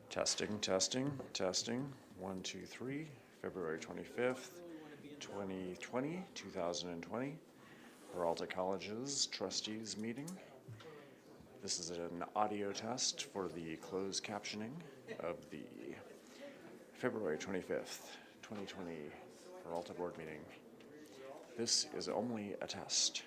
Testing, testing, testing. 1, 2, 3. February 25th, 2020. Peralta Colleges Trustees meeting. This is an audio test for the closed captioning of the February 25th, 2020 Peralta Board meeting. This is only a test.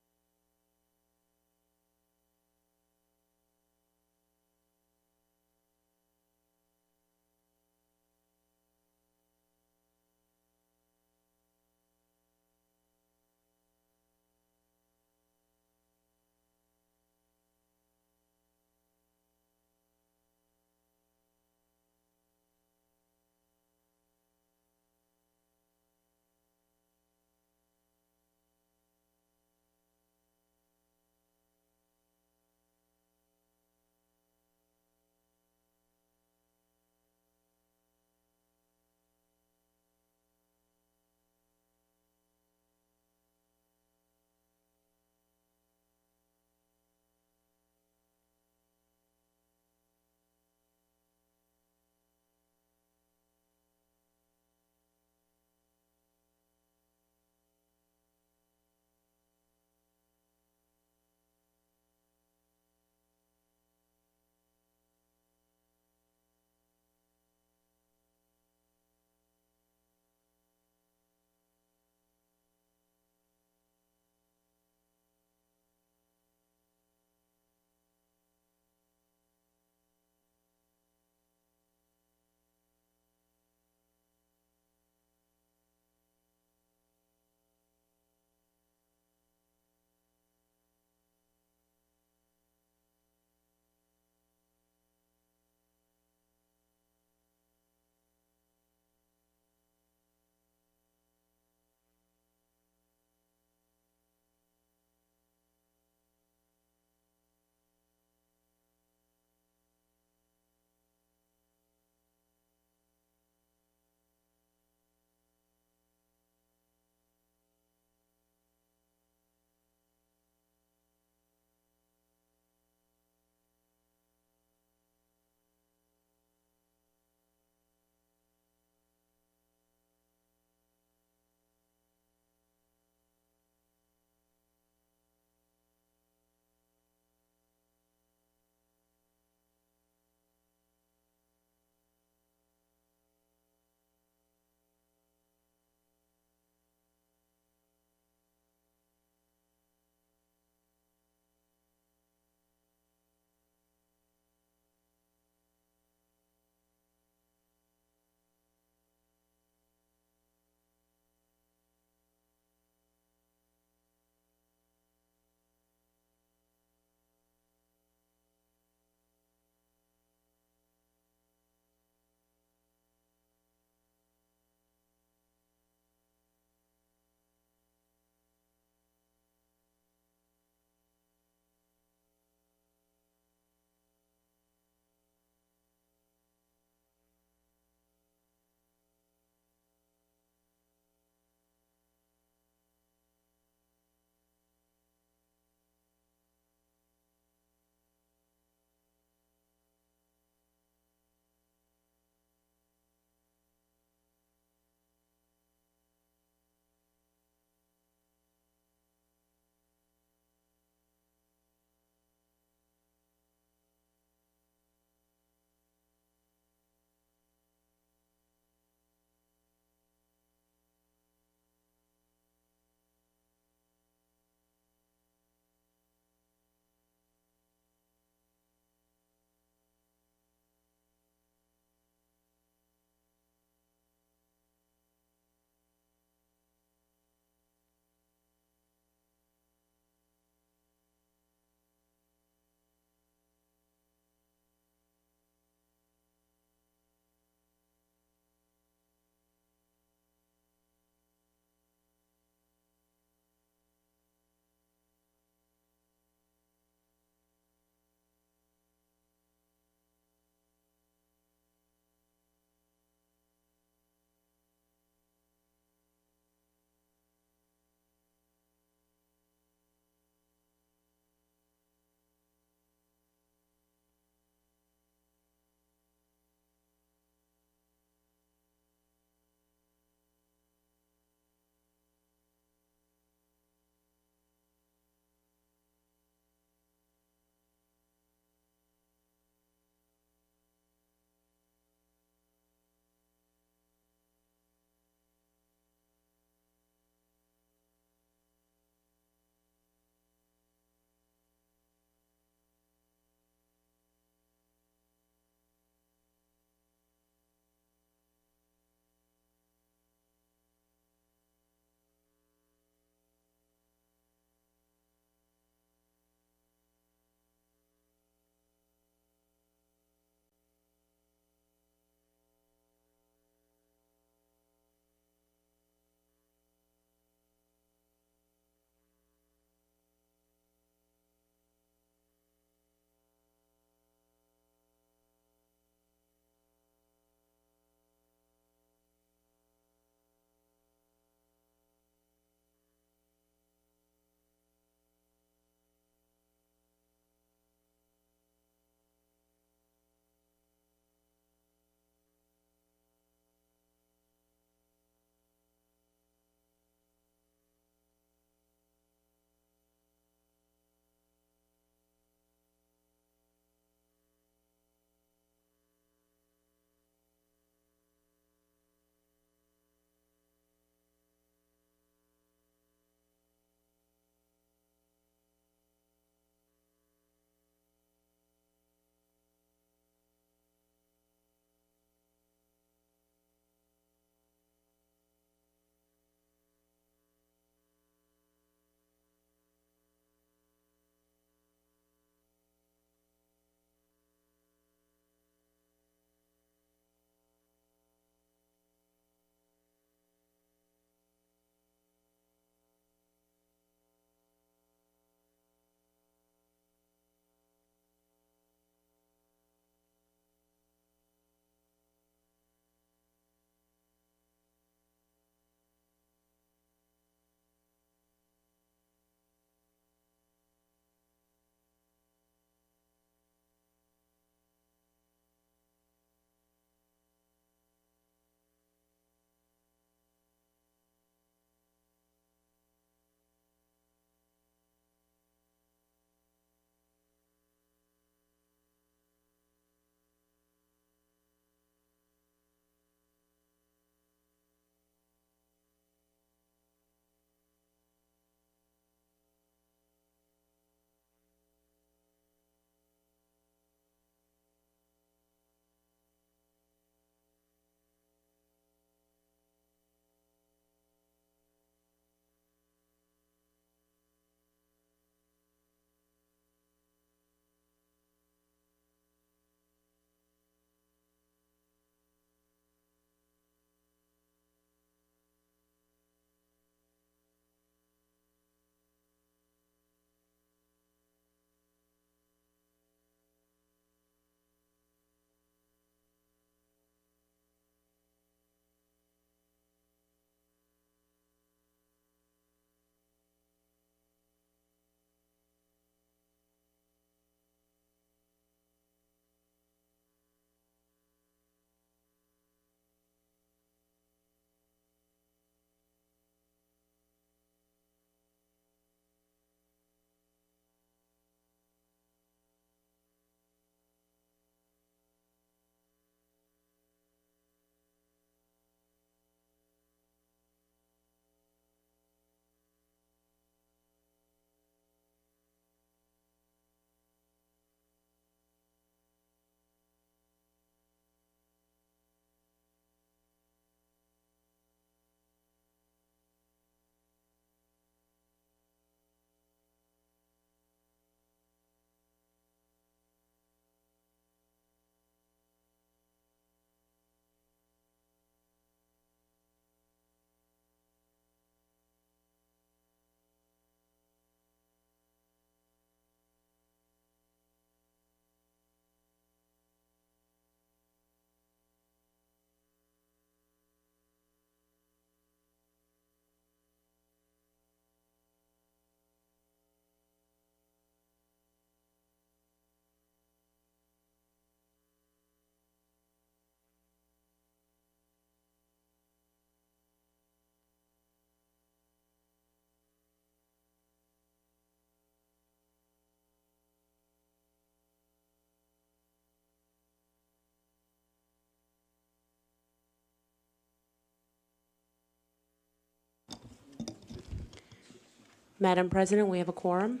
Madam President, we have a quorum.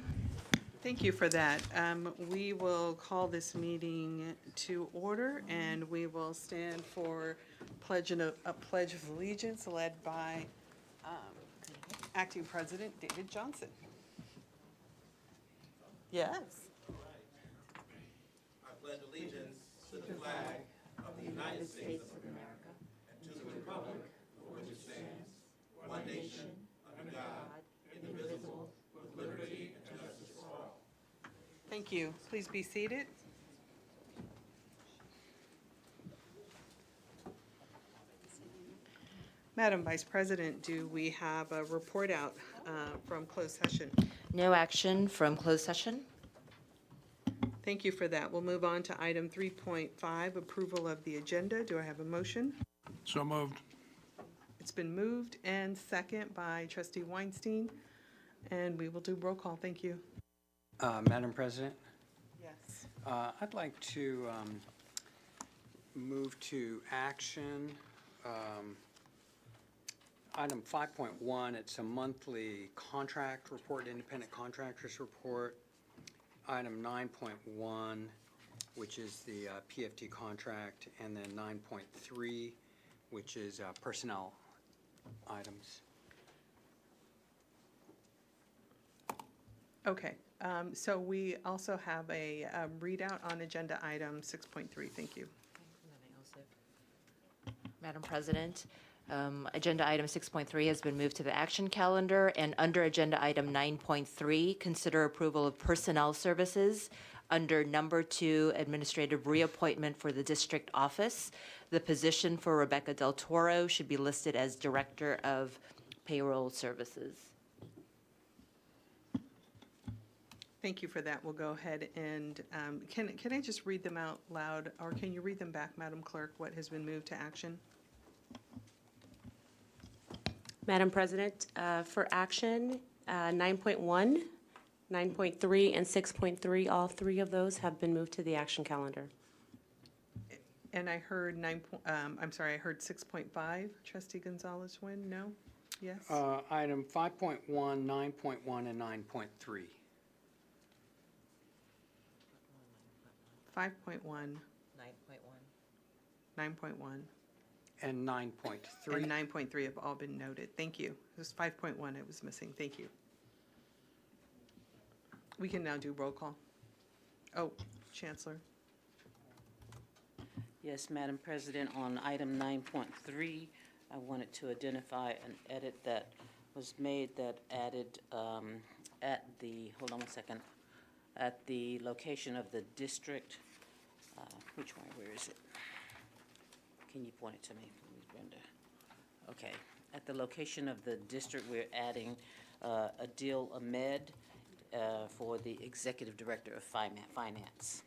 Thank you for that. We will call this meeting to order, and we will stand for a pledge of allegiance led by Acting President David Johnson. Yes. I pledge allegiance to the flag of the United States of America and to the republic for which it stands, one nation, under God, indivisible, with liberty and justice for all. Thank you. Please be seated. Madam Vice President, do we have a report out from closed session? No action from closed session. Thank you for that. We'll move on to item 3.5, approval of the agenda. Do I have a motion? So moved. It's been moved and second by Trustee Weinstein, and we will do roll call. Thank you. Madam President, Yes. I'd like to move to action. Item 5.1, it's a monthly contract report, independent contractors report. Item 9.1, which is the PFT contract, and then 9.3, which is personnel items. Okay, so we also have a readout on agenda item 6.3. Thank you. Madam President, agenda item 6.3 has been moved to the action calendar, and under agenda item 9.3, consider approval of personnel services. Under number 2, administrative reappointment for the district office. The position for Rebecca Del Toro should be listed as Director of Payroll Services. Thank you for that. We'll go ahead and, can I just read them out loud, or can you read them back, Madam Clerk, what has been moved to action? Madam President, for action, 9.1, 9.3, and 6.3, all three of those have been moved to the action calendar. And I heard I heard 6.5. Trustee Gonzalez-Wynn, no? Yes? Item 5.1, 9.1, and 9.3. 5.1, 9.1. 9.1, And 9.3. and 9.3 have all been noted. Thank you. It was 5.1 I was missing. Thank you. We can now do roll call. Oh, Chancellor. Yes, Madam President, on item 9.3, I wanted to identify an edit that was made that added at the, hold on one second, at the location of the district. Which one, where is it? Can you point it to me, please, Brenda? Okay, at the location of the district, we're adding Adil Ahmed for the Executive Director of Finance.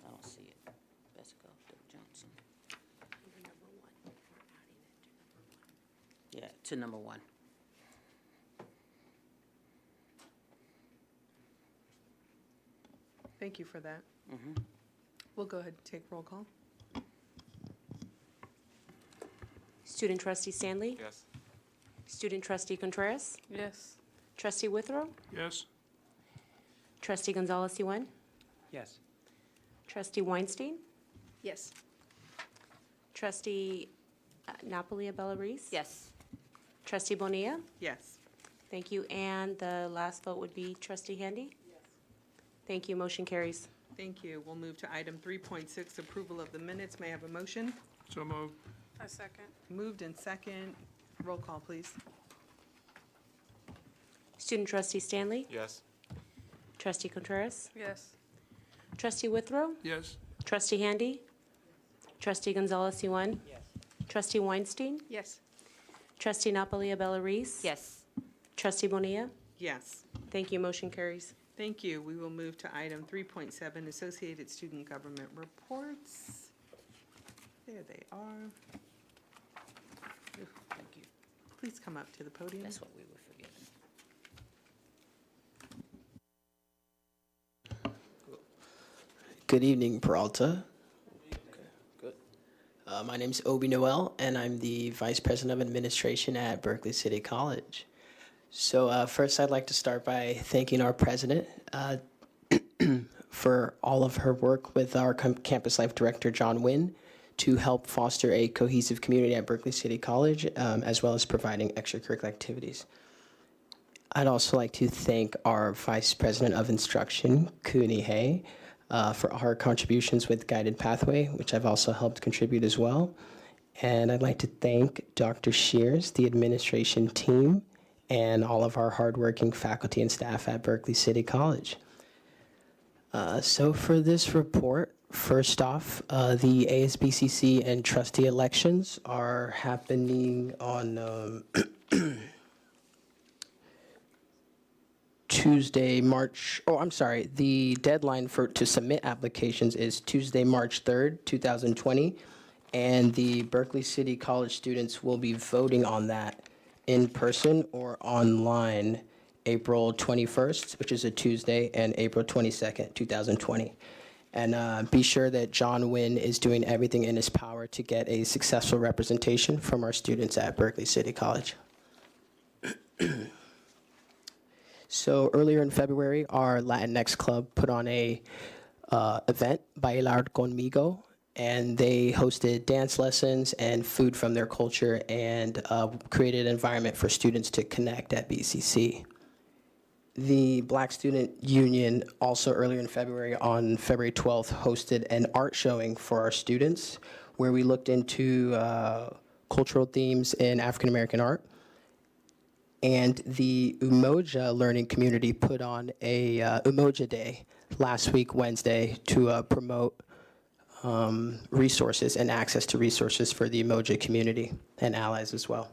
I don't see it. Best go, Doug Johnson. Yeah, to number 1. Thank you for that. We'll go ahead and take roll call. Student Trustee Stanley? Yes. Student Trustee Contreras? Yes. Trustee Withrow? Yes. Trustee Gonzalez-Yuen? Yes. Trustee Weinstein? Yes. Trustee Napoli Abella-Reese? Yes. Trustee Bonilla? Yes. Thank you. And the last vote would be Trustee Handy? Yes. Thank you. Motion carries. Thank you. We'll move to item 3.6, approval of the minutes. May I have a motion? So moved. A second. Moved and second. Roll call, please. Student Trustee Stanley? Yes. Trustee Contreras? Yes. Trustee Withrow? Yes. Trustee Handy? Trustee Gonzalez-Yuen? Yes. Trustee Weinstein? Yes. Trustee Napoli Abella-Reese? Yes. Trustee Bonilla? Yes. Thank you. Motion carries. Thank you. We will move to item 3.7, Associated Student Government Reports. There they are. Thank you. Please come up to the podium. That's what we were forgetting. Good evening, Peralta. Good. My name is Obi Noel, and I'm the Vice President of Administration at Berkeley City College. So first, I'd like to start by thanking our president for all of her work with our campus life director, John Wynn, to help foster a cohesive community at Berkeley City College, as well as providing extracurricular activities. I'd also like to thank our Vice President of Instruction, Kuni Hay, for her contributions with Guided Pathway, which I've also helped contribute as well. And I'd like to thank Dr. Shears, the administration team, and all of our hardworking faculty and staff at Berkeley City College. So for this report, first off, the ASBCC and trustee elections are happening on Tuesday, the deadline to submit applications is Tuesday, March 3rd, 2020, and the Berkeley City College students will be voting on that in person or online April 21st, which is a Tuesday, and April 22nd, 2020. And be sure that John Wynn is doing everything in his power to get a successful representation from our students at Berkeley City College. So earlier in February, our Latinx club put on a event, Bailar Conmigo, and they hosted dance lessons and food from their culture and created an environment for students to connect at BCC. The Black Student Union also earlier in February, on February 12th, hosted an art showing for our students where we looked into cultural themes in African American art. And the Umoja learning community put on a Umoja Day last week, Wednesday, to promote resources and access to resources for the Umoja community and allies as well.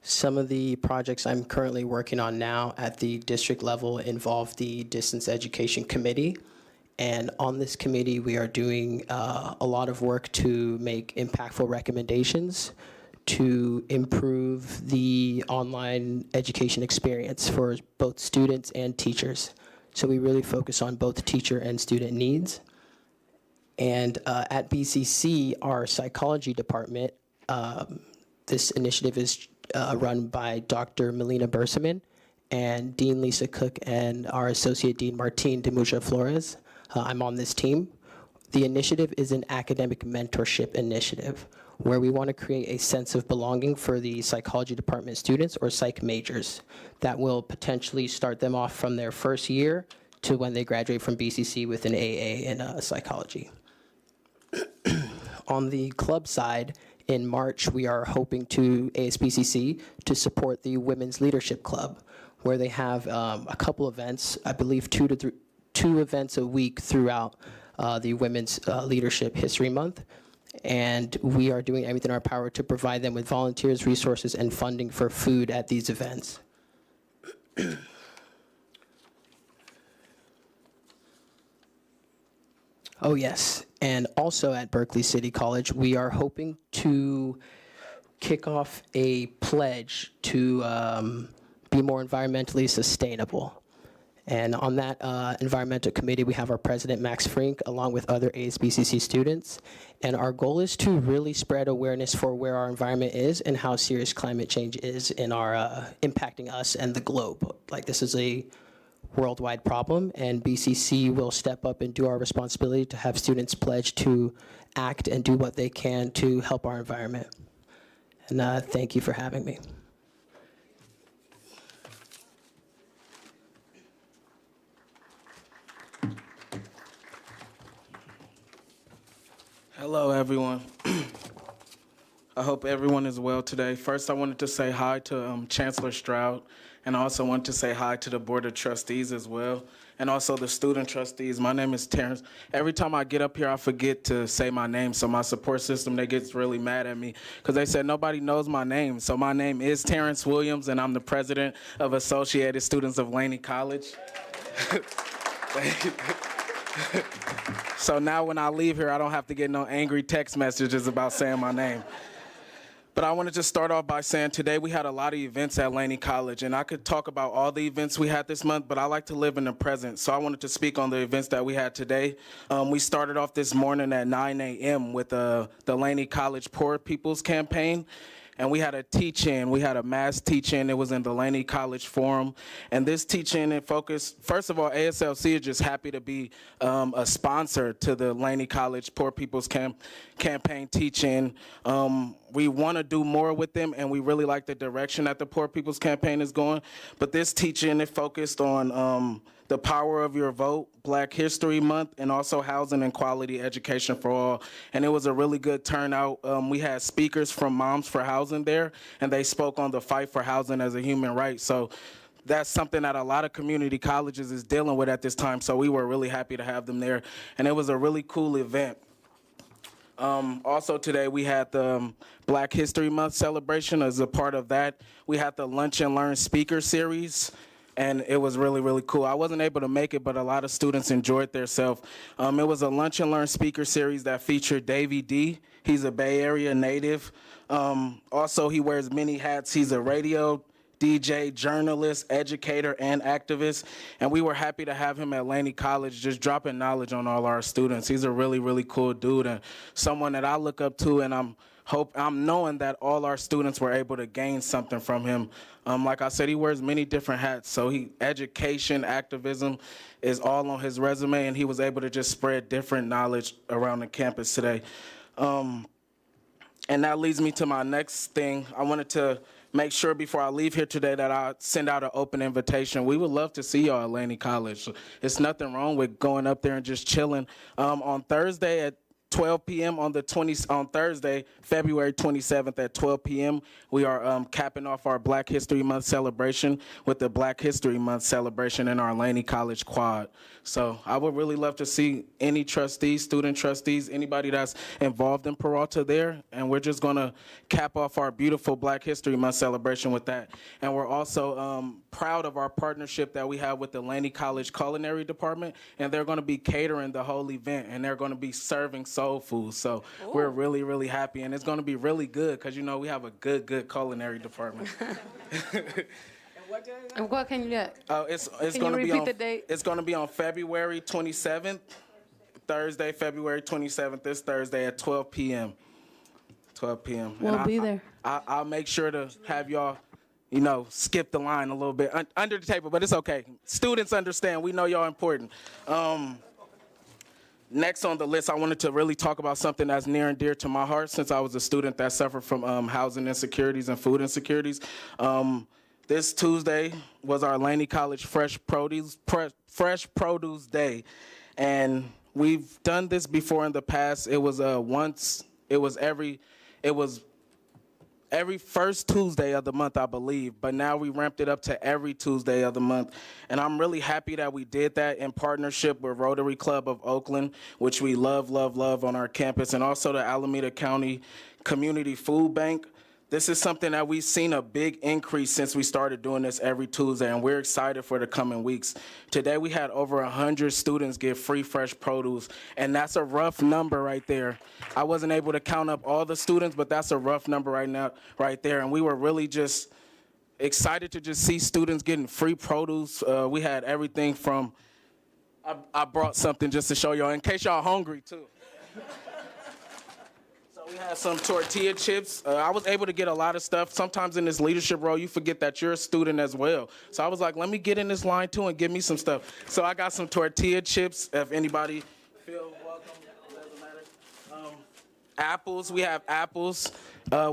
Some of the projects I'm currently working on now at the district level involve the Distance Education Committee. And on this committee, we are doing a lot of work to make impactful recommendations to improve the online education experience for both students and teachers. So we really focus on both teacher and student needs. And at BCC, our psychology department, this initiative is run by Dr. Melina Bersamin and Dean Lisa Cook and our Associate Dean Martine Demuja Flores. I'm on this team. The initiative is an academic mentorship initiative where we want to create a sense of belonging for the psychology department students or psych majors that will potentially start them off from their first year to when they graduate from BCC with an AA in psychology. On the club side, in March, we are hoping to ASBCC to support the Women's Leadership Club, where they have a couple events, I believe two events a week throughout the Women's Leadership History Month. And we are doing everything in our power to provide them with volunteers, resources, and funding for food at these events. Oh, yes. And also at Berkeley City College, we are hoping to kick off a pledge to be more environmentally sustainable. And on that environmental committee, we have our president, Max Frink, along with other ASBCC students. And our goal is to really spread awareness for where our environment is and how serious climate change is in our impacting us and the globe. Like, this is a worldwide problem, and BCC will step up and do our responsibility to have students pledge to act and do what they can to help our environment. And thank you for having me. Hello, everyone. I hope everyone is well today. First, I wanted to say hi to Chancellor Stroud, and I also want to say hi to the Board of Trustees as well, and also the student trustees. My name is Terrence. Every time I get up here, I forget to say my name, so my support system, they gets really mad at me because they said nobody knows my name. So my name is Terrence Williams, and I'm the president of Associated Students of Laney College. So now when I leave here, I don't have to get no angry text messages about saying my name. But I wanted to start off by saying today we had a lot of events at Laney College, and I could talk about all the events we had this month, but I like to live in the present. So I wanted to speak on the events that we had today. We started off this morning at 9 a.m. with the Laney College Poor People's Campaign. and we had a teach-in. We had a mass teach-in. It was in the Laney College Forum. And this teach-in and focus, first of all, ASLC is just happy to be a sponsor to the Laney College Poor People's Campaign teach-in. We want to do more with them, and we really like the direction that the Poor People's Campaign is going. But this teach-in, it focused on the power of your vote, Black History Month, and also housing and quality education for all. And it was a really good turnout. We had speakers from Moms for Housing there, and they spoke on the fight for housing as a human right. So that's something that a lot of community colleges is dealing with at this time. So we were really happy to have them there. And it was a really cool event. Also today we had the Black History Month celebration. As a part of that, we had the Lunch and Learn speaker series, and it was really, really cool. I wasn't able to make it, but a lot of students enjoyed themselves. It was a Lunch and Learn speaker series that featured Davey D. He's a Bay Area native. Also, he wears many hats. He's a radio DJ, journalist, educator, and activist. And we were happy to have him at Laney College, just dropping knowledge on all our students. He's a really, really cool dude and someone that I look up to, and I'm knowing that all our students were able to gain something from him. Like I said, he wears many different hats. So education, activism is all on his resume, and he was able to just spread different knowledge around the campus today. And that leads me to my next thing. I wanted to make sure before I leave here today that I send out an open invitation. We would love to see y'all at Laney College. It's nothing wrong with going up there and just chilling. On Thursday at 12 p.m. on Thursday, February 27th at 12 p.m., we are capping off our Black History Month celebration with the Black History Month celebration in our Laney College quad. So I would really love to see any trustees, student trustees, anybody that's involved in Peralta there, and we're just going to cap off our beautiful Black History Month celebration with that. And we're also proud of our partnership that we have with the Laney College Culinary Department, and they're going to be catering the whole event, and they're going to be serving soul food. So we're really, really happy, and it's going to be really good because, you know, we have a good culinary department. And what can you get? It's Can going you to be repeat on. the date? It's going to be on February 27th, Thursday, February 27th. This Thursday at 12 p.m. 12 p.m. We'll And be there. I'll make sure to have y'all, you know, skip the line a little bit under the table, but it's okay. Students understand. We know y'all important. Next on the list, I wanted to really talk about something that's near and dear to my heart since I was a student that suffered from housing insecurities and food insecurities. This Tuesday was our Laney College Fresh Produce Day, and we've done this before in the past. It was every first Tuesday of the month, I believe, but now we ramped it up to every Tuesday of the month. And I'm really happy that we did that in partnership with Rotary Club of Oakland, which we love, love, love on our campus, and also the Alameda County Community Food Bank. This is something that we've seen a big increase since we started doing this every Tuesday, and we're excited for the coming weeks. Today we had over 100 students get free fresh produce, and that's a rough number right there. I wasn't able to count up all the students, but that's a rough number right there, and we were really just excited to just see students getting free produce. We had everything from, I brought something just to show y'all, in case y'all hungry too. We had some tortilla chips. I was able to get a lot of stuff. Sometimes in this leadership role, you forget that you're a student as well. So I was like, let me get in this line too and give me some stuff. So I got some tortilla chips, if anybody feels welcome, doesn't matter. Apples, we have apples.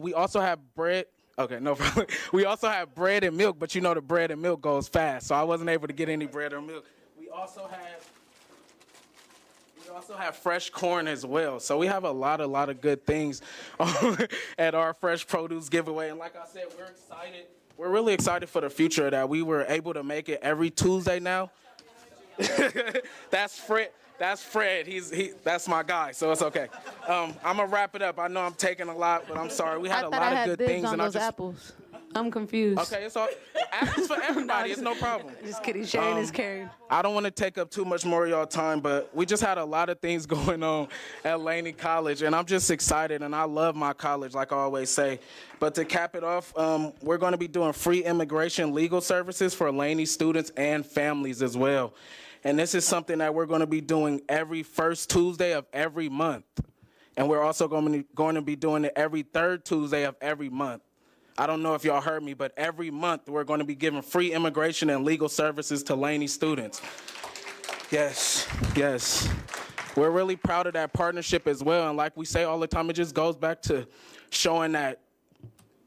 We also have bread. Okay, no problem. We also have bread and milk, but you know the bread and milk goes fast, so I wasn't able to get any bread or milk. We also have fresh corn as well. So we have a lot of good things at our fresh produce giveaway. And like I said, we're excited. We're really excited for the future that we were able to make it every Tuesday now. That's Fred. That's my guy, so it's okay. I'm gonna wrap it up. I know I'm taking a lot, but I'm sorry. We had a lot of good things, and apples. I'm confused. Okay, it's all apples for everybody. It's no problem. Just kidding. Sharing is caring. I don't want to take up too much more of y'all time, but we just had a lot of things going on at Laney College, and I'm just excited, and I love my college, like I always say. But to cap it off, we're going to be doing free immigration legal services for Laney students and families as well. And this is something that we're going to be doing every first Tuesday of every month. And we're also going to be doing it every third Tuesday of every month. I don't know if y'all heard me, but every month we're going to be giving free immigration and legal services to Laney students. Yes, yes. We're really proud of that partnership as well. And like we say all the time, it just goes back to showing that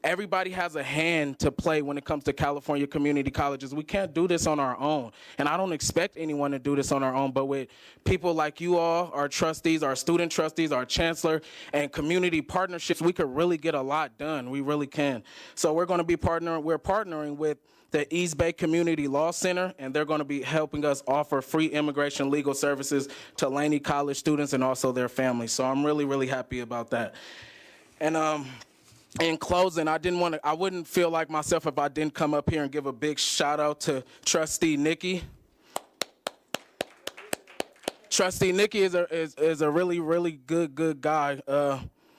everybody has a hand to play when it comes to California community colleges. We can't do this on our own. And I don't expect anyone to do this on our own, but with people like you all, our trustees, our student trustees, our chancellor, and community partnerships, we could really get a lot done. We really can. So we're going to be partnering with the East Bay Community Law Center, and they're going to be helping us offer free immigration legal services to Laney College students and also their families. So I'm really, really happy about that. And in closing, I wouldn't feel like myself if I didn't come up here and give a big shout out to Trustee Nikki. Trustee Nikki is a really, really good guy.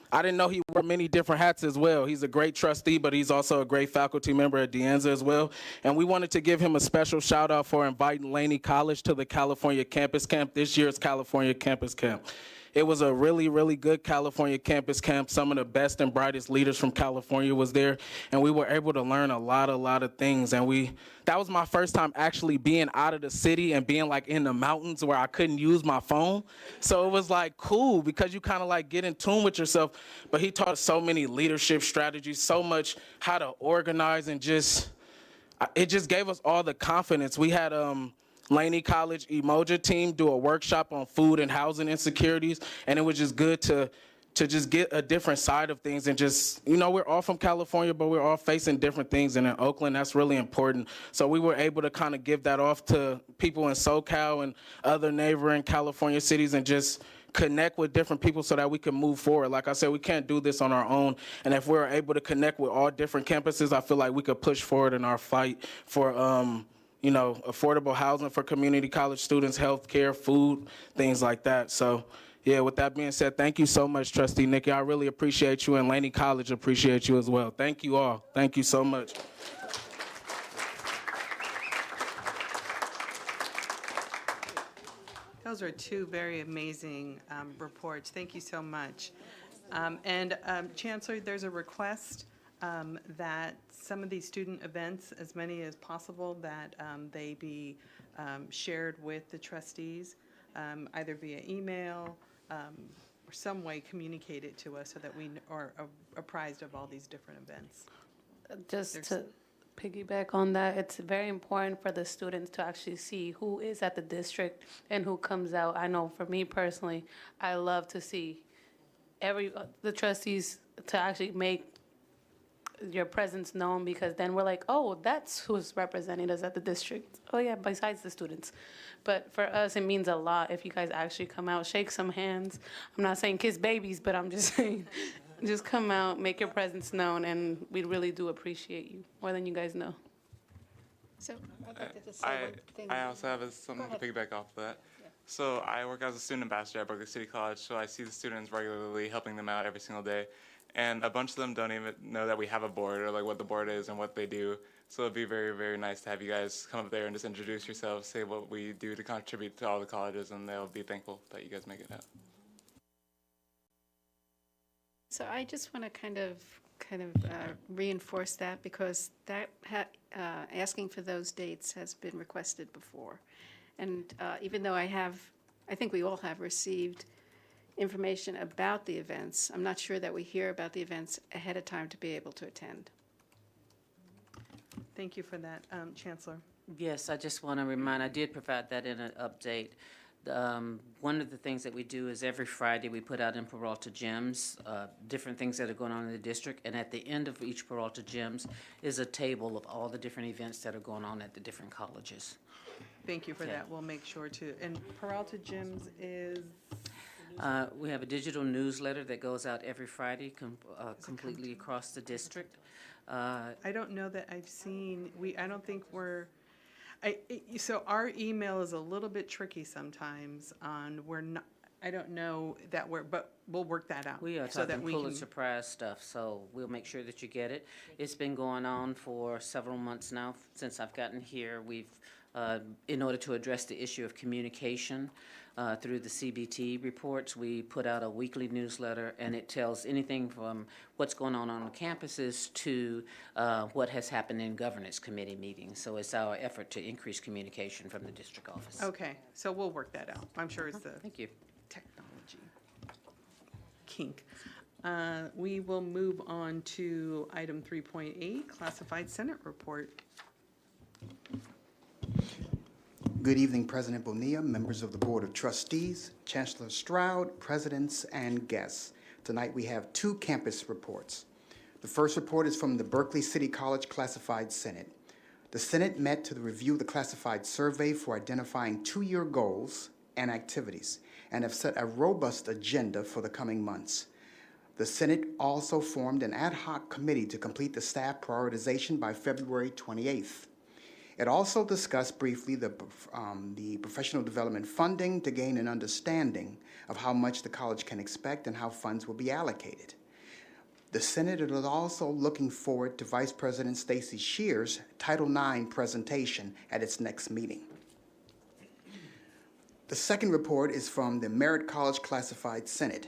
I didn't know he wore many different hats as well. He's a great trustee, but he's also a great faculty member at De Anza as well. And we wanted to give him a special shout out for inviting Laney College to the California Campus Camp, this year's California Campus Camp. It was a really, really good California campus camp. Some of the best and brightest leaders from California was there, and we were able to learn a lot of things. And that was my first time actually being out of the city and being like in the mountains where I couldn't use my phone. So it was like cool because you kind of like get in tune with yourself. But he taught us so many leadership strategies, so much how to organize, and it just gave us all the confidence. We had Laney College Emoja team do a workshop on food and housing insecurities, and it was just good to just get a different side of things and just, we're all from California, but we're all facing different things, and in Oakland, that's really important. So we were able to kind of give that off to people in SoCal and other neighboring California cities and just connect with different people so that we can move forward. Like I said, we can't do this on our own, and if we're able to connect with all different campuses, I feel like we could push forward in our fight for affordable housing for community college students, health care, food, things like that. So, yeah, with that being said, thank you so much, Trustee Nikki. I really appreciate you, and Laney College appreciate you as well. Thank you all. Thank you so much. Those are two very amazing reports. Thank you so much. Chancellor, there's a request that some of these student events, as many as possible, that they be shared with the trustees, either via email or some way communicated to us so that we are apprised of all these different events. Just to piggyback on that, it's very important for the students to actually see who is at the district and who comes out. I know for me personally, I love to see the trustees to actually make your presence known, because then we're like, oh, that's who's representing us at the district. Oh yeah, besides the students. But for us, it means a lot if you guys actually come out, shake some hands. I'm not saying kiss babies, but I'm just saying, just come out, make your presence known, and we really do appreciate you more than you guys know. So I'd like to say one thing. I also have something to piggyback off of that. Yeah. So I work as a student ambassador at Berkeley City College, so I see the students regularly, helping them out every single day. And a bunch of them don't even know that we have a board or like what the board is and what they do. So it'd be very, very nice to have you guys come up there and just introduce yourselves, say what we do to contribute to all the colleges, and they'll be thankful that you guys make it out. So I just want to kind of reinforce that, because that asking for those dates has been requested before. And even though I think we all have received information about the events, I'm not sure that we hear about the events ahead of time to be able to attend. Thank you for that, Chancellor. Yes, I just want to remind, I did provide that in an update. One of the things that we do is every Friday we put out in Peralta Gems different things that are going on in the district, and at the end of each Peralta Gems is a table of all the different events that are going on at the different colleges. Thank you for that. We'll make sure to. And Peralta Gems is? We have a digital newsletter that goes out every Friday completely across the district. I don't know that I've seen, I don't think we're, so our email is a little bit tricky sometimes on, I don't know that but we'll work that out. We are talking Pulitzer Prize stuff, so we'll make sure that you get it. It's been going on for several months now since I've gotten here. We've in order to address the issue of communication through the CBT reports. We put out a weekly newsletter, and it tells anything from what's going on the campuses to what has happened in governance committee meetings. So it's our effort to increase communication from the district office. Okay, so we'll work that out. I'm sure it's the Thank you. technology kink. We will move on to item 3.8, classified Senate report. Good evening, President Bonilla, members of the Board of Trustees, Chancellor Stroud, presidents, and guests. Tonight we have two campus reports. The first report is from the Berkeley City College Classified Senate. The Senate met to review the classified survey for identifying two-year goals and activities and have set a robust agenda for the coming months. The Senate also formed an ad hoc committee to complete the staff prioritization by February 28th. It also discussed briefly the professional development funding to gain an understanding of how much the college can expect and how funds will be allocated. The Senate is also looking forward to Vice President Stacy Shear's Title IX presentation at its next meeting. The second report is from the Merritt College Classified Senate.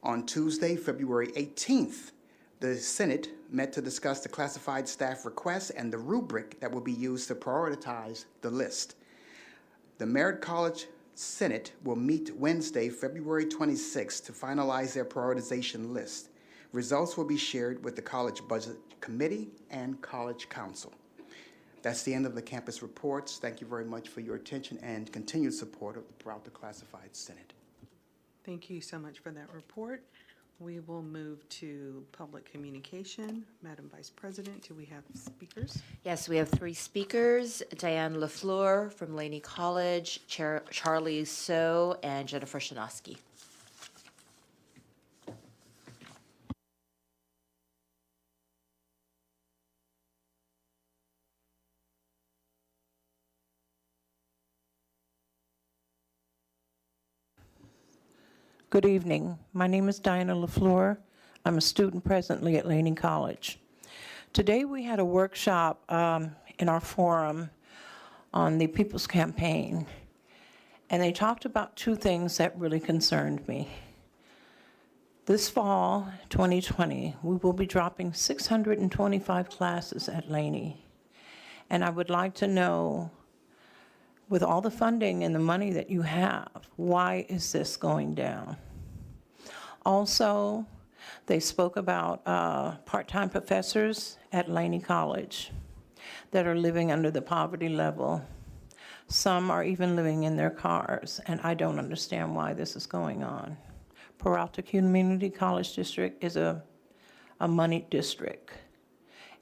On Tuesday, February 18th, the Senate met to discuss the classified staff requests and the rubric that will be used to prioritize the list. The Merritt College Senate will meet Wednesday, February 26th to finalize their prioritization list. Results will be shared with the College Budget Committee and College Council. That's the end of the campus reports. Thank you very much for your attention and continued support of the Peralta Classified Senate. Thank you so much for that report. We will move to public communication. Madam Vice President, do we have speakers? Yes, we have three speakers: Diane LaFleur from Laney College, Charlie So, and Jennifer Shanoski. Good evening. My name is Diana LaFleur. I'm a student presently at Laney College. Today we had a workshop in our forum on the People's Campaign, and they talked about two things that really concerned me. This fall, 2020, we will be dropping 625 classes at Laney, and I would like to know, with all the funding and the money that you have, why is this going down? Also, they spoke about part-time professors at Laney College that are living under the poverty level. Some are even living in their cars, and I don't understand why this is going on. Peralta Community College District is a moneyed district,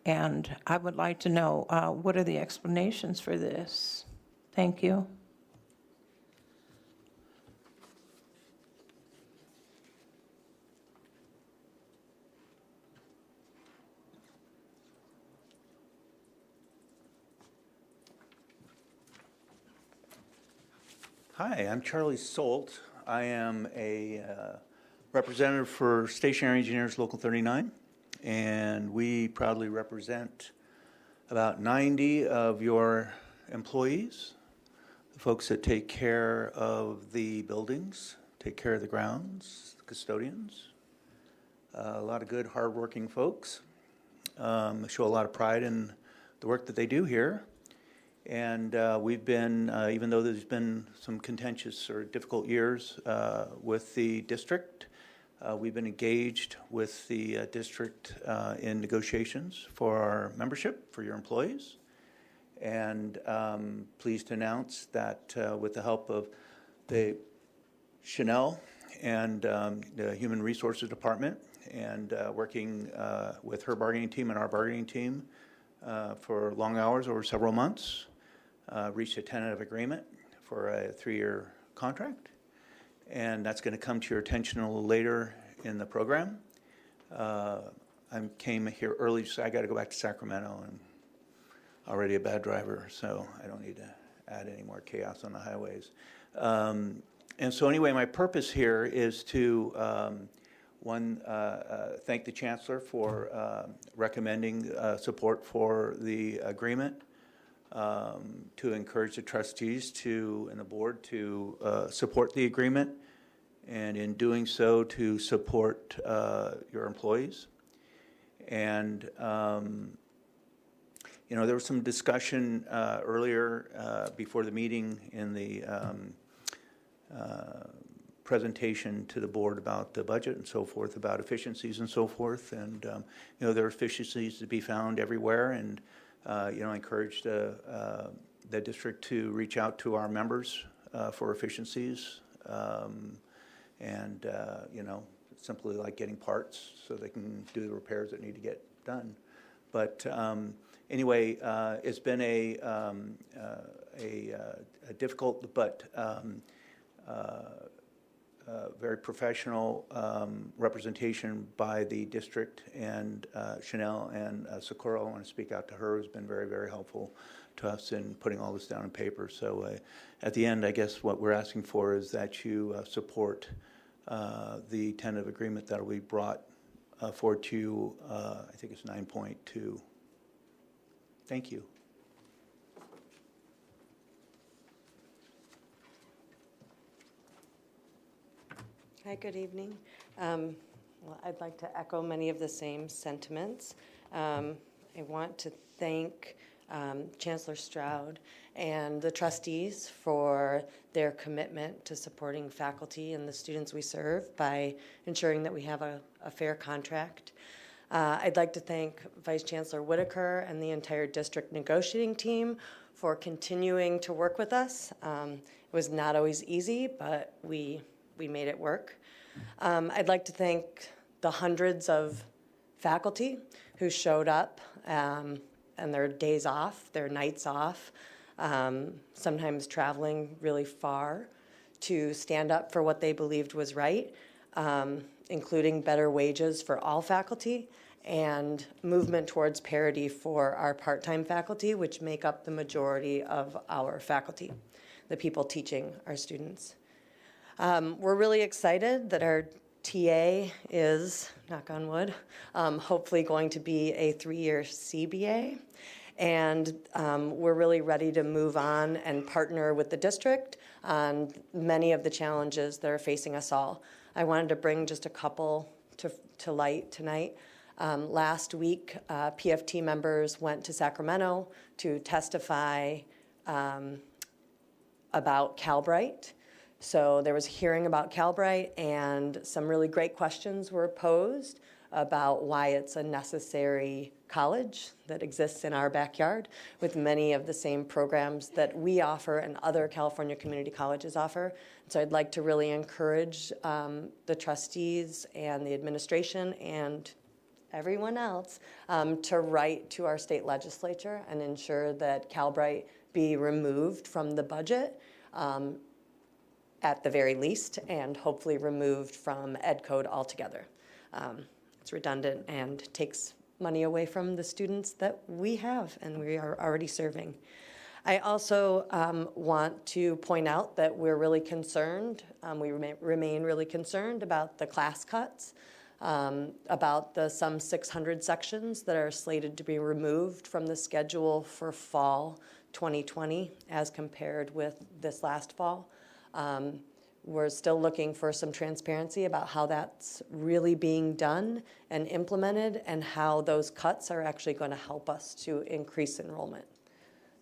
and I would like to know what are the explanations for this? Thank you. Hi, I'm Charlie Solt. I am a representative for Stationary Engineers Local 39, and we proudly represent about 90 of your employees, the folks that take care of the buildings, take care of the grounds, the custodians, a lot of good, hardworking folks. Show a lot of pride in the work that they do here. And we've been, even though there's been some contentious or difficult years with the district, we've been engaged with the district in negotiations for our membership, for your employees. And pleased to announce that with the help of the Chanel and the Human Resources Department, and working with her bargaining team and our bargaining team for long hours over several months, reached a tentative agreement for a 3-year contract. And that's going to come to your attention a little later in the program. I came here early, so I got to go back to Sacramento, and already a bad driver, so I don't need to add any more chaos on the highways. And so anyway, my purpose here is to, thank the Chancellor for recommending support for the agreement to encourage the trustees and the board to support the agreement, and in doing so to support your employees. And there was some discussion earlier before the meeting in the presentation to the board about the budget and so forth, about efficiencies and so forth. And, there are efficiencies to be found everywhere. And, encourage the district to reach out to our members for efficiencies. Simply like getting parts so they can do the repairs that need to get done. But anyway, it's been a difficult but very professional representation by the district, and Chanel and Socorro, I want to speak out to her, who's been very, very helpful to us in putting all this down on paper. So at the end, I guess what we're asking for is that you support the tentative agreement that we brought forward to you. I think it's 9.2. Thank you. Hi, good evening. Well, I'd like to echo many of the same sentiments. I want to thank Chancellor Stroud and the trustees for their commitment to supporting faculty and the students we serve by ensuring that we have a fair contract. I'd like to thank Vice Chancellor Whitaker and the entire district negotiating team for continuing to work with us. It was not always easy, but we made it work. I'd like to thank the hundreds of faculty who showed up and their days off, their nights off, sometimes traveling really far to stand up for what they believed was right, including better wages for all faculty and movement towards parity for our part-time faculty, which make up the majority of our faculty, the people teaching our students. We're really excited that our TA is, knock on wood, hopefully going to be a 3-year CBA. And we're really ready to move on and partner with the district on many of the challenges that are facing us all. I wanted to bring just a couple to light tonight. Last week, PFT members went to Sacramento to testify about Calbright. So there was a hearing about Calbright, and some really great questions were posed about why it's a necessary college that exists in our backyard with many of the same programs that we offer and other California community colleges offer. So I'd like to really encourage the trustees and the administration and everyone else to write to our state legislature and ensure that Calbright be removed from the budget at the very least, and hopefully removed from Ed Code altogether. It's redundant and takes money away from the students that we have and we are already serving. I also want to point out that we're really concerned, we remain really concerned about the class cuts, about the some 600 sections that are slated to be removed from the schedule for fall 2020 as compared with this last fall. We're still looking for some transparency about how that's really being done and implemented and how those cuts are actually going to help us to increase enrollment.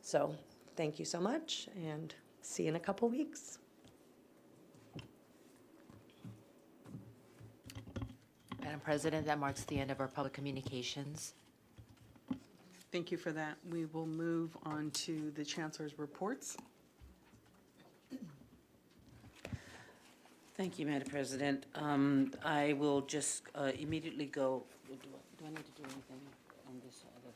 So thank you so much, and see you in a couple weeks. Madam President, that marks the end of our public communications. Thank you for that. We will move on to the Chancellor's reports. Thank you, Madam President. I will just immediately go, do I need to do anything on this other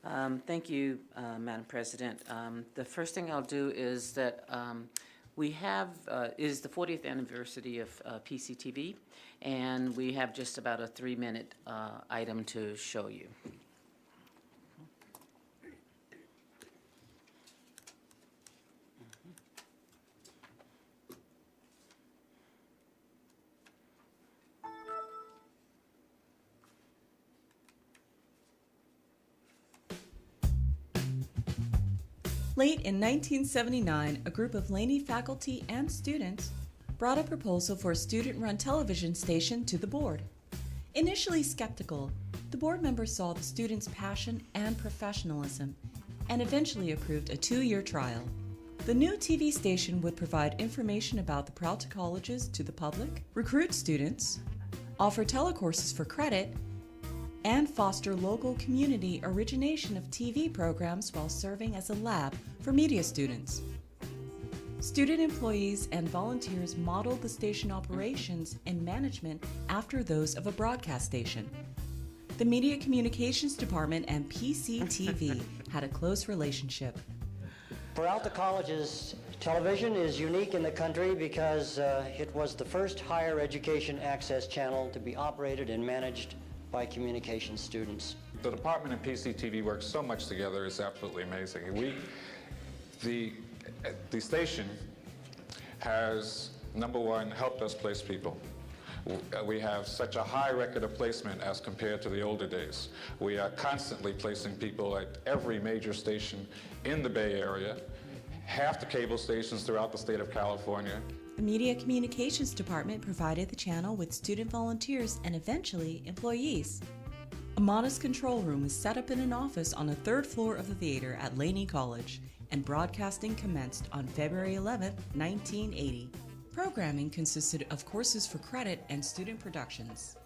than? Thank you, Madam President. The first thing I'll do is that we have, is the 40th anniversary of PCTV, and we have just about a 3-minute item to show you. Late in 1979, a group of Laney faculty and students brought a proposal for a student-run television station to the board. Initially skeptical, the board members saw the students' passion and professionalism and eventually approved a 2-year trial. The new TV station would provide information about the Peralta Colleges to the public, recruit students, offer telecourses for credit, and foster local community origination of TV programs while serving as a lab for media students. Student employees and volunteers modeled the station operations and management after those of a broadcast station. The Media Communications Department and PCTV had a close relationship. Peralta Colleges Television is unique in the country because it was the first higher education access channel to be operated and managed by communication students. The department and PCTV work so much together, it's absolutely amazing. The station has, number one, helped us place people. We have such a high record of placement as compared to the older days. We are constantly placing people at every major station in the Bay Area, half the cable stations throughout the state of California. The Media Communications Department provided the channel with student volunteers and eventually employees. A modest control room was set up in an office on the 3rd floor of the theater at Laney College, and broadcasting commenced on February 11, 1980. Programming consisted of courses for credit and student productions.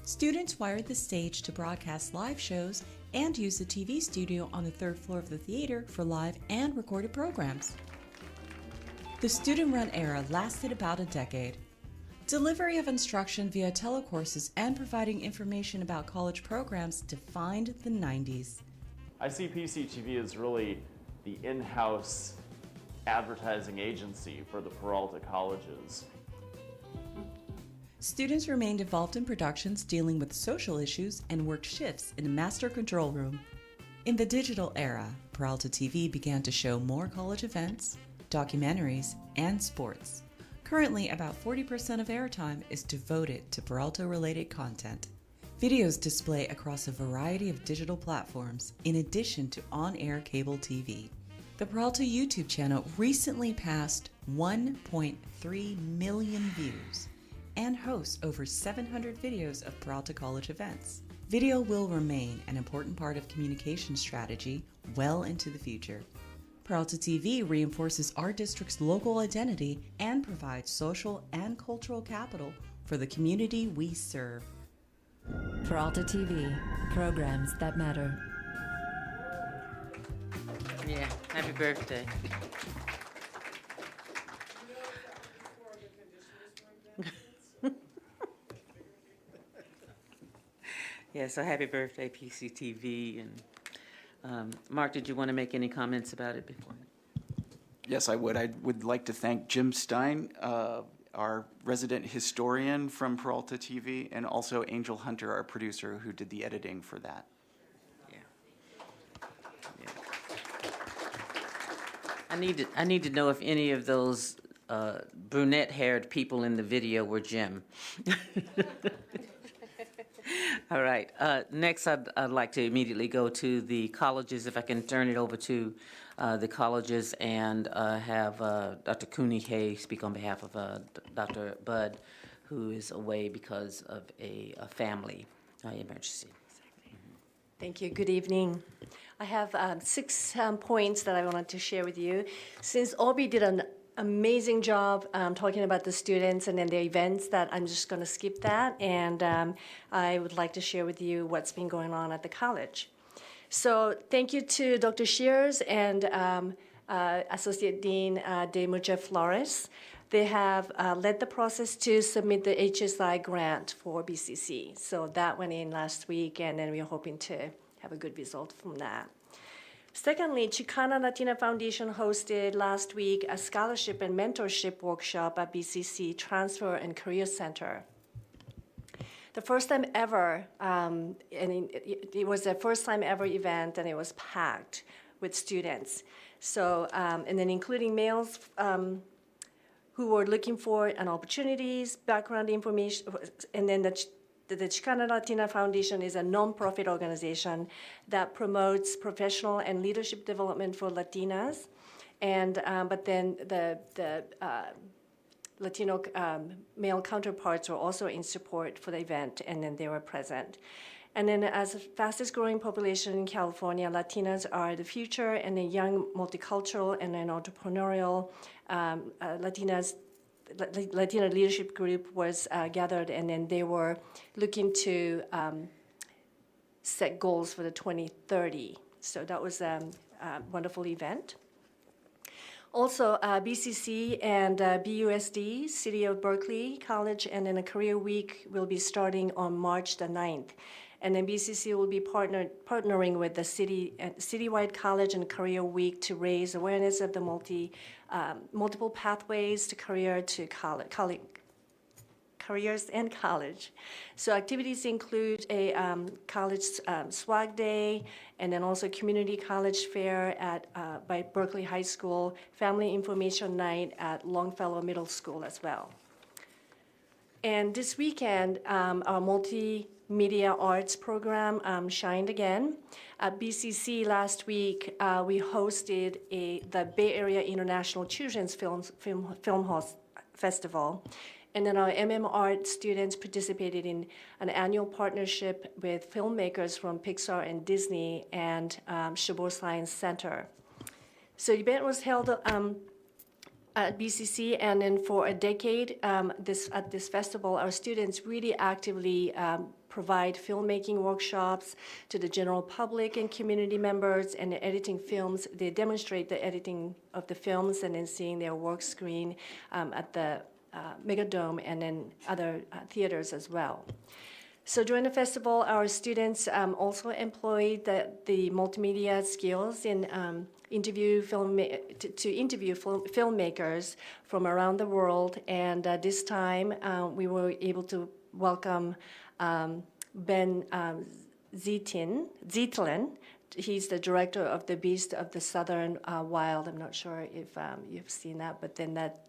Students wired the stage to broadcast live shows and used the TV studio on the 3rd floor of the theater for live and recorded programs. The student-run era lasted about a decade. Delivery of instruction via telecourses and providing information about college programs defined the 90s. I see PCTV as really the in-house advertising agency for the Peralta Colleges. Students remained involved in productions dealing with social issues and worked shifts in a master control room. In the digital era, Peralta TV began to show more college events, documentaries, and sports. Currently, about 40% of airtime is devoted to Peralta-related content. Videos display across a variety of digital platforms, in addition to on-air cable TV. The Peralta YouTube channel recently passed 1.3 million views and hosts over 700 videos of Peralta College events. Video will remain an important part of communication strategy well into the future. Peralta TV reinforces our district's local identity and provides social and cultural capital for the community we serve. Peralta TV, programs that matter. Yeah, happy birthday. Yeah, so happy birthday, PCTV. And Mark, did you want to make any comments about it before? Yes, I would. I would like to thank Jim Stein, our resident historian from Peralta TV, and also Angel Hunter, our producer, who did the editing for that. I need to know if any of those brunette-haired people in the video were Jim. All right. Next, I'd like to immediately go to the colleges. If I can turn it over to the colleges and have Dr. Cooney Hay speak on behalf of Dr. Budd, who is away because of a family emergency. Thank you. Good evening. I have 6 points that I wanted to share with you. Since Obi did an amazing job talking about the students and then the events, that I'm just going to skip that, and I would like to share with you what's been going on at the college. So thank you to Dr. Shears and Associate Dean De Mucha Flores. They have led the process to submit the HSI grant for BCC. So that went in last week, and then we're hoping to have a good result from that. Secondly, Chicana Latina Foundation hosted last week a scholarship and mentorship workshop at BCC Transfer and Career Center. The first time ever, and it was a first time ever event, and it was packed with students. So, and then including males who were looking for an opportunities, background information, and then the the Chicana Latina Foundation is a nonprofit organization that promotes professional and leadership development for Latinas. And but then the Latino male counterparts were also in support for the event, and then they were present. And then as the fastest growing population in California, Latinas are the future, and a young, multicultural, and an entrepreneurial Latina leadership group was gathered, and then they were looking to set goals for the 2030. So that was a wonderful event. Also, BCC and BUSD, City of Berkeley College, and then a Career Week will be starting on March the 9th. And then BCC will be partnering with the Citywide College and Career Week to raise awareness of the multiple pathways to careers and college. So activities include a college swag day, and then also community college fair by Berkeley High School, family information night at Longfellow Middle School as well. And this weekend, our multimedia arts program shined again. At BCC last week, we hosted the Bay Area International Children's Film Festival. And then our Art students participated in an annual partnership with filmmakers from Pixar and Disney and Chabot Science Center. So the event was held at BCC, and then for a decade at this festival, our students really actively provide filmmaking workshops to the general public and community members, and editing films. They demonstrate the editing of the films and then seeing their work screen at the Megadome and then other theaters as well. So during the festival, our students also employed the multimedia skills in to interview filmmakers from around the world. And this time, we were able to welcome Ben Zeitlin. He's the director of The Beast of the Southern Wild. I'm not sure if you've seen that, but then that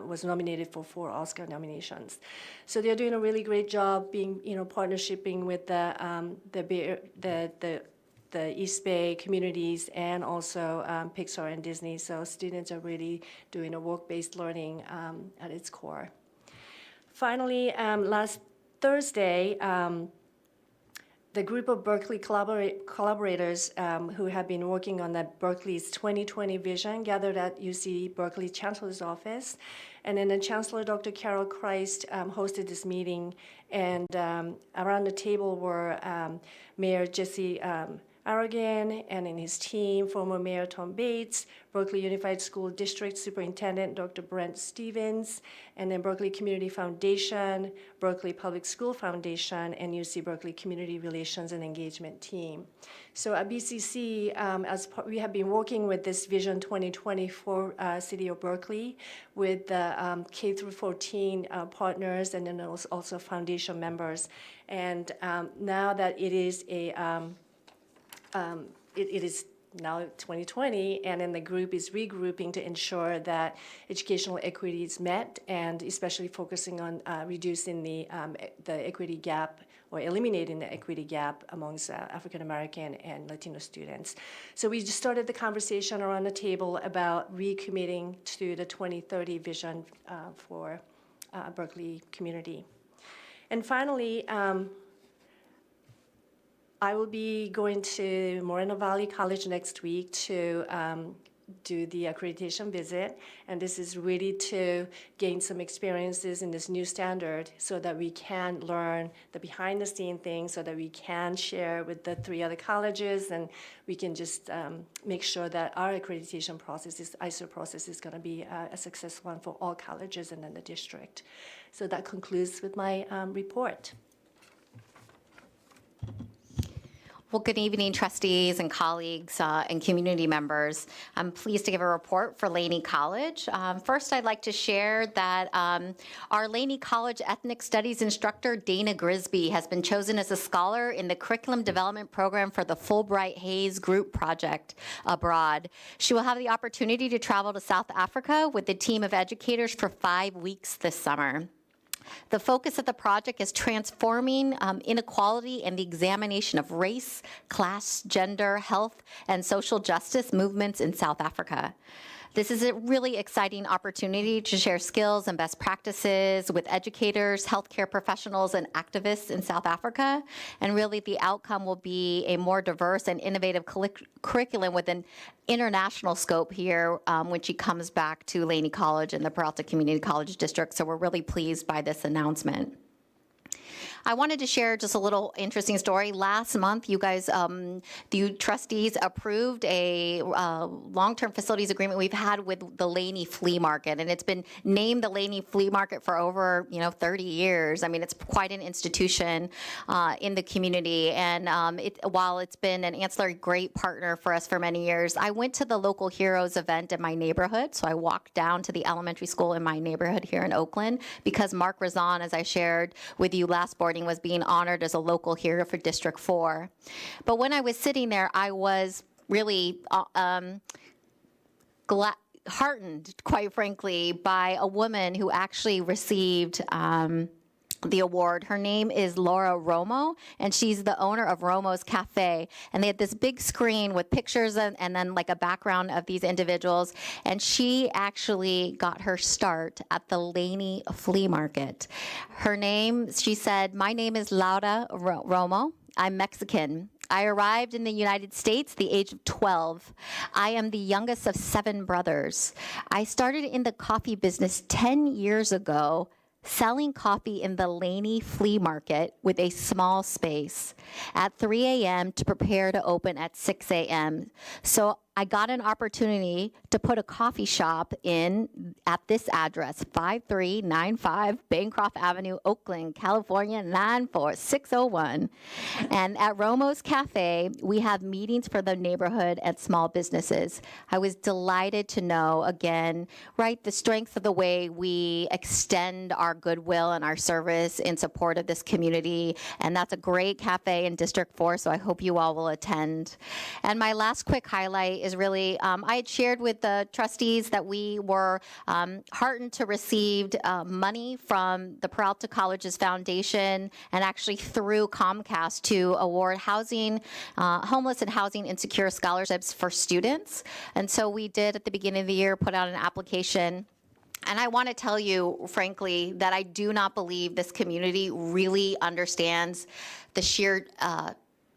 was nominated for 4 Oscar nominations. So they're doing a really great job being, partnershiping with the East Bay communities and also Pixar and Disney. So students are really doing a work-based learning at its core. Finally, last Thursday, the group of Berkeley collaborators who have been working on the Berkeley's 2020 vision gathered at UC Berkeley Chancellor's office. And then the Chancellor, Dr. Carol Christ, hosted this meeting. And around the table were Mayor Jesse Aragon and in his team, former Mayor Tom Bates, Berkeley Unified School District Superintendent Dr. Brent Stevens, and then Berkeley Community Foundation, Berkeley Public School Foundation, and UC Berkeley Community Relations and Engagement team. So at BCC, we have been working with this Vision 2020 for City of Berkeley with the K through 14 partners and then also foundation members. And now that it is it is now 2020, and then the group is regrouping to ensure that educational equity is met, and especially focusing on reducing the equity gap or eliminating the equity gap amongst African American and Latino students. So we just started the conversation around the table about recommitting to the 2030 vision for Berkeley community. And finally, I will be going to Moreno Valley College next week to do the accreditation visit, and this is really to gain some experiences in this new standard so that we can learn the behind-the-scene things, so that we can share with the 3 other colleges, and we can just make sure that our accreditation process, ISO process, is going to be a successful one for all colleges and then the district. So that concludes with my report. Well, good evening, trustees and colleagues and community members. I'm pleased to give a report for Laney College. First, I'd like to share that our Laney College Ethnic Studies instructor, Dana Grisby, has been chosen as a scholar in the Curriculum Development Program for the Fulbright Hayes Group Project abroad. She will have the opportunity to travel to South Africa with a team of educators for 5 weeks this summer. The focus of the project is transforming inequality and the examination of race, class, gender, health, and social justice movements in South Africa. This is a really exciting opportunity to share skills and best practices with educators, healthcare professionals, and activists in South Africa. And really the outcome will be a more diverse and innovative curriculum with an international scope here when she comes back to Laney College and the Peralta Community College District. So we're really pleased by this announcement. I wanted to share just a little interesting story. Last month, you guys, the trustees approved a long-term facilities agreement we've had with the Laney Flea Market, and it's been named the Laney Flea Market for over 30 years. I mean, it's quite an institution in the community, and while it's been an ancillary great partner for us for many years, I went to the Local Heroes event in my neighborhood, so I walked down to the elementary school in my neighborhood here in Oakland because Mark Razan, as I shared with you last boarding, was being honored as a local hero for District 4. But when I was sitting there, I was really heartened, quite frankly, by a woman who actually received the award. Her name is Laura Romo, and she's the owner of Romo's Cafe. And they had this big screen with pictures and then like a background of these individuals. And she actually got her start at the Laney Flea Market. Her name, she said, "My name is Laura Romo. I'm Mexican. I arrived in the United States at the age of 12. I am the youngest of 7 brothers. I started in the coffee business 10 years ago, selling coffee in the Laney Flea Market with a small space at 3 a.m. to prepare to open at 6 a.m. So I got an opportunity to put a coffee shop in at this address, 5395 Bancroft Avenue, Oakland, California, 94601. And at Romo's Cafe, we have meetings for the neighborhood and small businesses. I was delighted to know, again, right, the strength of the way we extend our goodwill and our service in support of this community. And that's a great cafe in District 4, so I hope you all will attend. And my last quick highlight is really, I had shared with the trustees that we were heartened to receive money from the Peralta Colleges Foundation and actually through Comcast to award housing, homeless and housing insecure scholarships for students. And so we did at the beginning of the year put out an application. And I want to tell you, frankly, that I do not believe this community really understands the sheer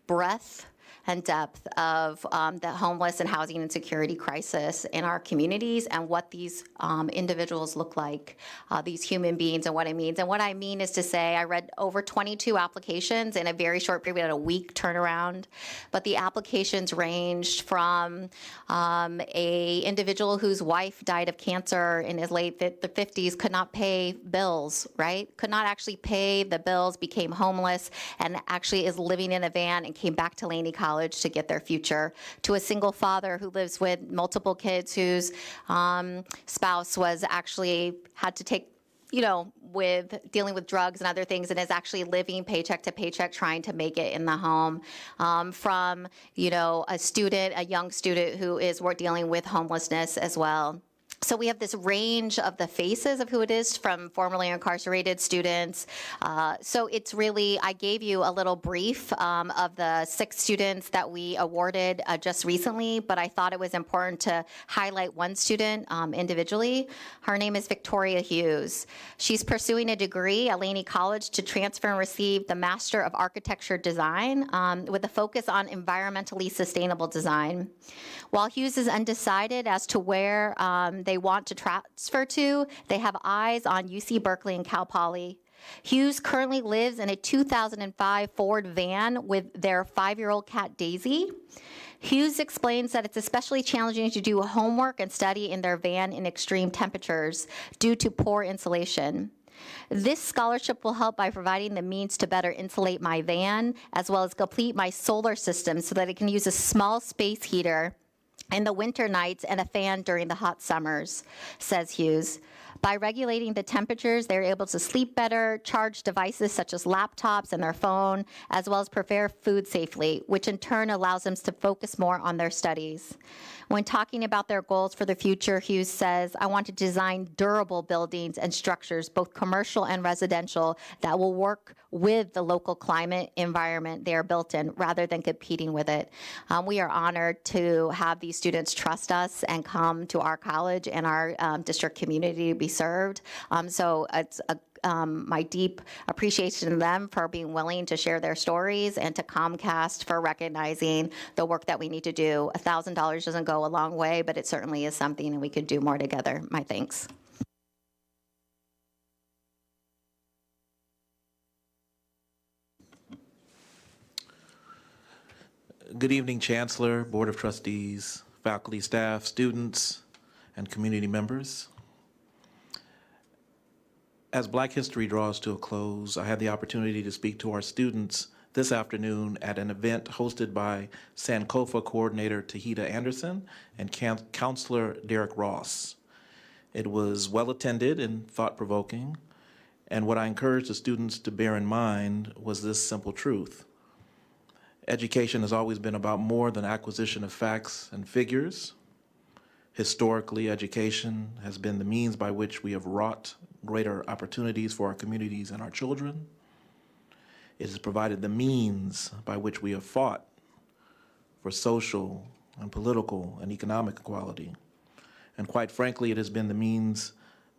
breadth and depth of the homeless and housing insecurity crisis in our communities and what these individuals look like, these human beings and what it means. And what I mean is to say I read over 22 applications in a very short period, we had a week turnaround, but the applications ranged from a individual whose wife died of cancer in his late 50s, could not pay bills, right? Could not actually pay the bills, became homeless, and actually is living in a van and came back to Laney College to get their future, to a single father who lives with multiple kids whose spouse was actually had to take, with dealing with drugs and other things and is actually living paycheck to paycheck trying to make it in the home, from, a young student who is dealing with homelessness as well. So we have this range of the faces of who it is, from formerly incarcerated students. So it's really, I gave you a little brief of the 6 students that we awarded just recently, but I thought it was important to highlight one student individually. Her name is Victoria Hughes. She's pursuing a degree at Laney College to transfer and receive the Master of Architecture Design with a focus on environmentally sustainable design. While Hughes is undecided as to where they want to transfer to, they have eyes on UC Berkeley and Cal Poly. Hughes currently lives in a 2005 Ford van with their 5-year-old cat Daisy. Hughes explains that it's especially challenging to do homework and study in their van in extreme temperatures due to poor insulation. This scholarship will help by providing the means to better insulate my van, as well as complete my solar system so that it can use a small space heater in the winter nights and a fan during the hot summers, says Hughes. By regulating the temperatures, they're able to sleep better, charge devices such as laptops and their phone, as well as prepare food safely, which in turn allows them to focus more on their studies. When talking about their goals for the future, Hughes says, I want to design durable buildings and structures, both commercial and residential, that will work with the local climate environment they are built in rather than competing with it. We are honored to have these students trust us and come to our college and our district community to be served. So it's my deep appreciation to them for being willing to share their stories, and to Comcast for recognizing the work that we need to do. $1,000 doesn't go a long way, but it certainly is something, and we could do more together. My thanks. Good evening, Chancellor, Board of Trustees, faculty, staff, students, and community members. As Black History draws to a close, I had the opportunity to speak to our students this afternoon at an event hosted by Sankofa coordinator Tahita Anderson and Counselor Derek Ross. It was well attended and thought-provoking, and what I encouraged the students to bear in mind was this simple truth. Education has always been about more than acquisition of facts and figures. Historically, education has been the means by which we have wrought greater opportunities for our communities and our children. It has provided the means by which we have fought for social and political and economic equality. And quite frankly, it has been the means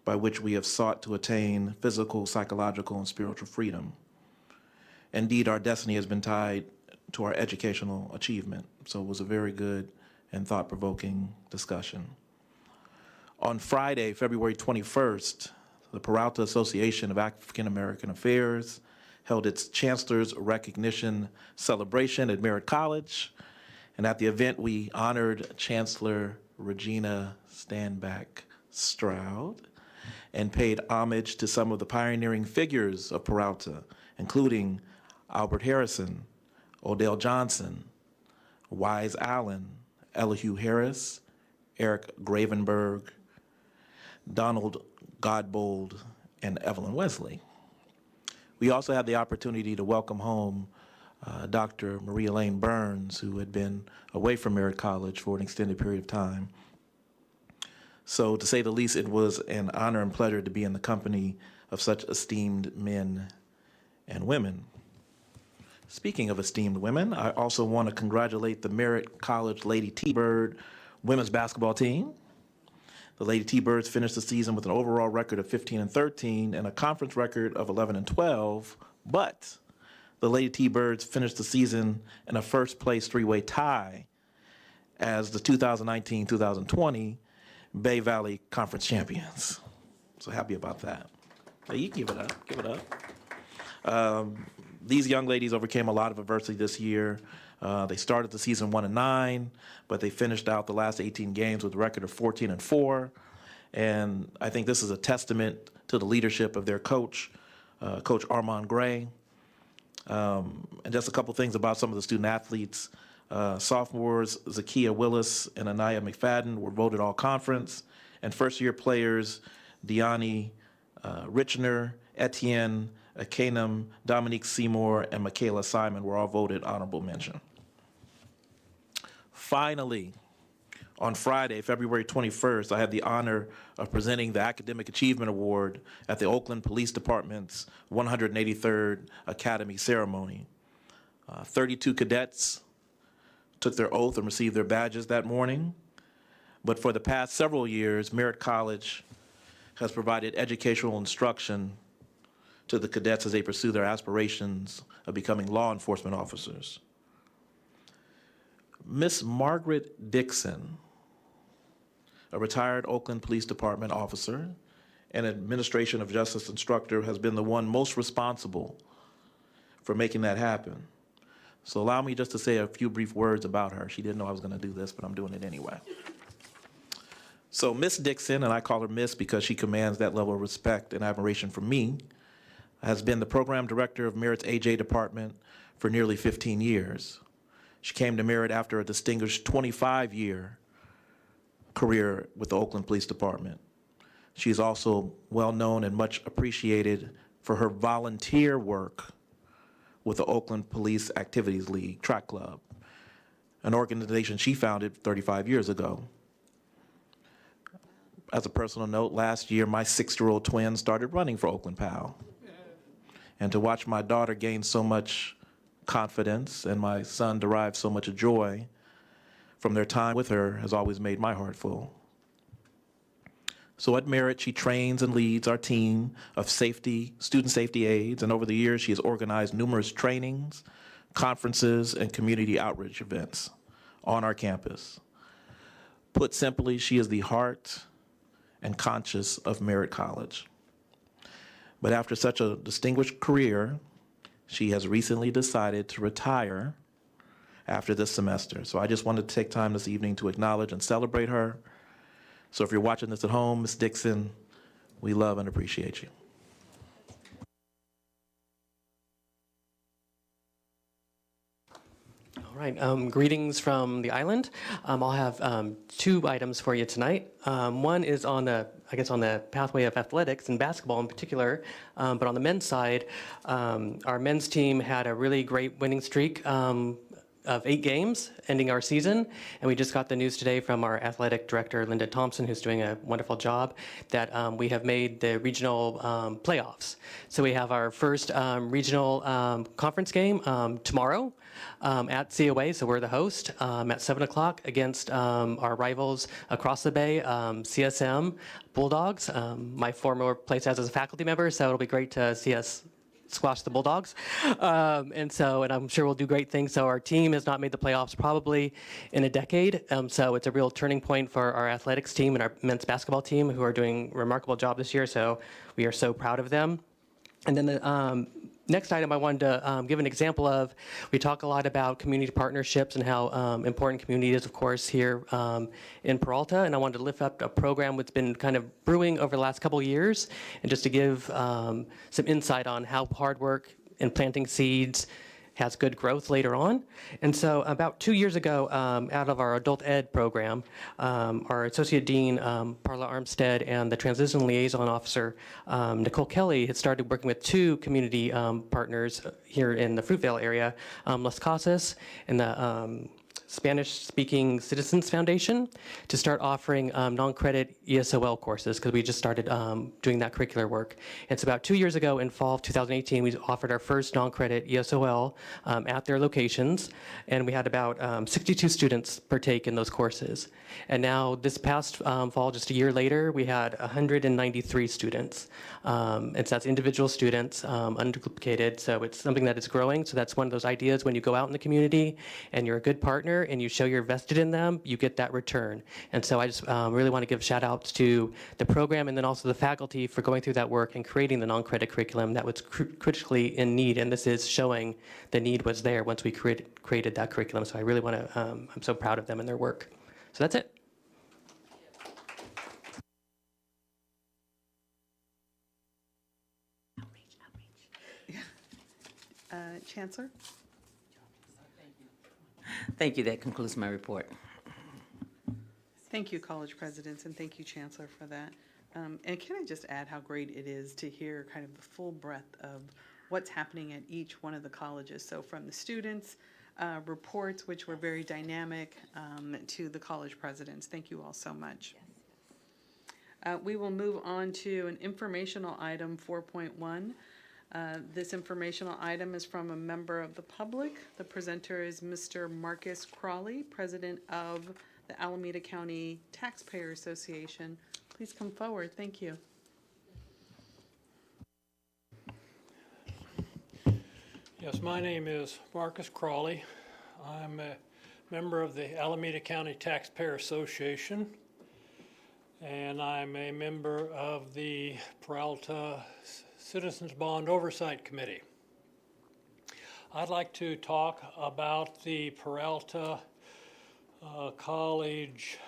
by which we have sought to attain physical, psychological, and spiritual freedom. Indeed, our destiny has been tied to our educational achievement. So it was a very good and thought-provoking discussion. On Friday, February 21st, the Peralta Association of African American Affairs held its Chancellor's Recognition Celebration at Merritt College. And at the event, we honored Chancellor Regina Stanback Stroud and paid homage to some of the pioneering figures of Peralta, including Albert Harrison, Odell Johnson, Wise Allen, Elihu Harris, Eric Gravenberg, Donald Godbold, and Evelyn Wesley. We also had the opportunity to welcome home Dr. Maria Lane Burns, who had been away from Merritt College for an extended period of time. So to say the least, it was an honor and pleasure to be in the company of such esteemed men and women. Speaking of esteemed women, I also want to congratulate the Merritt College Lady T-Bird women's basketball team. The Lady T-Birds finished the season with an overall record of 15-13 and a conference record of 11-12, but the Lady T-Birds finished the season in a first-place three-way tie as the 2019-2020 Bay Valley Conference champions. So happy about that. Hey, you give it up, give it up. These young ladies overcame a lot of adversity this year. They started the season 1-9, but they finished out the last 18 games with a record of 14-4. And I think this is a testament to the leadership of their coach, Coach Armand Gray. And just a couple things about some of the student athletes. Sophomores Zakia Willis and Anaya McFadden were voted all conference. And first-year players Deani Richner, Etienne Akanum, Dominique Seymour, and Michaela Simon were all voted honorable mention. Finally, on Friday, February 21st, I had the honor of presenting the Academic Achievement Award at the Oakland Police Department's 183rd Academy ceremony. 32 cadets took their oath and received their badges that morning. But for the past several years, Merritt College has provided educational instruction to the cadets as they pursue their aspirations of becoming law enforcement officers. Miss Margaret Dixon, a retired Oakland Police Department officer and administration of justice instructor, has been the one most responsible for making that happen. So allow me just to say a few brief words about her. She didn't know I was going to do this, but I'm doing it anyway. So Miss Dixon, and I call her Miss because she commands that level of respect and admiration from me, has been the program director of Merritt's AJ department for nearly 15 years. She came to Merritt after a distinguished 25-year career with the Oakland Police Department. She is also well known and much appreciated for her volunteer work with the Oakland Police Activities League Track Club, an organization she founded 35 years ago. As a personal note, last year my 6-year-old twin started running for Oakland PAL. And to watch my daughter gain so much confidence and my son derive so much joy from their time with her has always made my heart full. So at Merritt, she trains and leads our team of student safety aides, and over the years, she has organized numerous trainings, conferences, and community outreach events on our campus. Put simply, she is the heart and conscience of Merritt College. But after such a distinguished career, she has recently decided to retire after this semester. So I just wanted to take time this evening to acknowledge and celebrate her. So if you're watching this at home, Ms. Dixon, we love and appreciate you. All right, greetings from the island. I'll have 2 items for you tonight. One is on the pathway of athletics and basketball in particular, but on the men's side, our men's team had a really great winning streak of 8 games ending our season, and we just got the news today from our athletic director, Linda Thompson, who's doing a wonderful job, that we have made the regional playoffs. So we have our first regional conference game tomorrow at COA, so we're the host, at 7 o'clock against our rivals across the bay, CSM Bulldogs. My former place as a faculty member, so it'll be great to see us squash the Bulldogs. And I'm sure we'll do great things. So our team has not made the playoffs probably in a decade. So it's a real turning point for our athletics team and our men's basketball team, who are doing a remarkable job this year. So we are so proud of them. And then the next item I wanted to give an example of, we talk a lot about community partnerships and how important community is, of course, here in Peralta. And I wanted to lift up a program that's been kind of brewing over the last couple of years, and just to give some insight on how hard work in planting seeds has good growth later on. And so about 2 years ago, out of our adult ed program, our Associate Dean, Parla Armstead, and the Transition Liaison Officer, Nicole Kelly, had started working with 2 community partners here in the Fruitvale area, Las Casas and the Spanish-speaking Citizens Foundation, to start offering non-credit ESOL courses, because we just started doing that curricular work. It's about 2 years ago, in fall of 2018, we offered our first non-credit ESOL at their locations, and we had about 62 students partake in those courses. And now this past fall, just a year later, we had 193 students. And so that's individual students, unduplicated, so it's something that is growing. So that's one of those ideas, when you go out in the community and you're a good partner and you show you're vested in them, you get that return. And so I just really want to give shout outs to the program and then also the faculty for going through that work and creating the non-credit curriculum that was critically in need. And this is showing the need was there once we created that curriculum. So I really want to, I'm so proud of them and their work. So that's it. Chancellor? Thank you. That concludes my report. Thank you, college presidents, and thank you, Chancellor, for that. And can I just add how great it is to hear kind of the full breadth of what's happening at each one of the colleges. So from the students' reports, which were very dynamic, to the college presidents. Thank you all so much. We will move on to an informational item 4.1. This informational item is from a member of the public. The presenter is Mr. Marcus Crawley, president of the Alameda County Taxpayer Association. Please come forward. Thank you. Yes, my name is Marcus Crawley. I'm a member of the Alameda County Taxpayer Association, and I'm a member of the Peralta Citizens Bond Oversight Committee. I'd like to talk about the Peralta College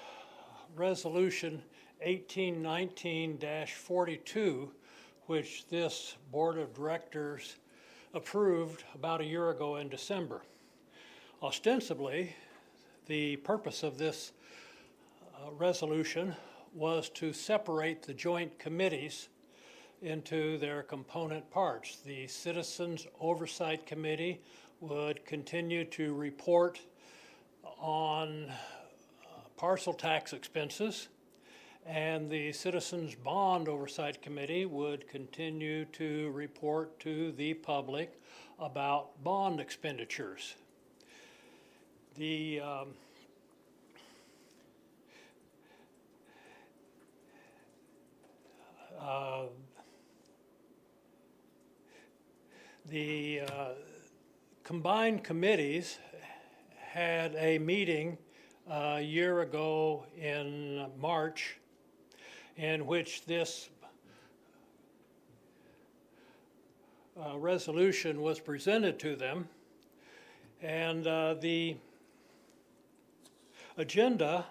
Resolution 1819-42, which this Board of Directors approved about a year ago in December. Ostensibly, the purpose of this resolution was to separate the joint committees into their component parts. The Citizens Oversight Committee would continue to report on parcel tax expenses, and the Citizens Bond Oversight Committee would continue to report to the public about bond expenditures. The combined committees had a meeting a year ago in March in which this resolution was presented to them, and the agenda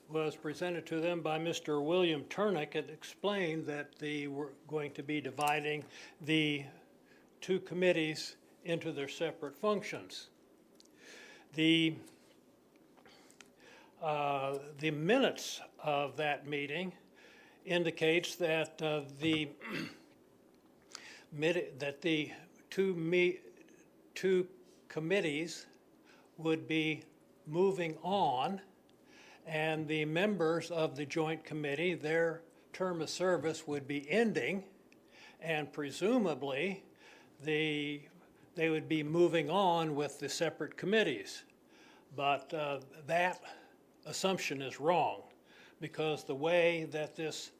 was presented to them by Mr. William Turnick and explained that they were going to be dividing the two committees into their separate functions. The minutes of that meeting indicates that the two committees would be moving on, and the members of the joint committee, their term of service would be ending, and presumably they would be moving on with the separate committees. But that assumption is wrong, because the way that this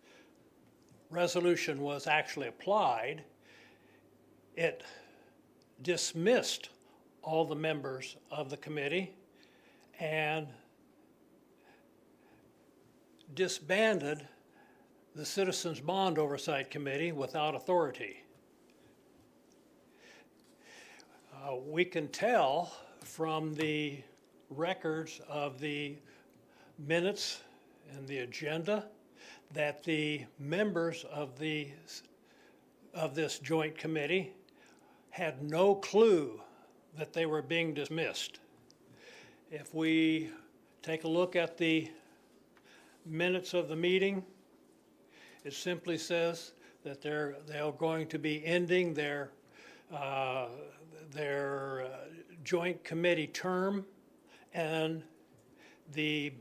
resolution was actually applied, it dismissed all the members of the committee and disbanded the Citizens Bond Oversight Committee without authority. We can tell from the records of the minutes and the agenda that the members of this joint committee had no clue that they were being dismissed. If we take a look at the minutes of the meeting, it simply says that they're going to be ending their joint committee term, and the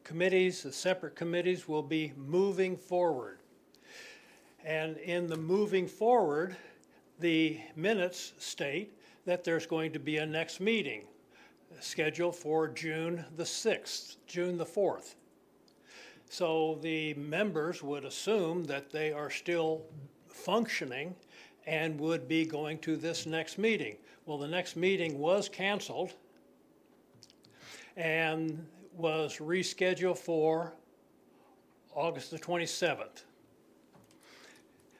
committees, the separate committees, will be moving forward. And in the moving forward, the minutes state that there's going to be a next meeting scheduled for June the 6th, June the 4th. So the members would assume that they are still functioning and would be going to this next meeting. Well, the next meeting was canceled and was rescheduled for August the 27th.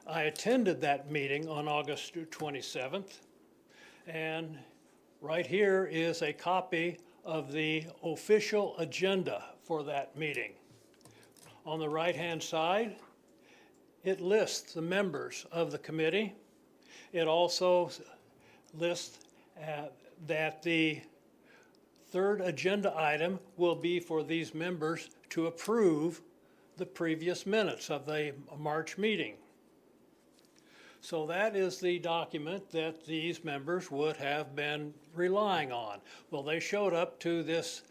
I attended that meeting on August 27th, and right here is a copy of the official agenda for that meeting. On the right-hand side, it lists the members of the committee. It also lists that the third agenda item will be for these members to approve the previous minutes of the March meeting. So that is the document that these members would have been relying on. Well, they showed up to this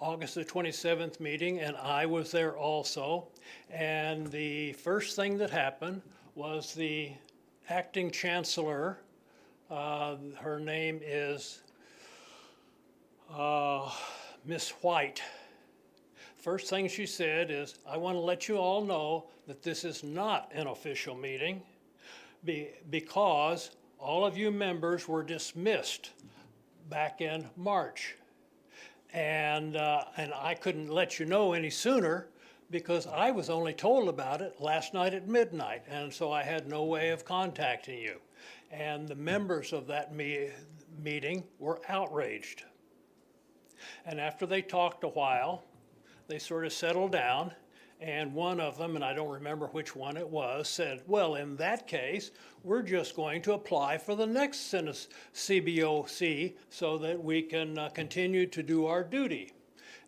August the 27th meeting, and I was there also. And the first thing that happened was the acting chancellor, her name is Miss White. First thing she said is, I want to let you all know that this is not an official meeting because all of you members were dismissed back in March. And I couldn't let you know any sooner because I was only told about it last night at midnight, and so I had no way of contacting you. And the members of that meeting were outraged. And after they talked a while, they sort of settled down, and one of them, and I don't remember which one it was, said, well, in that case, we're just going to apply for the next CBOC so that we can continue to do our duty.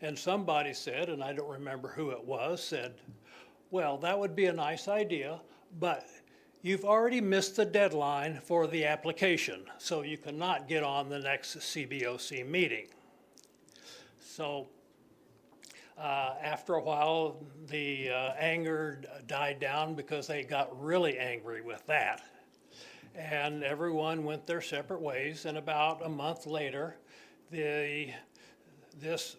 And somebody said, and I don't remember who it was, said, well, that would be a nice idea, but you've already missed the deadline for the application, so you cannot get on the next CBOC meeting. So after a while, the anger died down because they got really angry with that. And everyone went their separate ways, and about a month later, this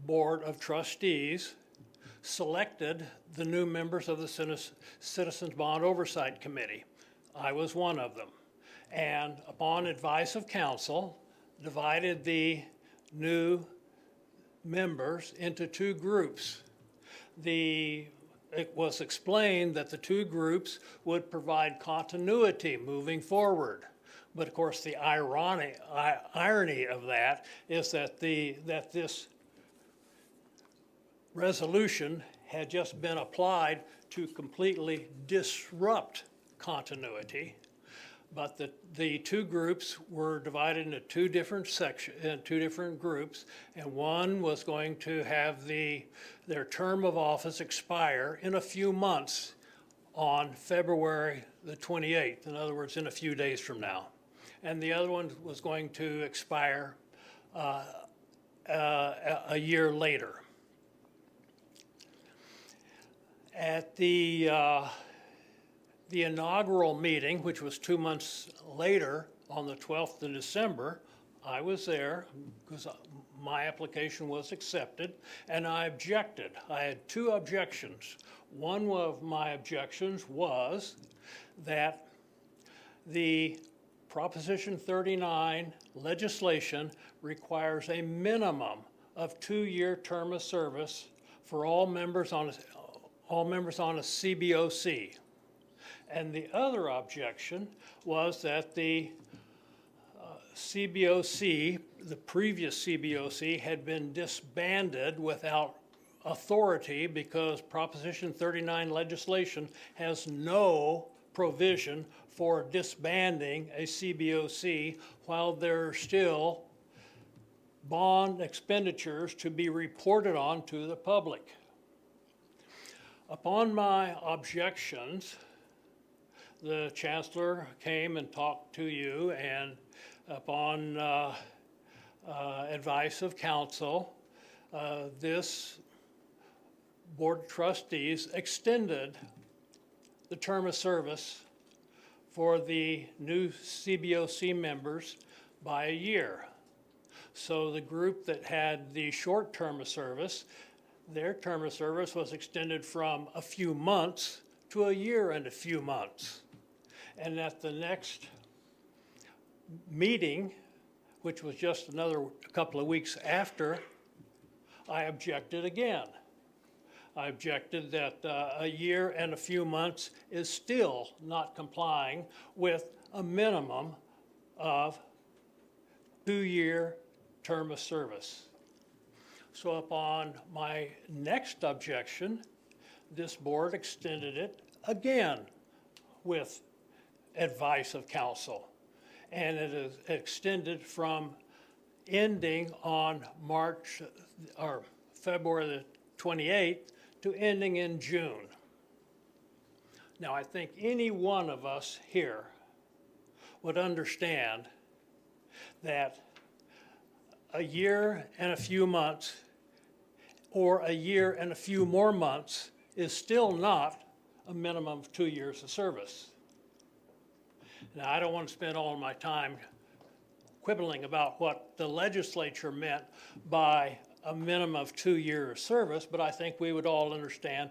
Board of Trustees selected the new members of the Citizens Bond Oversight Committee. I was one of them. And upon advice of council, divided the new members into two groups. It was explained that the two groups would provide continuity moving forward. But of course, the irony of that is that this resolution had just been applied to completely disrupt continuity. But the two groups were divided into two different groups, and one was going to have their term of office expire in a few months on February the 28th, in other words, in a few days from now. And the other one was going to expire a year later. At the inaugural meeting, which was 2 months later, on the 12th of December, I was there because my application was accepted, and I objected. I had two objections. One of my objections was that the Proposition 39 legislation requires a minimum of 2-year term of service for all members on a CBOC. And the other objection was that the CBOC, the previous CBOC, had been disbanded without authority because Proposition 39 legislation has no provision for disbanding a CBOC while there are still bond expenditures to be reported on to the public. Upon my objections, the Chancellor came and talked to you, and upon advice of council, this Board of Trustees extended the term of service for the new CBOC members by a year. So the group that had the short term of service, their term of service was extended from a few months to a year and a few months. And at the next meeting, which was just another couple of weeks after, I objected again. I objected that a year and a few months is still not complying with a minimum of 2-year term of service. So upon my next objection, this board extended it again with advice of council. And it is extended from ending on February the 28th to ending in June. Now, I think any one of us here would understand that a year and a few months or a year and a few more months is still not a minimum of 2 years of service. Now, I don't want to spend all my time quibbling about what the legislature meant by a minimum of 2 years service, but I think we would all understand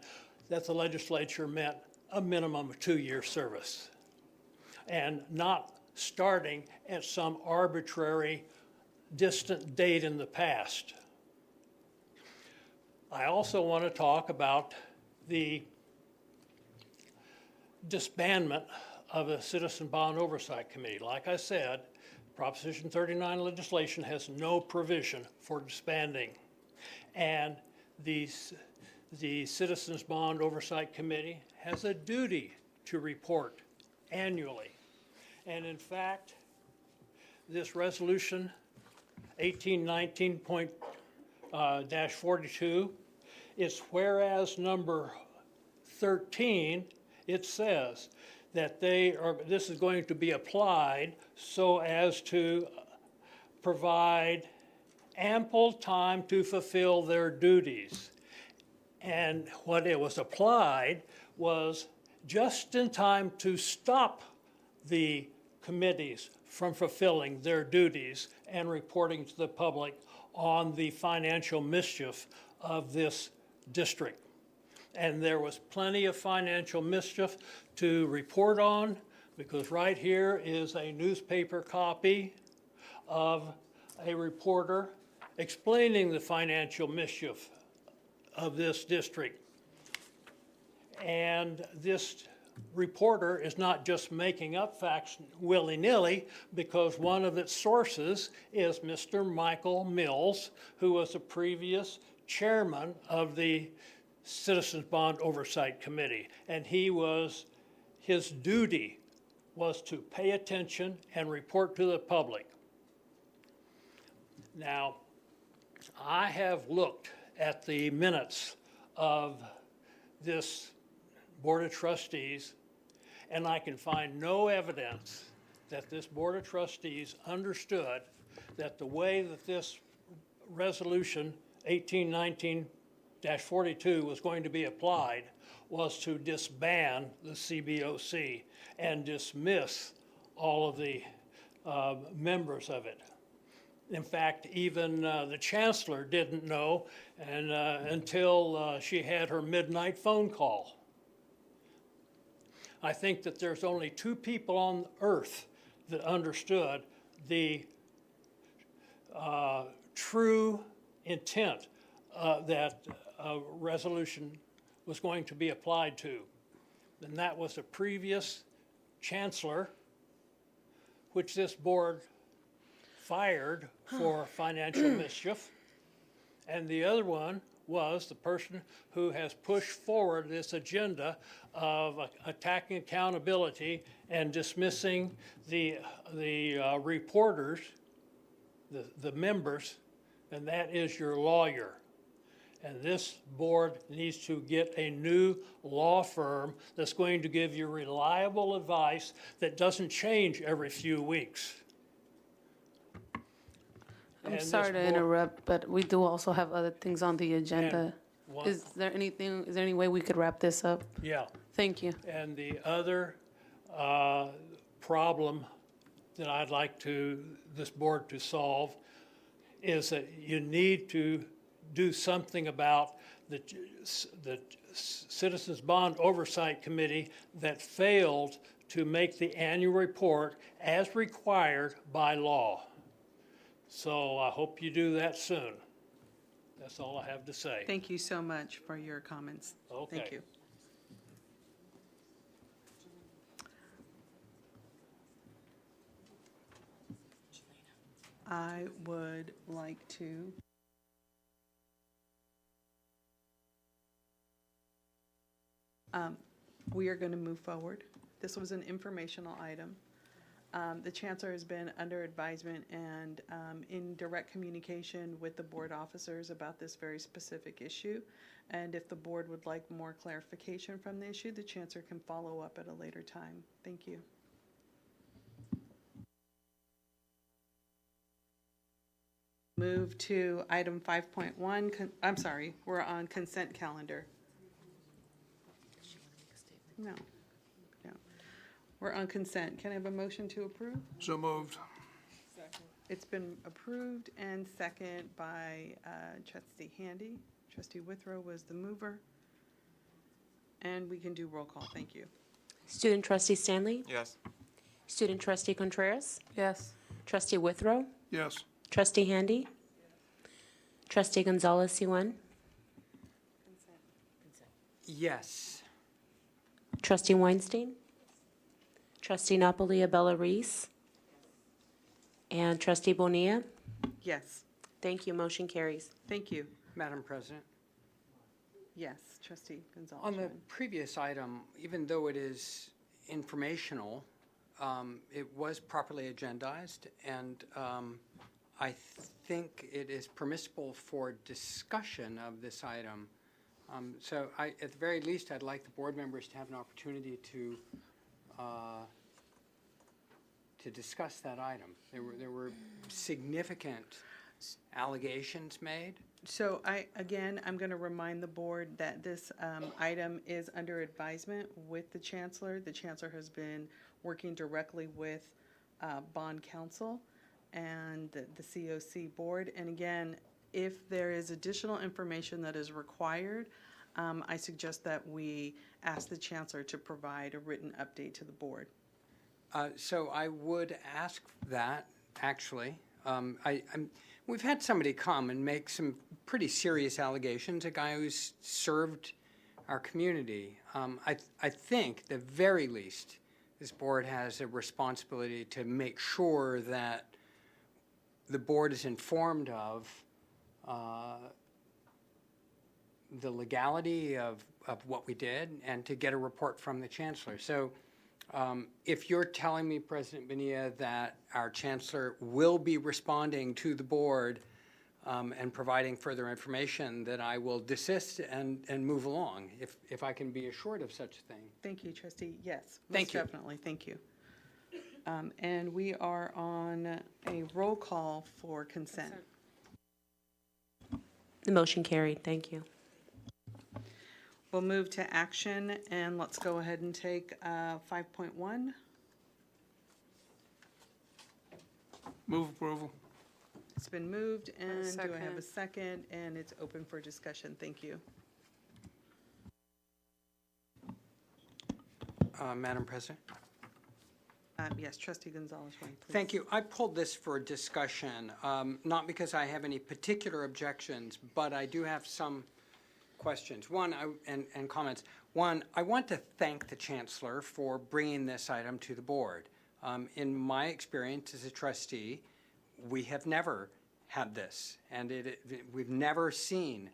that the legislature meant a minimum of 2 years service and not starting at some arbitrary distant date in the past. I also want to talk about the disbandment of a Citizen Bond Oversight Committee. Like I said, Proposition 39 legislation has no provision for disbanding. And the Citizens Bond Oversight Committee has a duty to report annually. And in fact, this resolution 1819.4 dash 42. It's whereas number 13, it says that this is going to be applied so as to provide ample time to fulfill their duties. And what it was applied was just in time to stop the committees from fulfilling their duties and reporting to the public on the financial mischief of this district. And there was plenty of financial mischief to report on, because right here is a newspaper copy of a reporter explaining the financial mischief of this district. And this reporter is not just making up facts willy-nilly, because one of its sources is Mr. Michael Mills, who was the previous chairman of the Citizens Bond Oversight Committee. And his duty was to pay attention and report to the public. Now, I have looked at the minutes of this Board of Trustees, and I can find no evidence that this Board of Trustees understood that the way that this resolution 1819-42 was going to be applied was to disband the CBOC and dismiss all of the members of it. In fact, even the Chancellor didn't know until she had her midnight phone call. I think that there's only two people on earth that understood the true intent that a resolution was going to be applied to. And that was the previous Chancellor, which this board fired for financial mischief. And the other one was the person who has pushed forward this agenda of attacking accountability and dismissing the reporters, the members, and that is your lawyer. And this board needs to get a new law firm that's going to give you reliable advice that doesn't change every few weeks. I'm sorry to interrupt, but we do also have other things on the agenda. Is there any way we could wrap this up? Yeah. Thank you. And the other problem that I'd like this board to solve is that you need to do something about the Citizens Bond Oversight Committee that failed to make the annual report as required by law. So I hope you do that soon. That's all I have to say. Thank you so much for your comments. Okay. Thank you. I would like to we are going to move forward. This was an informational item. The Chancellor has been under advisement and in direct communication with the board officers about this very specific issue. And if the board would like more clarification from the issue, the Chancellor can follow up at a later time. Thank you. Move to item 5.1. I'm sorry, we're on consent calendar. No. We're on consent. Can I have a motion to approve? So moved. It's been approved and second by Trustee Handy. Trustee Withrow was the mover. And we can do roll call. Thank you. Student Trustee Stanley? Yes. Student Trustee Contreras? Yes. Trustee Withrow? Yes. Trustee Handy? Trustee Gonzalez C1? Yes. Trustee Weinstein? Trustee Napolia Bella Reese? And Trustee Bonilla? Yes. Thank you. Motion carries. Thank you. Madam President, Yes, Trustee Gonzalez. on the previous item, even though it is informational, it was properly agendized, and I think it is permissible for discussion of this item. So at the very least, I'd like the board members to have an opportunity to discuss that item. There were significant allegations made. So I'm going to remind the board that this item is under advisement with the Chancellor. The Chancellor has been working directly with bond counsel and the COC board. And again, if there is additional information that is required, I suggest that we ask the Chancellor to provide a written update to the board. So I would ask that, actually. We've had somebody come and make some pretty serious allegations, a guy who's served our community. I think, at the very least, this board has a responsibility to make sure that the board is informed of the legality of what we did and to get a report from the Chancellor. So if you're telling me, President Bonilla, that our Chancellor will be responding to the board and providing further information, then I will desist and move along, if I can be assured of such a thing. Thank you, Trustee. Yes, Thank you. definitely. Thank you. And we are on a roll call for consent. The motion carried. Thank you. We'll move to action, and let's go ahead and take 5.1. Move approval. It's been moved, and do I have a Second. second? And it's open for discussion. Thank you. Madam President. Yes, Trustee Gonzalez, please. Thank you. I pulled this for discussion, not because I have any particular objections, but I do have some questions. And comments. One, I want to thank the Chancellor for bringing this item to the board. In my experience as a trustee, we have never had this, and we've never seen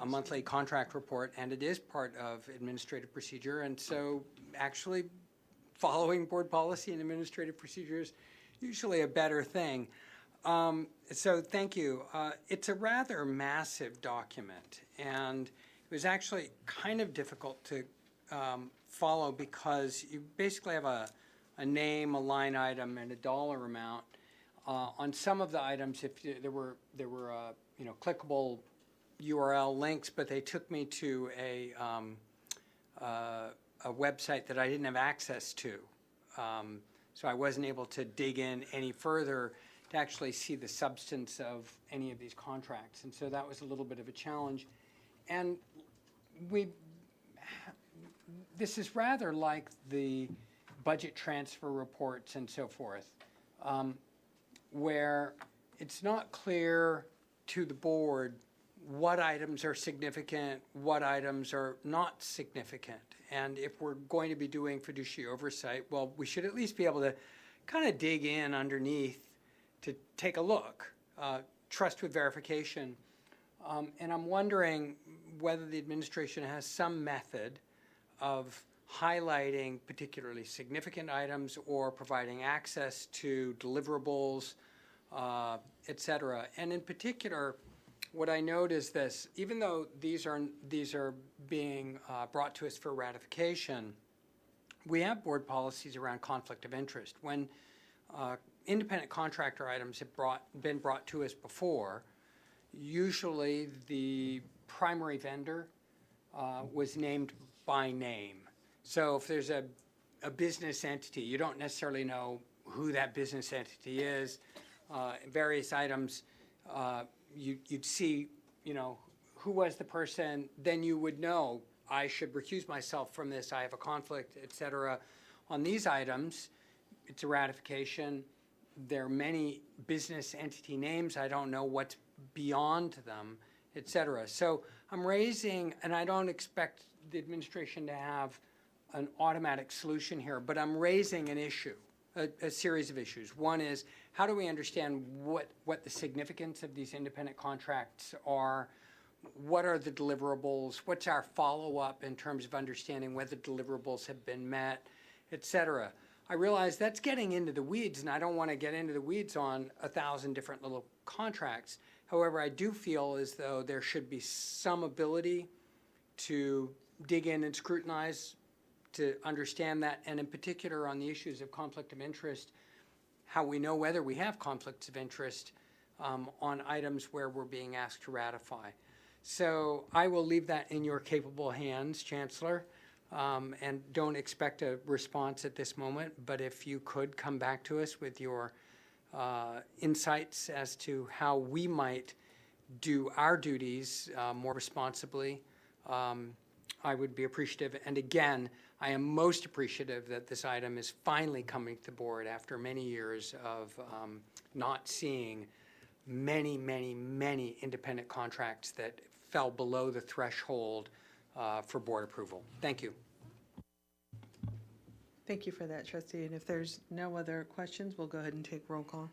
a monthly contract report, and it is part of administrative procedure, and so actually following board policy and administrative procedures usually a better thing. So thank you. It's a rather massive document, and it was actually kind of difficult to follow because you basically have a name, a line item, and a dollar amount. On some of the items, there were clickable URL links, but they took me to a website that I didn't have access to. So I wasn't able to dig in any further to actually see the substance of any of these contracts. And so that was a little bit of a challenge. And this is rather like the budget transfer reports and so forth, where it's not clear to the board what items are significant, what items are not significant. And if we're going to be doing fiduciary oversight, well, we should at least be able to kind of dig in underneath to take a look, trust with verification. And I'm wondering whether the administration has some method of highlighting particularly significant items or providing access to deliverables, et cetera. And in particular, what I note is this: even though these are being brought to us for ratification, we have board policies around conflict of interest. When independent contractor items have been brought to us before, usually the primary vendor was named by name. So if there's a business entity, you don't necessarily know who that business entity is. Various items, you'd see, who was the person, then you would know, I should recuse myself from this, I have a conflict, et cetera. On these items, it's a ratification. There are many business entity names. I don't know what's beyond them, et cetera. So I'm raising, and I don't expect the administration to have an automatic solution here, but I'm raising an issue, a series of issues. One is, how do we understand what the significance of these independent contracts are? What are the deliverables? What's our follow-up in terms of understanding whether deliverables have been met, et cetera? I realize that's getting into the weeds, and I don't want to get into the weeds on 1,000 different little contracts. However, I do feel as though there should be some ability to dig in and scrutinize, to understand that, and in particular on the issues of conflict of interest, how we know whether we have conflicts of interest on items where we're being asked to ratify. So I will leave that in your capable hands, Chancellor, and don't expect a response at this moment, but if you could come back to us with your insights as to how we might do our duties more responsibly, I would be appreciative. And again, I am most appreciative that this item is finally coming to the board after many years of not seeing many independent contracts that fell below the threshold for board approval. Thank you. Thank you for that, Trustee. And if there's no other questions, we'll go ahead and take roll call.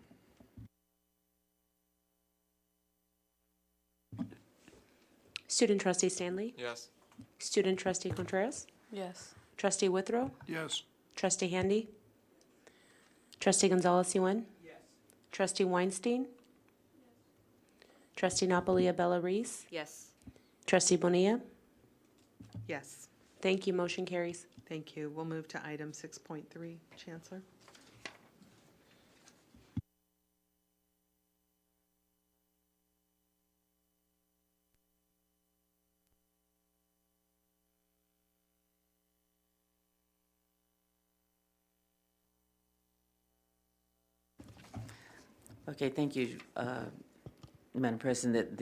Student Trustee Stanley? Yes. Student Trustee Contreras? Yes. Trustee Withrow? Yes. Trustee Handy? Trustee Gonzalez-Yuen? Yes. Trustee Weinstein? Trustee Napolia Bella Reese? Yes. Trustee Bonilla? Yes. Thank you. Motion carries. Thank you. We'll move to item 6.3. Chancellor. Okay, thank you, Madam President.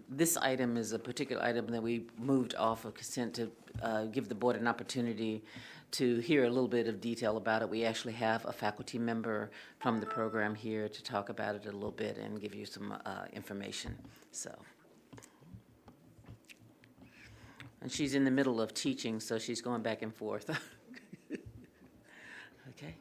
This item is a particular item that we moved off of consent to give the board an opportunity to hear a little bit of detail about it. We actually have a faculty member from the program here to talk about it a little bit and give you some information. And she's in the middle of teaching, so she's going back and forth. Okay.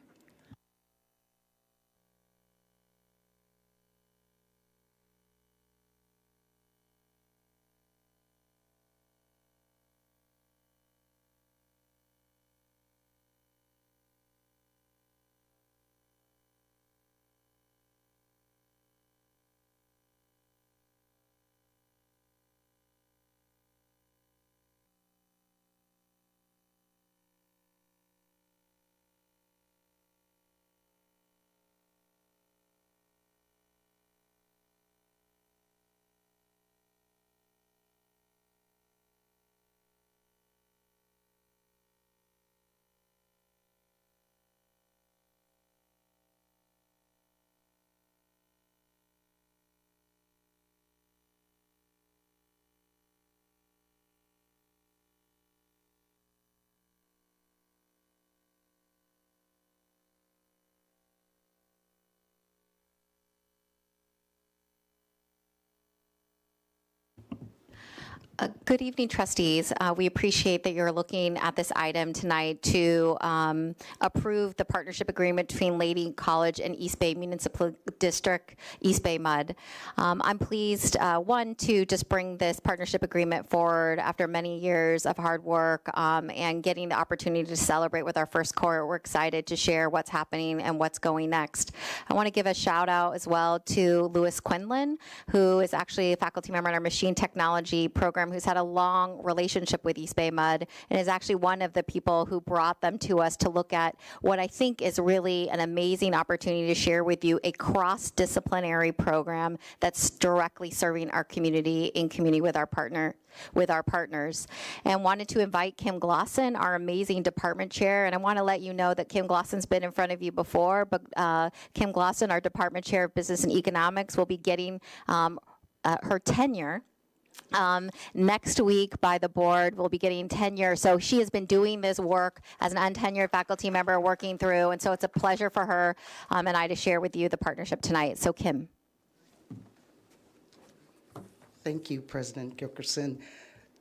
Good evening, trustees. We appreciate that you're looking at this item tonight to approve the partnership agreement between Laney College and East Bay Municipal District, East Bay MUD. I'm pleased, one, to just bring this partnership agreement forward after many years of hard work and getting the opportunity to celebrate with our first cohort. We're excited to share what's happening and what's going next. I want to give a shout out as well to Louis Quinlan, who is actually a faculty member in our machine technology program, who's had a long relationship with East Bay MUD and is actually one of the people who brought them to us to look at what I think is really an amazing opportunity to share with you a cross-disciplinary program that's directly serving our community in community with our partners. And wanted to invite Kim Glosson, our amazing department chair, and I want to let you know that Kim Glosson's been in front of you before, but Kim Glosson, our department chair of business and economics, will be getting her tenure next week by the board. Will be getting tenure. So she has been doing this work as an untenured faculty member working through, and so it's a pleasure for her and I to share with you the partnership tonight. So Kim. Thank you, President Gilkerson.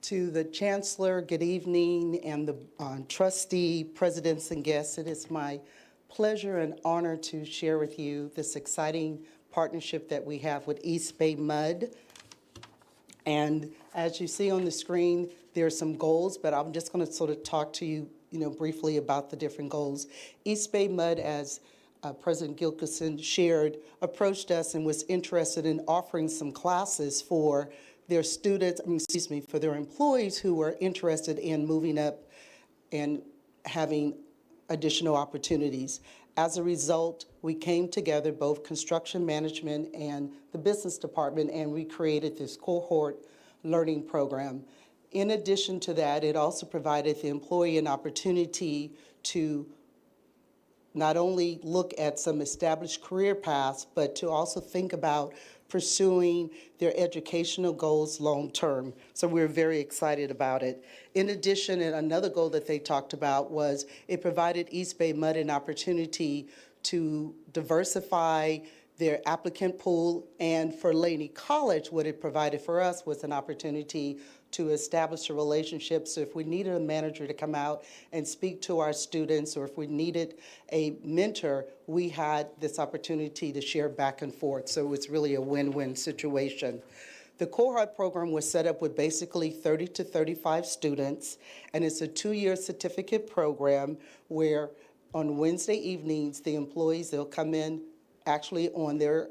To the Chancellor, good evening, and the trustee, presidents, and guests. It is my pleasure and honor to share with you this exciting partnership that we have with East Bay MUD. And as you see on the screen, there are some goals, but I'm just going to sort of talk to you briefly about the different goals. East Bay Mud, as President Gilkison shared, approached us and was interested in offering some classes for their students, for their employees who were interested in moving up and having additional opportunities. As a result, we came together, both construction management and the business department, and we created this cohort learning program. In addition to that, it also provided the employee an opportunity to not only look at some established career paths, but to also think about pursuing their educational goals long-term. So we're very excited about it. In addition, and another goal that they talked about was it provided East Bay Mud an opportunity to diversify their applicant pool, and for Laney College, what it provided for us was an opportunity to establish a relationship. So if we needed a manager to come out and speak to our students, or if we needed a mentor, we had this opportunity to share back and forth. So it was really a win-win situation. The cohort program was set up with basically 30 to 35 students, and it's a 2-year certificate program where on Wednesday evenings, the employees, they'll come in actually on their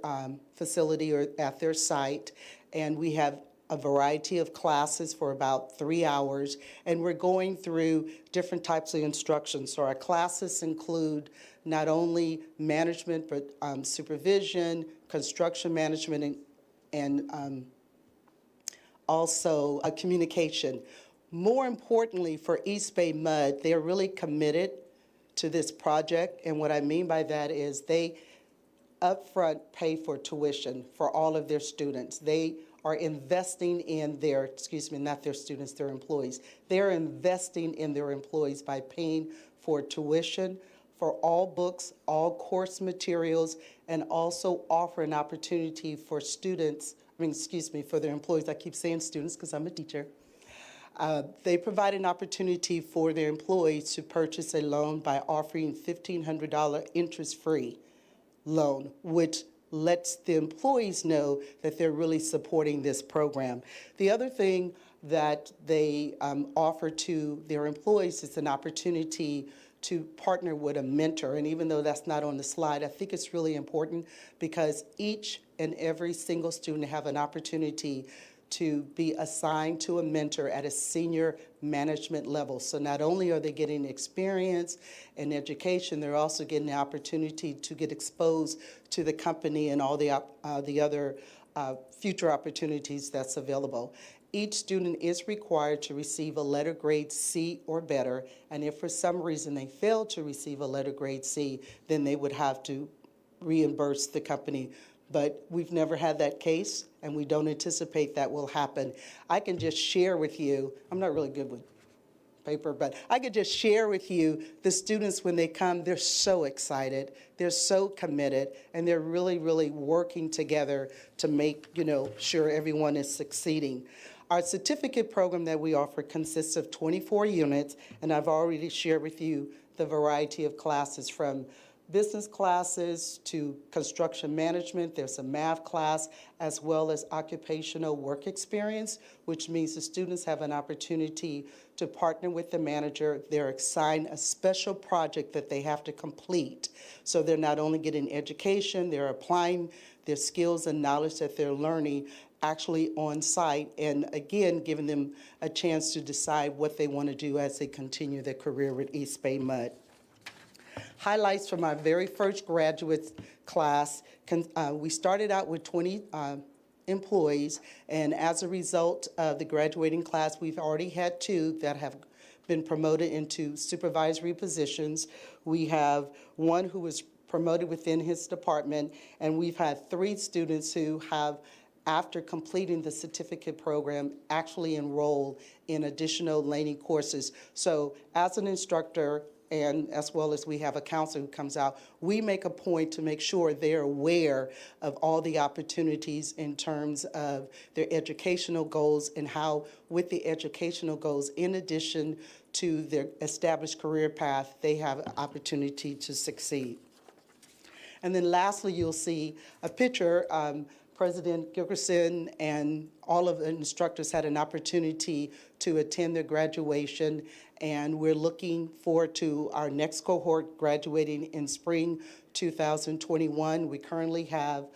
facility or at their site, and we have a variety of classes for about 3 hours, and we're going through different types of instruction. So our classes include not only management, but supervision, construction management, and also communication. More importantly, for East Bay Mud, they're really committed to this project, and what I mean by that is they upfront pay for tuition for all of their students. They are investing in their, not their students, their employees. They're investing in their employees by paying for tuition, for all books, all course materials, and also offer an opportunity for students, for their employees. I keep saying students because I'm a teacher. They provide an opportunity for their employees to purchase a loan by offering $1,500 interest-free loan, which lets the employees know that they're really supporting this program. The other thing that they offer to their employees is an opportunity to partner with a mentor. And even though that's not on the slide, I think it's really important because each and every single student have an opportunity to be assigned to a mentor at a senior management level. So not only are they getting experience and education, they're also getting the opportunity to get exposed to the company and all the other future opportunities that's available. Each student is required to receive a letter grade C or better, and if for some reason they fail to receive a letter grade C, then they would have to reimburse the company. But we've never had that case, and we don't anticipate that will happen. I can just share with you, I'm not really good with paper, but I could just share with you the students when they come, they're so excited, they're so committed, and they're really, really working together to make, sure everyone is succeeding. Our certificate program that we offer consists of 24 units, and I've already shared with you the variety of classes from business classes to construction management. There's a math class as well as occupational work experience, which means the students have an opportunity to partner with the manager. They're assigned a special project that they have to complete. So they're not only getting education, they're applying their skills and knowledge that they're learning actually on site, and again, giving them a chance to decide what they want to do as they continue their career with East Bay Mud. Highlights from our very first graduate class, we started out with 20 employees, and as a result of the graduating class, we've already had 2 that have been promoted into supervisory positions. We have 1 who was promoted within his department, and we've had 3 students who have, after completing the certificate program, actually enrolled in additional Laney courses. So as an instructor, and as well as we have a counselor who comes out, we make a point to make sure they're aware of all the opportunities in terms of their educational goals and how, with the educational goals, in addition to their established career path, they have an opportunity to succeed. And then lastly, you'll see a picture. President Gilkerson and all of the instructors had an opportunity to attend their graduation, and we're looking forward to our next cohort graduating in spring 2021. We currently have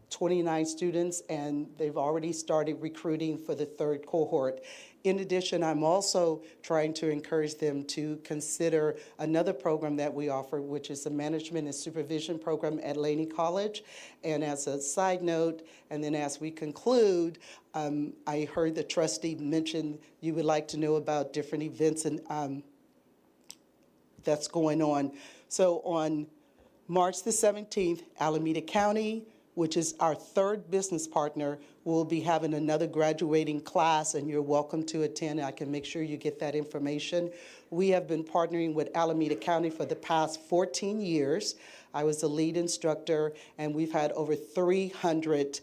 29 students, and they've already started recruiting for the third cohort. In addition, I'm also trying to encourage them to consider another program that we offer, which is a management and supervision program at Laney College. And as a side note, and then as we conclude, I heard the trustee mention you would like to know about different events and that's going on. So on March the 17th, Alameda County, which is our third business partner, will be having another graduating class, and you're welcome to attend. I can make sure you get that information. We have been partnering with Alameda County for the past 14 years. I was the lead instructor, and we've had over 300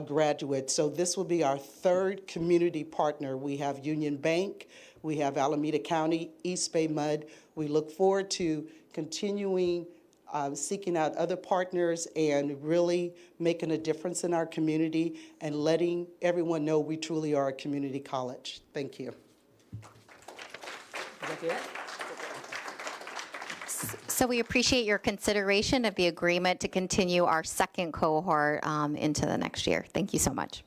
graduates. So this will be our third community partner. We have Union Bank, we have Alameda County, East Bay Mud. We look forward to continuing seeking out other partners and really making a difference in our community and letting everyone know we truly are a community college. Thank you. So we appreciate your consideration of the agreement to continue our second cohort into the next year. Thank you so much.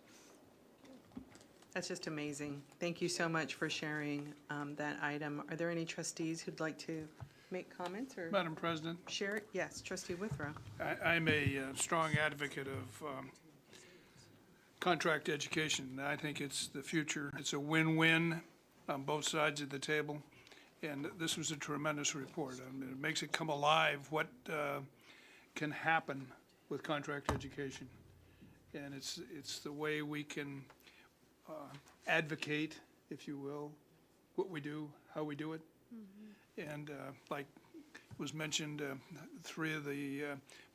That's just amazing. Thank you so much for sharing that item. Are there any trustees who'd like to make comments or Madam President, share it? Yes, Trustee Withrow. I'm a strong advocate of contract education. I think it's the future. It's a win-win on both sides of the table, and this was a tremendous report. I mean, it makes it come alive what can happen with contract education, and it's the way we can advocate, if you will, what we do, how we do it. And like was mentioned, 3 of the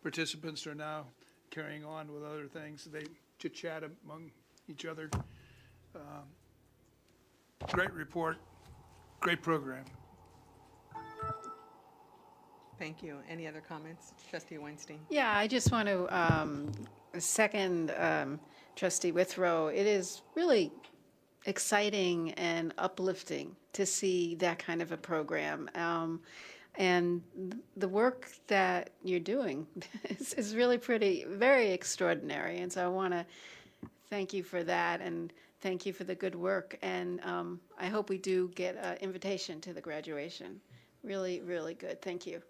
participants are now carrying on with other things. They chit-chat among each other. Great report, great program. Thank you. Any other comments? Trustee Weinstein. Yeah, I just want to second Trustee Withrow. It is really exciting and uplifting to see that kind of a program. And the work that you're doing is really very extraordinary. And so I want to thank you for that and thank you for the good work. And I hope we do get an invitation to the graduation. Really, really good. Thank you.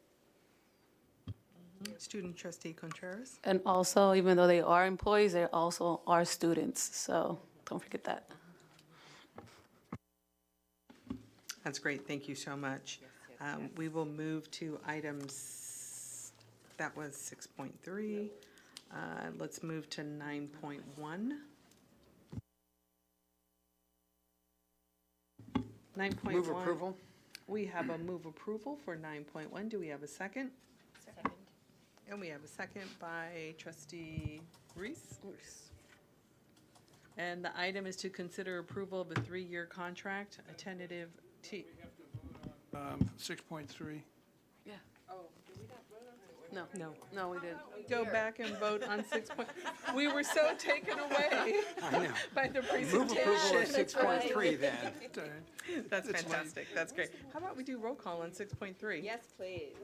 Student Trustee Contreras. And also, even though they are employees, they also are students. So don't forget that. That's great. Thank you so much. We will move to items, that was 6.3. Let's move to 9.1. 9.1. Move approval. We have a move approval for 9.1. Do we have a second? Second. And we have a second by Trustee Reese. And the item is to consider approval of a 3-year contract, a tentative 6.3. Yeah. Oh, did we not vote on No, we didn't. Go back and vote on 6. We were so taken away I know. by the presentation. Move approval of 6.3 then. That's fantastic. That's great. How about we do roll call on 6.3? Yes, please.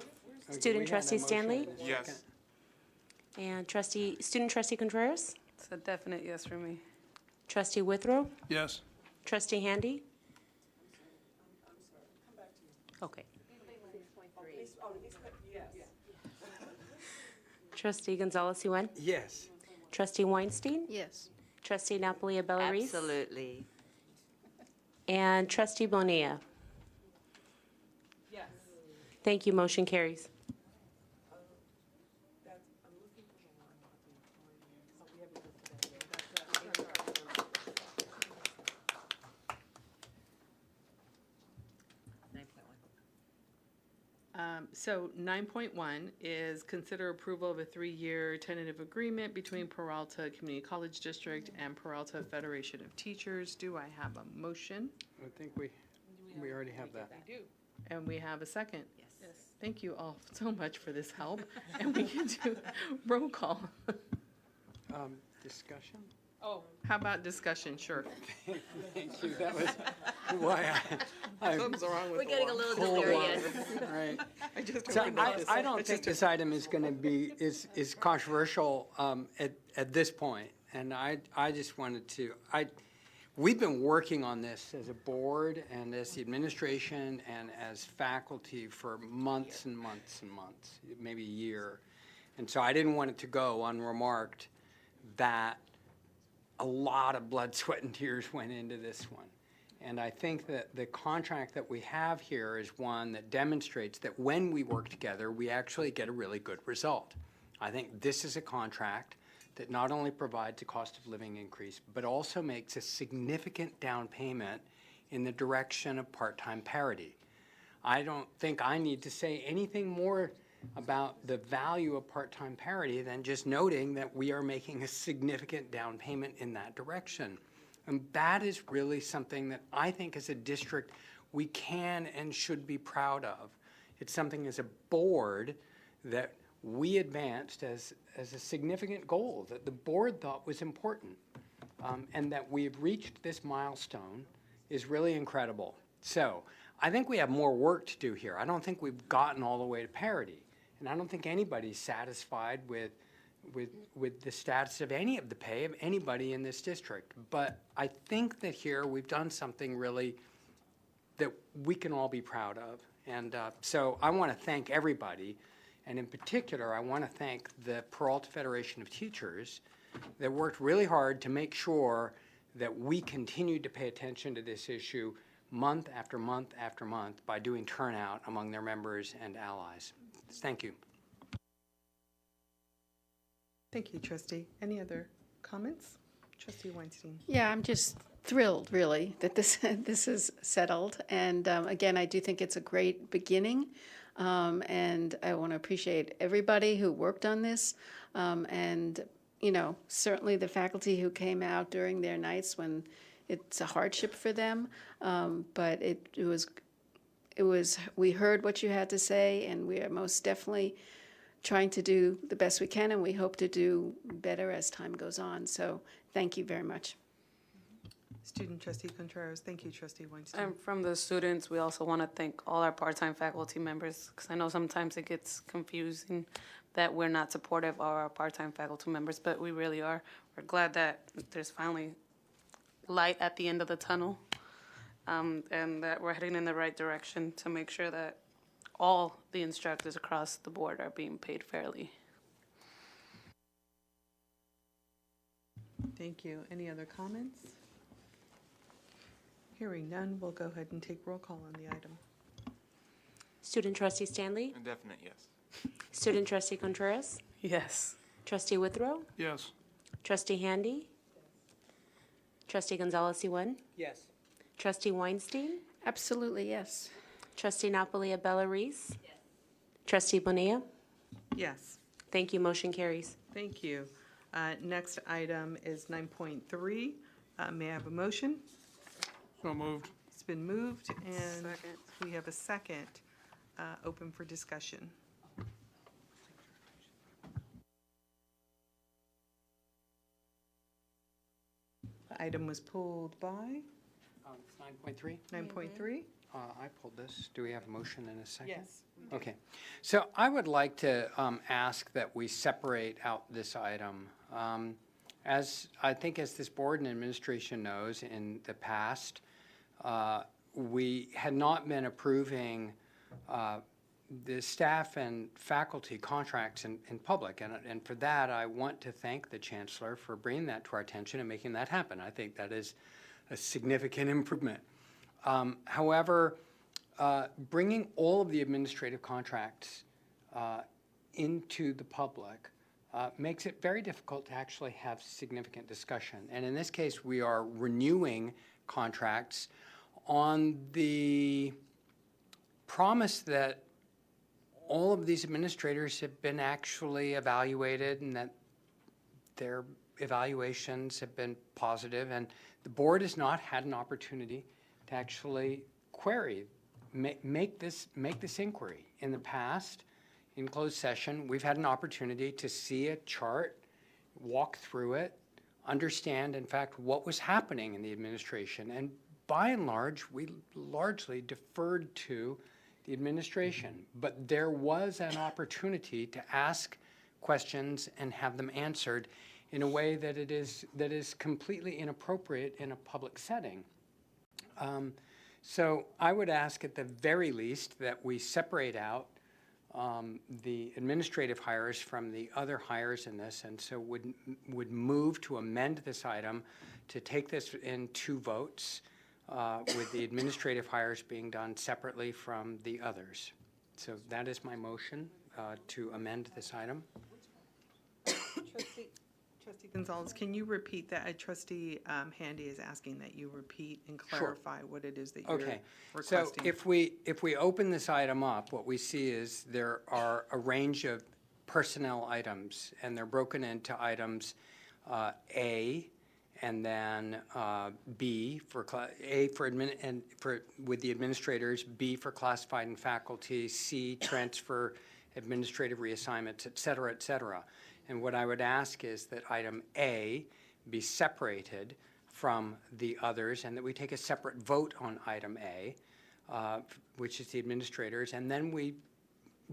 Okay, Student we had Trustee that motion. Stanley? Yes. And Student Trustee Contreras? It's a definite yes for me. Trustee Withrow? Yes. Trustee Handy? Okay. Trustee Gonzalez-Yuen? Yes. Trustee Weinstein? Yes. Trustee Napoli-Bellarice? Absolutely. And Trustee Bonilla? Yes. Thank you. Motion carries. 9.1 is consider approval of a 3-year tentative agreement between Peralta Community College District and Peralta Federation of Teachers. Do I have a motion? I think we already have that. We do. And we have a second? Yes. Thank you all so much for this help. And we can do roll call. Discussion? Oh, how about discussion? Sure. Thank you. That was why I. Something's wrong with We're getting a little Hold disoriented. on. Right. I just So heard about this. I don't think this item is going to be, is controversial at this point. And I just wanted to, we've been working on this as a board and as the administration and as faculty for months and months and months, maybe a year. And so I didn't want it to go unremarked that a lot of blood, sweat, and tears went into this one. And I think that the contract that we have here is one that demonstrates that when we work together, we actually get a really good result. I think this is a contract that not only provides a cost of living increase, but also makes a significant down payment in the direction of part-time parity. I don't think I need to say anything more about the value of part-time parity than just noting that we are making a significant down payment in that direction. And that is really something that I think as a district we can and should be proud of. It's something as a board that we advanced as a significant goal that the board thought was important. And that we've reached this milestone is really incredible. So I think we have more work to do here. I don't think we've gotten all the way to parity. And I don't think anybody's satisfied with the status of any of the pay of anybody in this district. But I think that here we've done something really that we can all be proud of. And so I want to thank everybody. And in particular, I want to thank the Peralta Federation of Teachers that worked really hard to make sure that we continued to pay attention to this issue month after month after month by doing turnout among their members and allies. Thank you. Thank you, Trustee. Any other comments? Trustee Weinstein. Yeah, I'm just thrilled, really, that this is settled. And again, I do think it's a great beginning. And I want to appreciate everybody who worked on this. And, you know, certainly the faculty who came out during their nights when it's a hardship for them. But it was, we heard what you had to say, and we are most definitely trying to do the best we can, and we hope to do better as time goes on. So thank you very much. Student Trustee Contreras. Thank you, Trustee Weinstein. And from the students, we also want to thank all our part-time faculty members, because I know sometimes it gets confusing that we're not supportive of our part-time faculty members, but we really are. We're glad that there's finally light at the end of the tunnel. And that we're heading in the right direction to make sure that all the instructors across the board are being paid fairly. Thank you. Any other comments? Hearing none, we'll go ahead and take roll call on the item. Student Trustee Stanley? A definite yes. Student Trustee Contreras? Yes. Trustee Withrow? Yes. Trustee Handy? Trustee Gonzalez-Iwan? Yes. Trustee Weinstein? Absolutely, yes. Trustee Napoli-Bella-Reese? Yes. Trustee Bonilla? Yes. Thank you. Motion carries. Thank you. Next item is 9.3. May I have a motion? So moved. It's been moved, and we have a second open for discussion. The item was pulled by? 9.3? 9.3? I pulled this. Do we have a motion in a second? Yes, we do. Okay. So I would like to ask that we separate out this item. As I think as this board and administration knows, in the past, we had not been approving the staff and faculty contracts in public. And for that, I want to thank the Chancellor for bringing that to our attention and making that happen. I think that is a significant improvement. However, bringing all of the administrative contracts into the public makes it very difficult to actually have significant discussion. And in this case, we are renewing contracts on the promise that all of these administrators have been actually evaluated and that their evaluations have been positive, and the board has not had an opportunity to actually query, make this inquiry. In the past, in closed session, we've had an opportunity to see a chart, walk through it, understand, in fact, what was happening in the administration. And by and large, we largely deferred to the administration. But there was an opportunity to ask questions and have them answered in a way that is completely inappropriate in a public setting. So I would ask at the very least that we separate out the administrative hires from the other hires in this, and so would move to amend this item to take this in 2 votes, with the administrative hires being done separately from the others. So that is my motion to amend this item. Trustee Gonzalez, can you repeat that? Trustee Handy is asking that you repeat and clarify what it is that you're requesting. So if we open this item up, what we see is there are a range of personnel items, and they're broken into items A, and then B for A for with the administrators, B for classified and faculty, C transfer, administrative reassignments, et cetera, et cetera. And what I would ask is that item A be separated from the others, and that we take a separate vote on item A, which is the administrators, and then we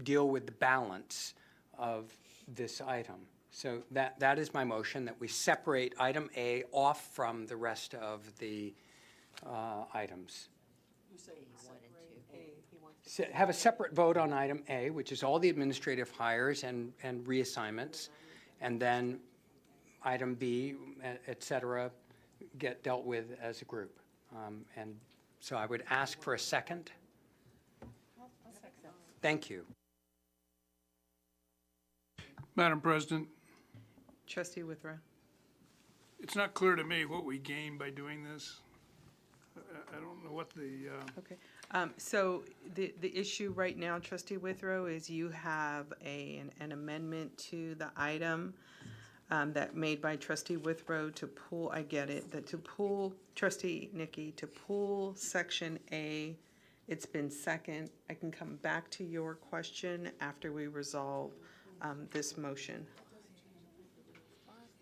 deal with the balance of this item. So that is my motion, that we separate item A off from the rest of the items. Have a separate vote on item A, which is all the administrative hires and reassignments, and then item B, et cetera, get dealt with as a group. And so I would ask for a second. Thank you. Madam President, Trustee Withrow. it's not clear to me what we gain by doing this. I don't know what the, Okay. So the issue right now, Trustee Withrow, is you have an amendment to the item that made by Trustee Withrow to pull, I get it, that to pull, Trustee Nikki, to pull Section A. It's been second. I can come back to your question after we resolve this motion.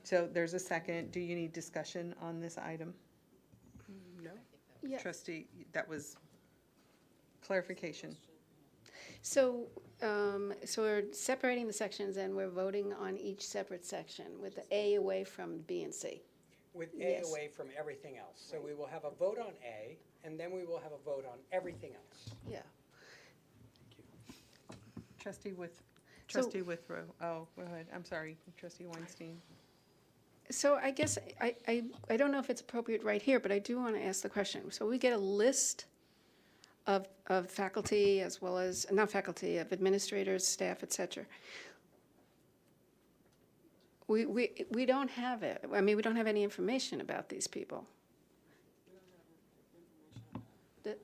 So there's a second. Do you need discussion on this item? No. Yeah. Trustee, that was clarification. So, so we're separating the sections and we're voting on each separate section with the A away from B and C. With A Yes. away from everything else. So we will have a vote on A, and then we will have a vote on everything else. Yeah. Trustee So- Withrow. Oh, go ahead. I'm sorry, Trustee Weinstein. So I guess I don't know if it's appropriate right here, but I do want to ask the question. So we get a list of faculty as well as, not faculty, of administrators, staff, et cetera. We don't have it. I mean, we don't have any information about these people. The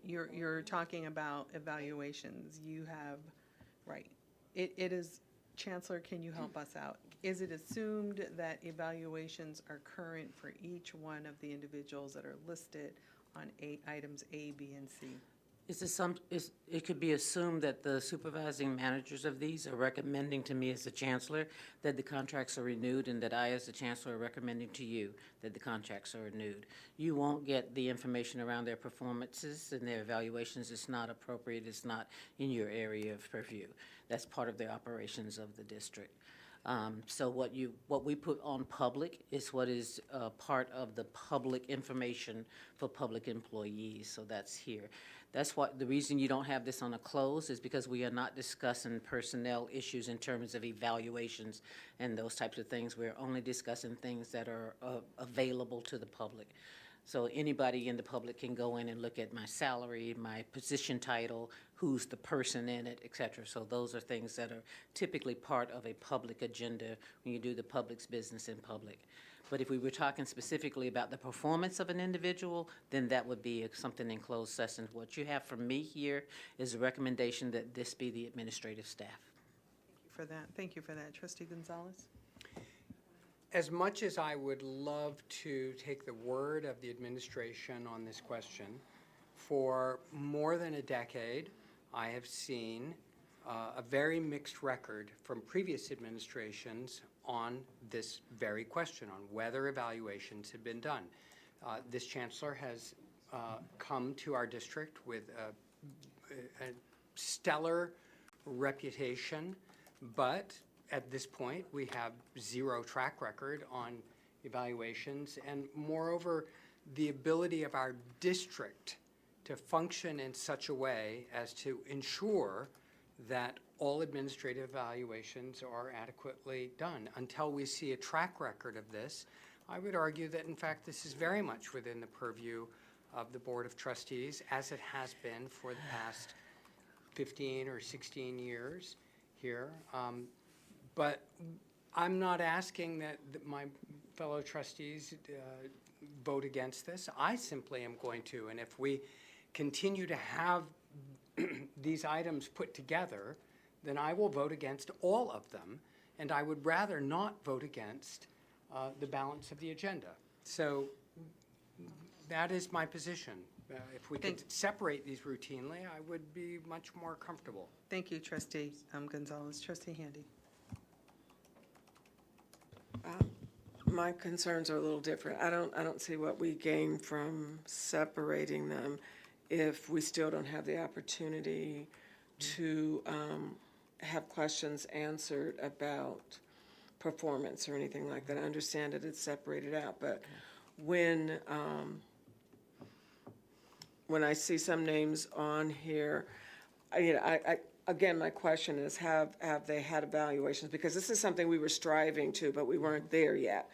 You're talking about evaluations. You have, right. It is, Chancellor, can you help us out? Is it assumed that evaluations are current for each one of the individuals that are listed on items A, B, and C? It could be assumed that the supervising managers of these are recommending to me as the chancellor that the contracts are renewed, and that I as the chancellor are recommending to you that the contracts are renewed. You won't get the information around their performances and their evaluations. It's not appropriate. It's not in your area of purview. That's part of the operations of the district. So what we put on public is what is part of the public information for public employees. So that's here. That's what the reason you don't have this on a close is because we are not discussing personnel issues in terms of evaluations and those types of things. We're only discussing things that are available to the public. So anybody in the public can go in and look at my salary, my position title, who's the person in it, et cetera. So those are things that are typically part of a public agenda when you do the public's business in public. But if we were talking specifically about the performance of an individual, then that would be something in closed session. What you have from me here is a recommendation that this be the administrative staff. Thank you for that. Trustee Gonzalez? As much as I would love to take the word of the administration on this question, for more than a decade, I have seen a very mixed record from previous administrations on this very question, on whether evaluations had been done. This chancellor has come to our district with a stellar reputation, but at this point we have zero track record on evaluations, and moreover, the ability of our district to function in such a way as to ensure that all administrative evaluations are adequately done. Until we see a track record of this, I would argue that in fact this is very much within the purview of the Board of Trustees, as it has been for the past 15 or 16 years here. But I'm not asking that my fellow trustees vote against this. I simply am going to, and if we continue to have these items put together, then I will vote against all of them, and I would rather not vote against the balance of the agenda. So that is my position. If we could separate these routinely, I would be much more comfortable. Thank you, Trustee Gonzalez. Trustee Handy. My concerns are a little different. I don't see what we gain from separating them if we still don't have the opportunity to have questions answered about performance or anything like that. I understand that it's separated out, but when I see some names on here, again, my question is, have they had evaluations? Because this is something we were striving to, but we weren't there yet.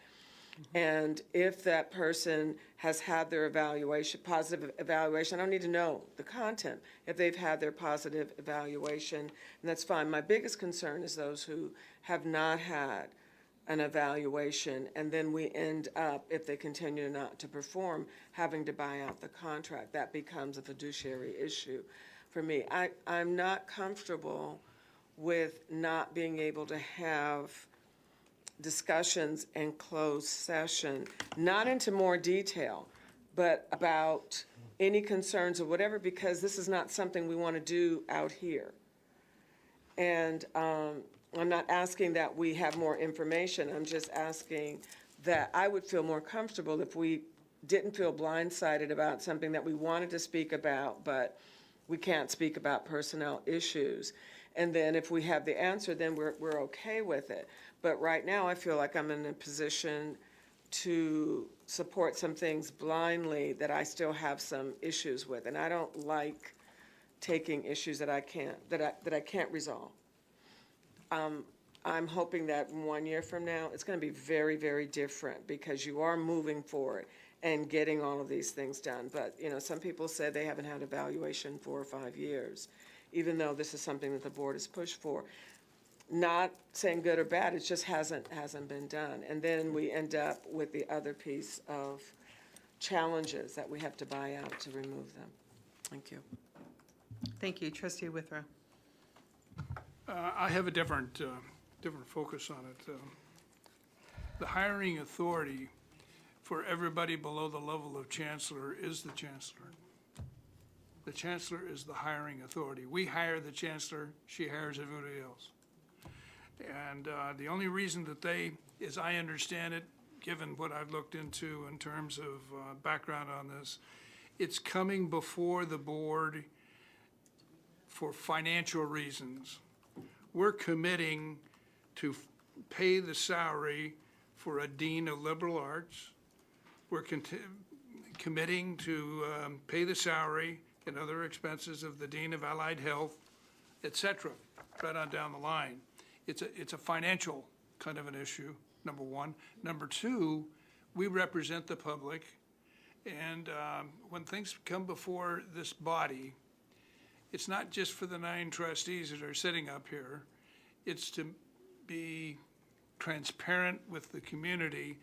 And if that person has had their evaluation, positive evaluation, I don't need to know the content. If they've had their positive evaluation, and that's fine. My biggest concern is those who have not had an evaluation, and then we end up, if they continue not to perform, having to buy out the contract. That becomes a fiduciary issue for me. I'm not comfortable with not being able to have discussions in closed session, not into more detail, but about any concerns or whatever, because this is not something we want to do out here. And I'm not asking that we have more information. I'm just asking that I would feel more comfortable if we didn't feel blindsided about something that we wanted to speak about, but we can't speak about personnel issues. And then if we have the answer, then we're okay with it. But right now, I feel like I'm in a position to support some things blindly that I still have some issues with. And I don't like taking issues that I can't resolve. I'm hoping that 1 year from now, it's going to be very, very different, because you are moving forward and getting all of these things done. But, some people said they haven't had evaluation 4 or 5 years, even though this is something that the board has pushed for. Not saying good or bad, it just hasn't been done. And then we end up with the other piece of challenges that we have to buy out to remove them. Thank you. Thank you. Trustee Withrow. I have a different focus on it. The hiring authority for everybody below the level of chancellor is the chancellor. The chancellor is the hiring authority. We hire the chancellor, she hires everybody else. And the only reason that they, as I understand it, given what I've looked into in terms of background on this, it's coming before the board for financial reasons. We're committing to pay the salary for a dean of liberal arts. We're committing to pay the salary and other expenses of the dean of allied health, et cetera, right on down the line. It's a financial kind of an issue, number one. Number two, we represent the public, and when things come before this body, it's not just for the 9 trustees that are sitting up here. It's to be transparent with the community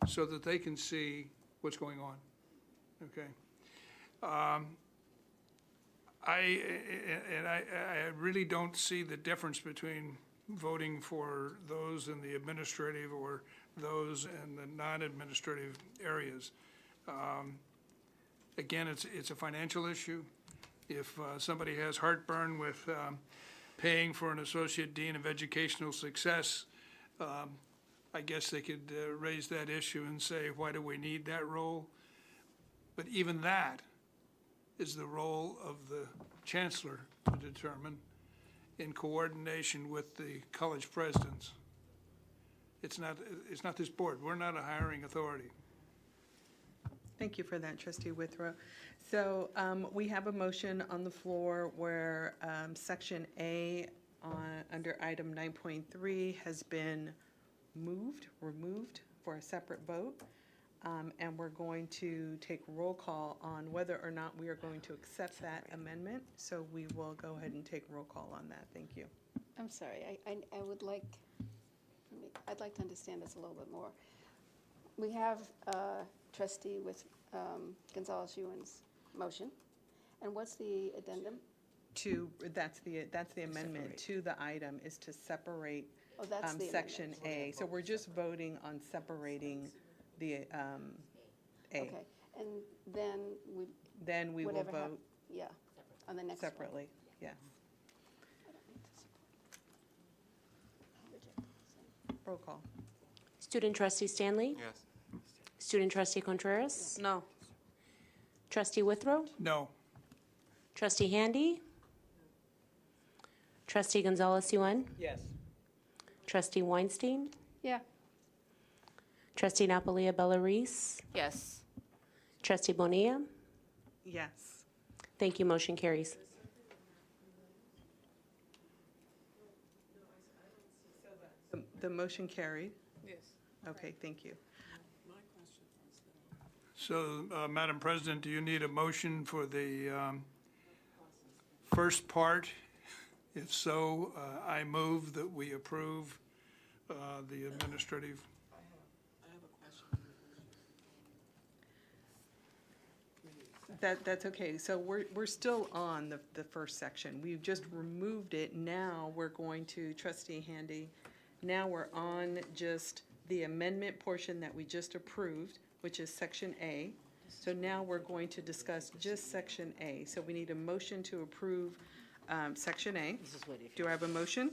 so that they can see what's going on, okay? I really don't see the difference between voting for those in the administrative or those in the non-administrative areas. Again, it's a financial issue. If somebody has heartburn with paying for an Associate Dean of Educational Success, I guess they could raise that issue and say, why do we need that role? But even that is the role of the Chancellor to determine in coordination with the college presidents. It's not this board. We're not a hiring authority. Thank you for that, Trustee Withrow. So we have a motion on the floor where Section A under item 9.3 has been removed for a separate vote. And we're going to take roll call on whether or not we are going to accept that amendment. So we will go ahead and take roll call on that. Thank you. I'm sorry, I would like, I'd like to understand this a little bit more. We have trustee with Gonzalez-Ewan's motion, and what's the addendum? That's the amendment to the item, is to separate Oh, that's the Section amendment. A. So we're just voting on separating the A. Okay, and then Then we will whatever vote yeah, on the next one. separately, yes. Roll call. Student Trustee Stanley? Yes. Student Trustee Contreras? No. Trustee Withrow? No. Trustee Handy? Trustee Gonzalez-Yuan? Yes. Trustee Weinstein? Yeah. Trustee Napolia Bella-Reese? Yes. Trustee Bonilla? Yes. Thank you, motion carries. The motion carried? Yes. Okay, thank you. So, Madam President, do you need a motion for the first part? If so, I move that we approve the administrative. That's okay. So we're still on the first section. We've just removed it. Now we're going to, Trustee Handy, now we're on just the amendment portion that we just approved, which is Section A. So now we're going to discuss just Section A. So we need a motion to approve Section A. Do I have a motion?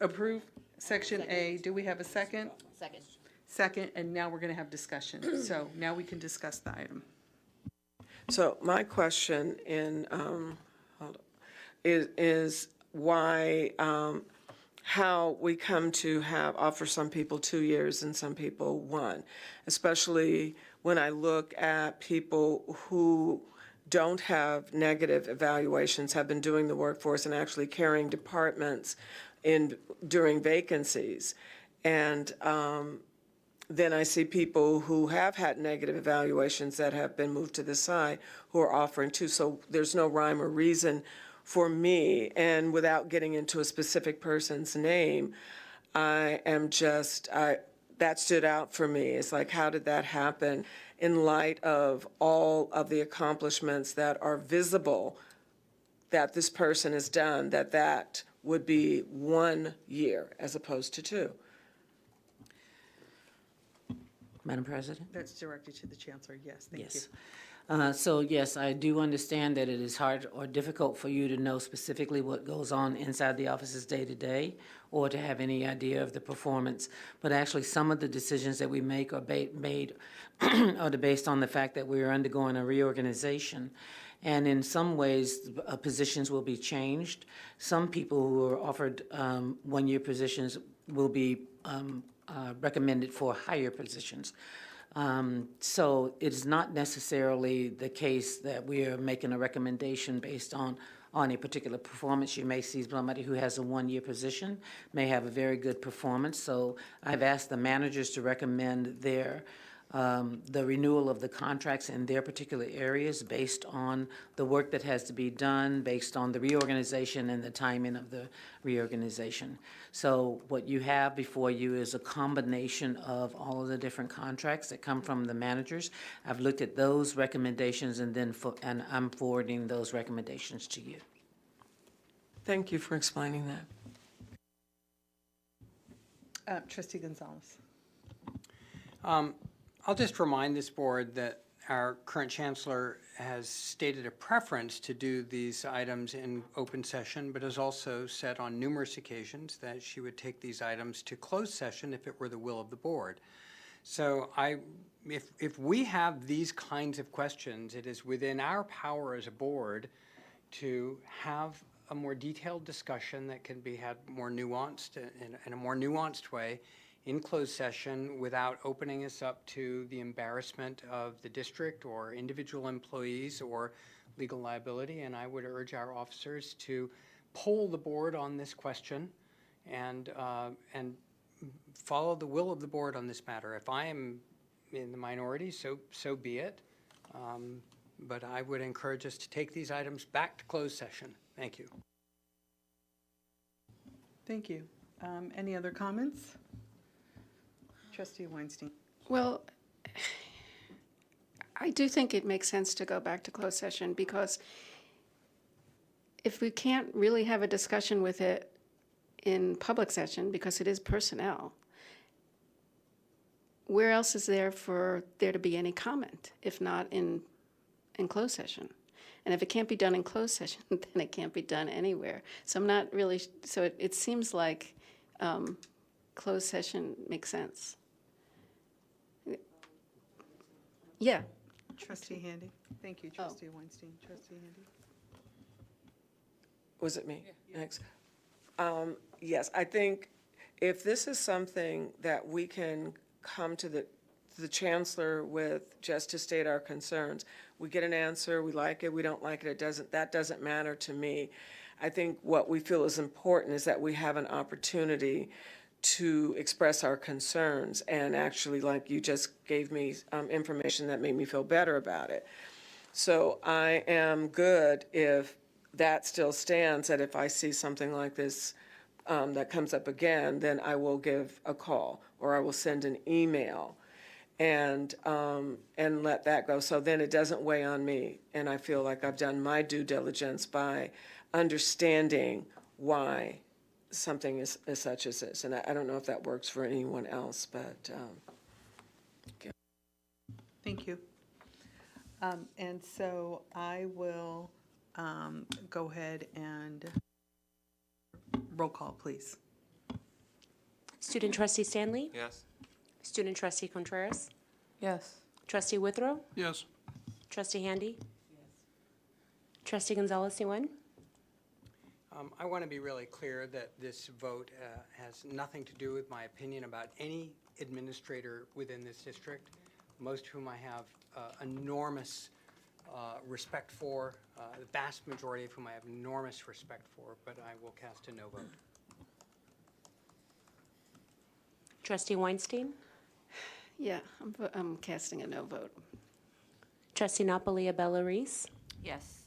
Approve Section A. Do we have a second? Second. Second, and now we're going to have discussion. So now we can discuss the item. So my question is why, how we come to offer some people 2 years and some people 1, especially when I look at people who don't have negative evaluations, have been doing the workforce and actually carrying departments during vacancies. And then I see people who have had negative evaluations that have been moved to the side who are offering 2. So there's no rhyme or reason for me. And without getting into a specific person's name, that stood out for me. It's like, how did that happen in light of all of the accomplishments that are visible that this person has done, that would be 1 year as opposed to 2? Madam President? That's directed to the Chancellor. Yes, thank you. Yes. So yes, I do understand that it is hard or difficult for you to know specifically what goes on inside the offices day to day, or to have any idea of the performance. But actually, some of the decisions that we make are made are based on the fact that we are undergoing a reorganization. And in some ways, positions will be changed. Some people who are offered one-year positions will be recommended for higher positions. So it's not necessarily the case that we are making a recommendation based on a particular performance. You may see somebody who has a one-year position may have a very good performance. So I've asked the managers to recommend the renewal of the contracts in their particular areas based on the work that has to be done, based on the reorganization and the timing of the reorganization. So what you have before you is a combination of all of the different contracts that come from the managers. I've looked at those recommendations and I'm forwarding those recommendations to you. Thank you for explaining that. Trustee Gonzalez. I'll just remind this board that our current chancellor has stated a preference to do these items in open session, but has also said on numerous occasions that she would take these items to closed session if it were the will of the board. So if we have these kinds of questions, it is within our power as a board to have a more detailed discussion that can be had more nuanced, in a more nuanced way, in closed session without opening us up to the embarrassment of the district or individual employees or legal liability. And I would urge our officers to poll the board on this question and follow the will of the board on this matter. If I am in the minority, so be it. But I would encourage us to take these items back to closed session. Thank you. Thank you. Any other comments? Trustee Weinstein. Well, I do think it makes sense to go back to closed session, because if we can't really have a discussion with it in public session, because it is personnel, where else is there for there to be any comment, if not in closed session? And if it can't be done in closed session, then it can't be done anywhere. So I'm not really, so it seems like closed session makes sense. Yeah. Trustee Handy. Thank you, Trustee Weinstein. Trustee Handy. Was it me? Next. Yes, I think if this is something that we can come to the chancellor with just to state our concerns, we get an answer, we like it, we don't like it, that doesn't matter to me. I think what we feel is important is that we have an opportunity to express our concerns, and actually, like, you just gave me information that made me feel better about it. So I am good if that still stands, that if I see something like this that comes up again, then I will give a call or I will send an email and let that go. So then it doesn't weigh on me, and I feel like I've done my due diligence by understanding why something is such as this. And I don't know if that works for anyone else, but. Thank you. And so I will go ahead and roll call, please. Student Trustee Stanley? Yes. Student Trustee Contreras? Yes. Trustee Withrow? Yes. Trustee Handy? Yes. Trustee Gonzalez-Nguyen? I want to be really clear that this vote has nothing to do with my opinion about any administrator within this district, most of whom I have enormous respect for, the vast majority of whom I have enormous respect for, but I will cast a no vote. Trustee Weinstein? Yeah, I'm casting a no vote. Trustee Napolia Bella-Reese? Yes.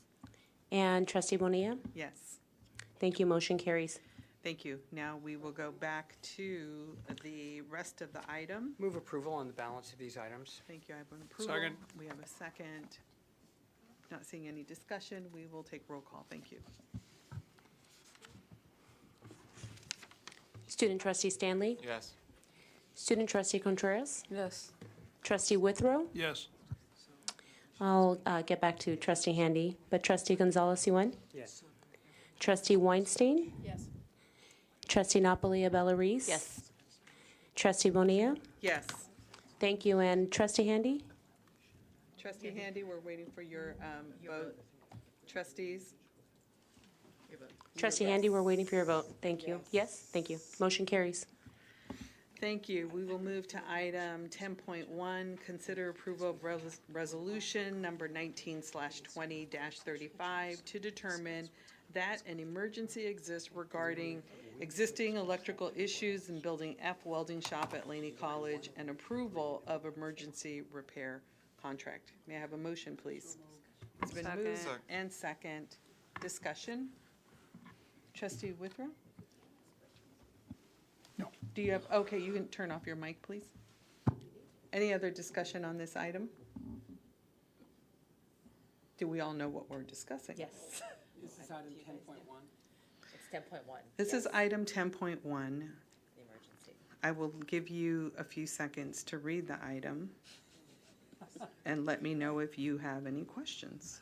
And Trustee Bonilla? Yes. Thank you. Motion carries. Thank you. Now we will go back to the rest of the item. Move approval on the balance of these items. Thank you. I have an approval. Second. We have a second. Not seeing any discussion. We will take roll call. Thank you. Student Trustee Stanley? Yes. Student Trustee Contreras? Yes. Trustee Withrow? Yes. I'll get back to Trustee Handy, but Trustee Gonzalez-Nguyen? Yes. Trustee Weinstein? Yes. Trustee Napolia Bella-Reese? Yes. Trustee Bonilla? Yes. Thank you. And Trustee Handy? Trustee Handy, we're waiting for your vote. Trustees? Trustee Handy, we're waiting for your vote. Thank you. Yes? Thank you. Motion carries. Thank you. We will move to item 10.1, consider approval of resolution number 19/20-35 to determine that an emergency exists regarding existing electrical issues in Building F welding shop at Laney College and approval of emergency repair contract. May I have a motion, please? It's been moved Second. and second. Discussion? Trustee Withrow? No. Do you have, okay, you can turn off your mic, please. Any other discussion on this item? Do we all know what we're discussing? Yes. This is item 10.1. It's 10.1. This is item 10.1. The emergency. I will give you a few seconds to read the item. and let me know if you have any questions.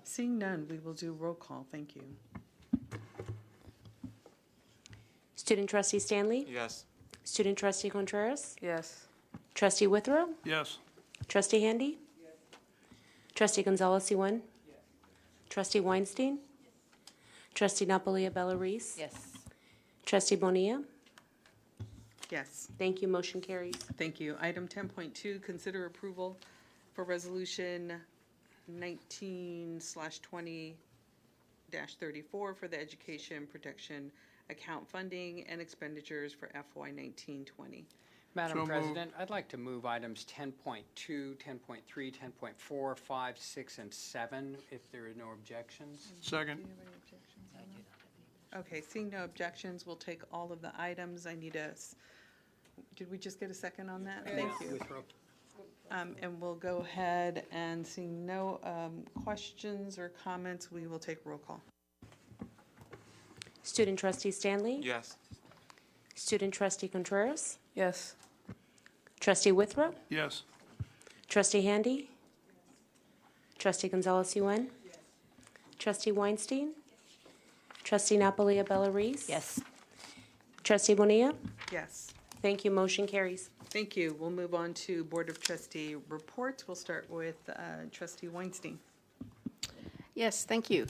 Seeing none, we will do roll call. Thank you. Student Trustee Stanley? Yes. Student Trustee Contreras? Yes. Trustee Withrow? Yes. Trustee Handy? Trustee Gonzalez Yuan? Trustee Weinstein? Trustee Napolia Bella-Reese? Yes. Trustee Bonilla? Yes. Thank you. Motion carries. Thank you. Item 10.2, consider approval for resolution 19/20-34 for the Education Protection Account funding and expenditures for FY 1920. Madam So President, I'd like to move items 10.2, 10.3, 10.4, 5, 6, and 7, if there are no objections. Second. Okay, seeing no objections, we'll take all of the items. I need did we just get a second on that? Thank you. Withrow. And we'll go ahead and seeing no questions or comments, we will take roll call. Student Trustee Stanley? Yes. Student Trustee Contreras? Yes. Trustee Withrow? Yes. Trustee Handy? Trustee Gonzalez Yuan? Trustee Weinstein? Trustee Napolia Bella-Reese? Yes. Trustee Bonilla? Yes. Thank you. Motion carries. Thank you. We'll move on to Board of Trustee reports. We'll start with Trustee Weinstein. Yes, thank you.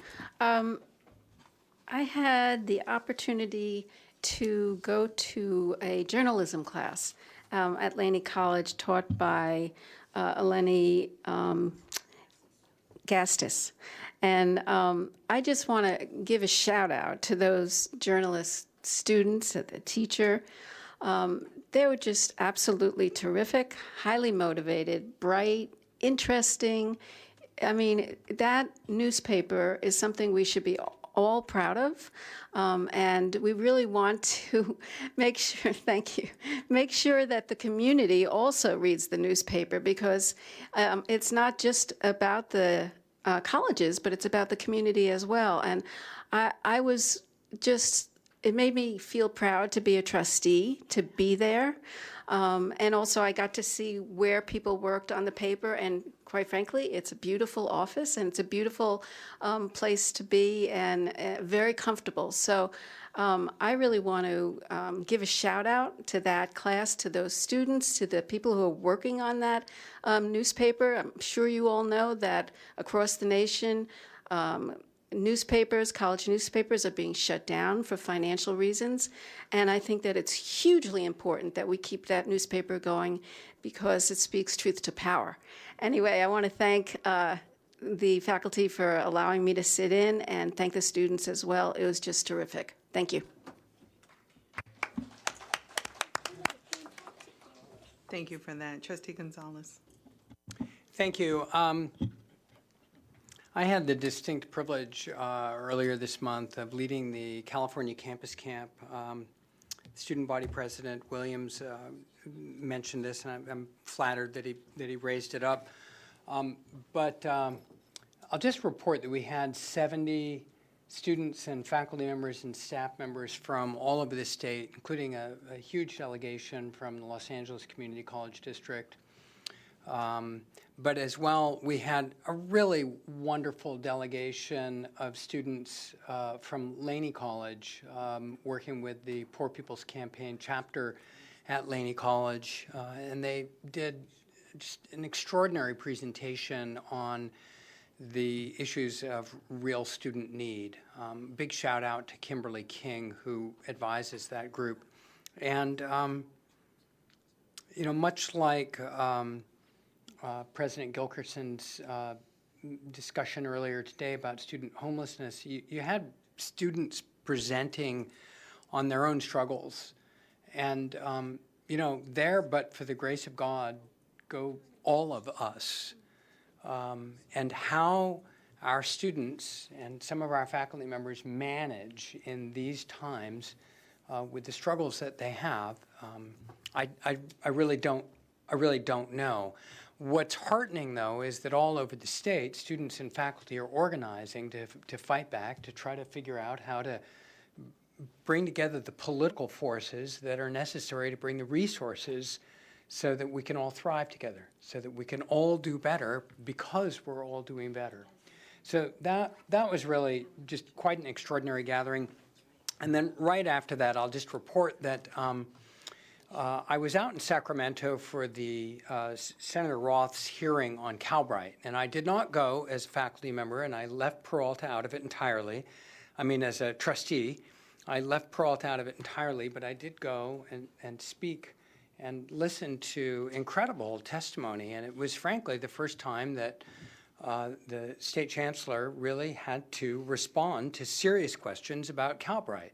I had the opportunity to go to a journalism class at Laney College taught by Eleni Gastis. And I just want to give a shout out to those journalist students, the teacher. They were just absolutely terrific, highly motivated, bright, interesting. I mean, that newspaper is something we should be all proud of. And we really want to make sure, thank you, make sure that the community also reads the newspaper, because it's not just about the colleges, but it's about the community as well. And I was just, it made me feel proud to be a trustee, to be there. And also I got to see where people worked on the paper, and quite frankly, it's a beautiful office and it's a beautiful place to be, and very comfortable. So I really want to give a shout out to that class, to those students, to the people who are working on that newspaper. I'm sure you all know that across the nation, newspapers, college newspapers are being shut down for financial reasons. And I think that it's hugely important that we keep that newspaper going, because it speaks truth to power. Anyway, I want to thank the faculty for allowing me to sit in, and thank the students as well. It was just terrific. Thank you. Thank you for that. Trustee Gonzalez. Thank you. I had the distinct privilege earlier this month of leading the California Campus Camp. Student body president Williams mentioned this, and I'm flattered that he raised it up. But I'll just report that we had 70 students and faculty members and staff members from all over the state, including a huge delegation from the Los Angeles Community College District. But as well, we had a really wonderful delegation of students from Laney College, working with the Poor People's Campaign chapter at Laney College. And they did just an extraordinary presentation on the issues of real student need. Big shout out to Kimberly King, who advises that group. And, you know, much like President Gilkerson's discussion earlier today about student homelessness, you had students presenting on their own struggles. And, you know, there, but for the grace of God, go all of us. And how our students and some of our faculty members manage in these times with the struggles that they have, I really don't know. What's heartening, though, is that all over the state, students and faculty are organizing to fight back, to try to figure out how to bring together the political forces that are necessary to bring the resources so that we can all thrive together, so that we can all do better because we're all doing better. So that was really just quite an extraordinary gathering. And then right after that, I'll just report that I was out in Sacramento for the Senator Roth's hearing on Calbright, and I did not go as a faculty member, and I left Peralta out of it entirely. I mean, as a trustee, I left Peralta out of it entirely, but I did go and speak and listen to incredible testimony, and it was frankly the first time that the state chancellor really had to respond to serious questions about Calbright.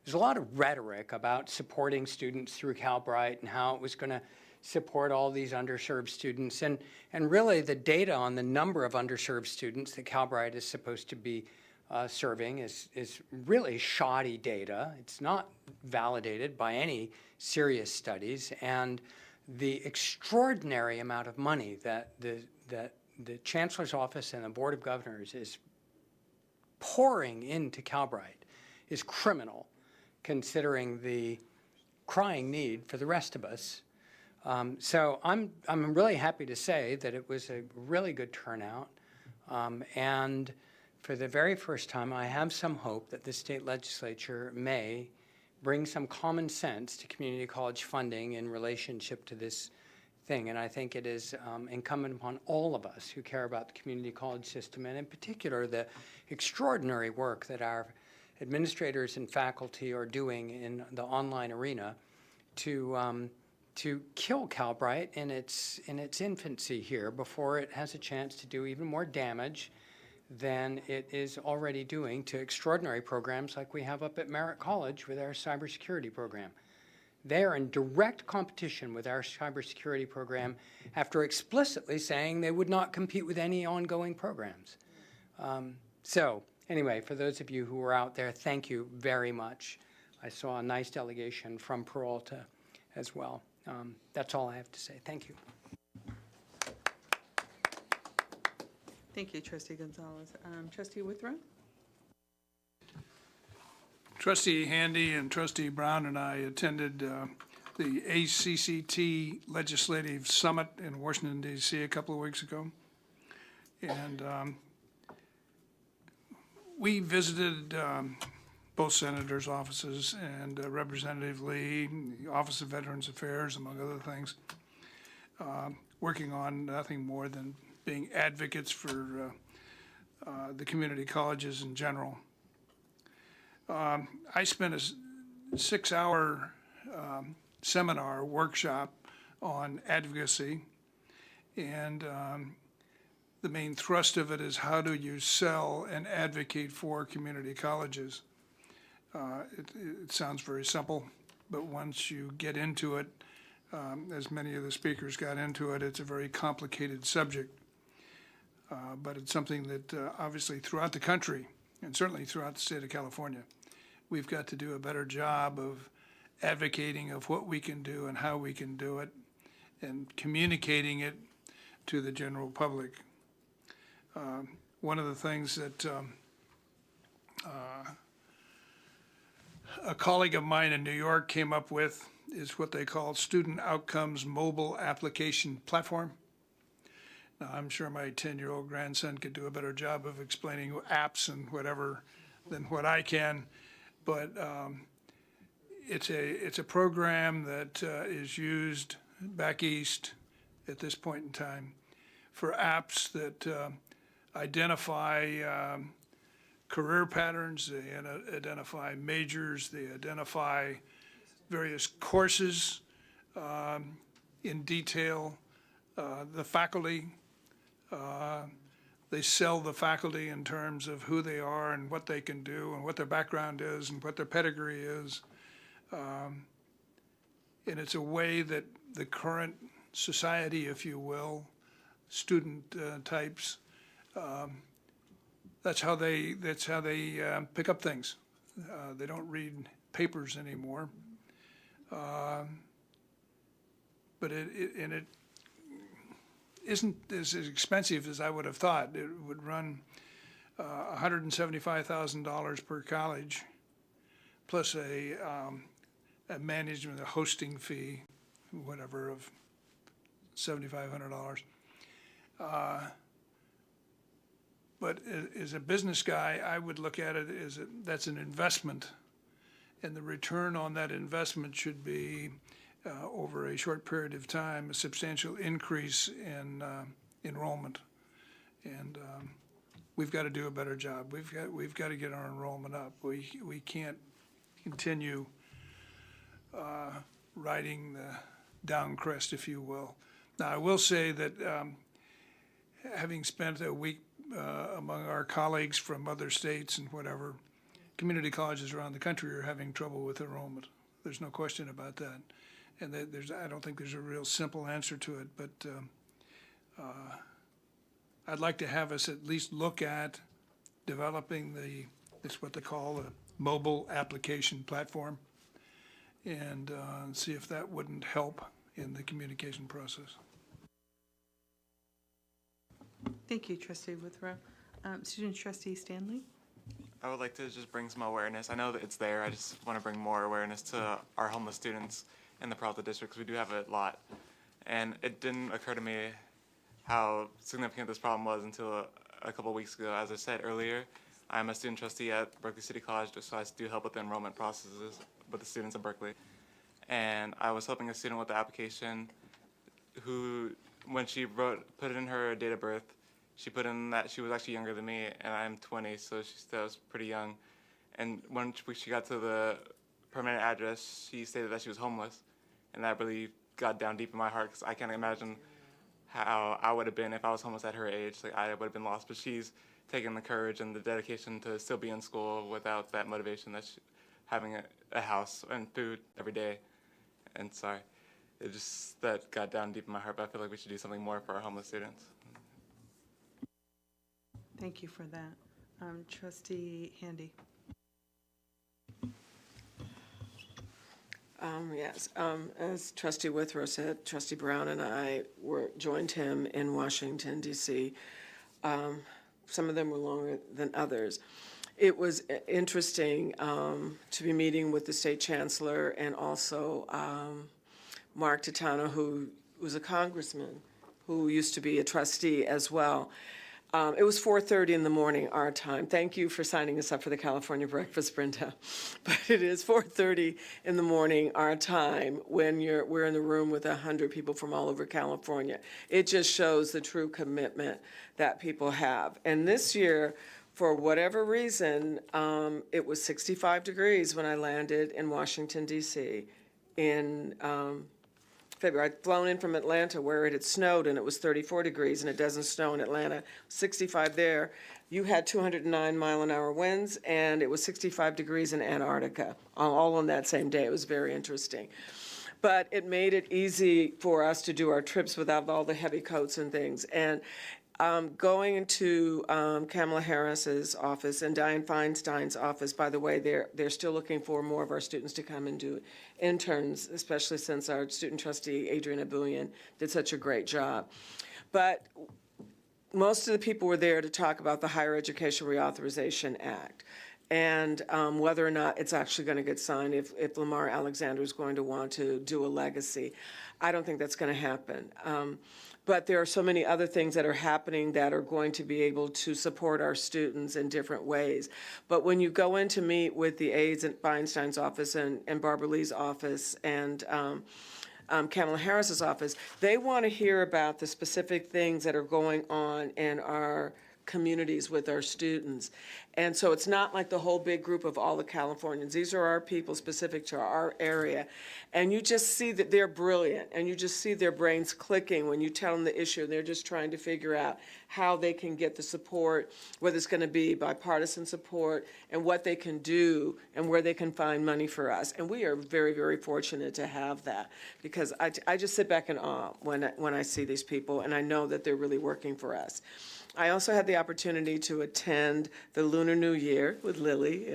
There's a lot of rhetoric about supporting students through Calbright and how it was going to support all these underserved students. And really the data on the number of underserved students that Calbright is supposed to be serving is really shoddy data. It's not validated by any serious studies. And the extraordinary amount of money that the Chancellor's Office and the Board of Governors is pouring into Calbright is criminal, considering the crying need for the rest of us. So I'm really happy to say that it was a really good turnout. And for the very first time, I have some hope that the state legislature may bring some common sense to community college funding in relationship to this thing. And I think it is incumbent upon all of us who care about the community college system, and in particular the extraordinary work that our administrators and faculty are doing in the online arena to kill Calbright in its infancy here before it has a chance to do even more damage than it is already doing to extraordinary programs like we have up at Merritt College with our cybersecurity program. They are in direct competition with our cybersecurity program after explicitly saying they would not compete with any ongoing programs. So anyway, for those of you who were out there, thank you very much. I saw a nice delegation from Peralta as well. That's all I have to say. Thank you. Thank you, Trustee Gonzalez. Trustee Withrow? Trustee Handy and Trustee Brown and I attended the ACCT Legislative Summit in Washington, D.C. a couple of weeks ago. And we visited both senators' offices and Representative Lee, the Office of Veterans Affairs, among other things, working on nothing more than being advocates for the community colleges in general. I spent a 6-hour seminar workshop on advocacy, and the main thrust of it is how do you sell and advocate for community colleges. It sounds very simple, but once you get into it, as many of the speakers got into it, it's a very complicated subject. But it's something that obviously throughout the country, and certainly throughout the state of California, we've got to do a better job of advocating of what we can do and how we can do it, and communicating it to the general public. One of the things that a colleague of mine in New York came up with is what they call Student Outcomes Mobile Application Platform. Now, I'm sure my 10-year-old grandson could do a better job of explaining apps and whatever than what I can, but it's a program that is used back east at this point in time for apps that identify career patterns, they identify majors, they identify various courses in detail, the faculty. They sell the faculty in terms of who they are and what they can do and what their background is and what their pedigree is. And it's a way that the current society, if you will, student types, that's how they pick up things. They don't read papers anymore. But it isn't as expensive as I would have thought. It would run $175,000 per college, plus a management, a hosting fee, whatever, of $7,500. But as a business guy, I would look at it as that's an investment, and the return on that investment should be, over a short period of time, a substantial increase in enrollment. And we've got to do a better job. We've got to get our enrollment up. We can't continue riding the down crest, if you will. Now, I will say that having spent a week among our colleagues from other states and whatever, community colleges around the country are having trouble with enrollment. There's no question about that. And I don't think there's a real simple answer to it, but I'd like to have us at least look at developing it's what they call a mobile application platform, and see if that wouldn't help in the communication process. Thank you, Trustee Withrow. Student Trustee Stanley? I would like to just bring some awareness. I know that it's there. I just want to bring more awareness to our homeless students in the Peralta District, because we do have a lot. And it didn't occur to me how significant this problem was until a couple of weeks ago. As I said earlier, I'm a student trustee at Berkeley City College, so I do help with the enrollment processes with the students at Berkeley. And I was helping a student with the application who, when she put in her date of birth, she put in that she was actually younger than me, and I'm 20, so she still was pretty young. And when she got to the permanent address, she stated that she was homeless, and that really got down deep in my heart, because I can't imagine how I would have been if I was homeless at her age. Like, I would have been lost, but she's taken the courage and the dedication to still be in school without that motivation that having a house and food every day. And sorry, it just, that got down deep in my heart, but I feel like we should do something more for our homeless students. Thank you for that. Trustee Handy? Yes, as Trustee Withrow said, Trustee Brown and I joined him in Washington, D.C. Some of them were longer than others. It was interesting to be meeting with the state chancellor and also Mark Titano, who was a congressman, who used to be a trustee as well. It was 4:30 in the morning, our time. Thank you for signing us up for the California breakfast, Brenda. But it is 4:30 in the morning, our time, when we're in the room with 100 people from all over California. It just shows the true commitment that people have. And this year, for whatever reason, it was 65 degrees when I landed in Washington, D.C. in February. I'd flown in from Atlanta where it had snowed and it was 34 degrees, and it doesn't snow in Atlanta. 65 there. You had 209-mile-an-hour winds, and it was 65 degrees in Antarctica, all on that same day. It was very interesting. But it made it easy for us to do our trips without all the heavy coats and things. And going into Kamala Harris's office and Dianne Feinstein's office, by the way, they're still looking for more of our students to come and do interns, especially since our student trustee, Adriana Bullion, did such a great job. But most of the people were there to talk about the Higher Education Reauthorization Act and whether or not it's actually going to get signed, if Lamar Alexander is going to want to do a legacy. I don't think that's going to happen. But there are so many other things that are happening that are going to be able to support our students in different ways. But when you go in to meet with the aides at Feinstein's office and Barbara Lee's office and Kamala Harris's office, they want to hear about the specific things that are going on in our communities with our students. And so it's not like the whole big group of all the Californians. These are our people specific to our area. And you just see that they're brilliant, and you just see their brains clicking when you tell them the issue. They're just trying to figure out how they can get the support, whether it's going to be bipartisan support, and what they can do and where they can find money for us. And we are very, very fortunate to have that, because I just sit back in awe when I see these people, and I know that they're really working for us. I also had the opportunity to attend the Lunar New Year with Lily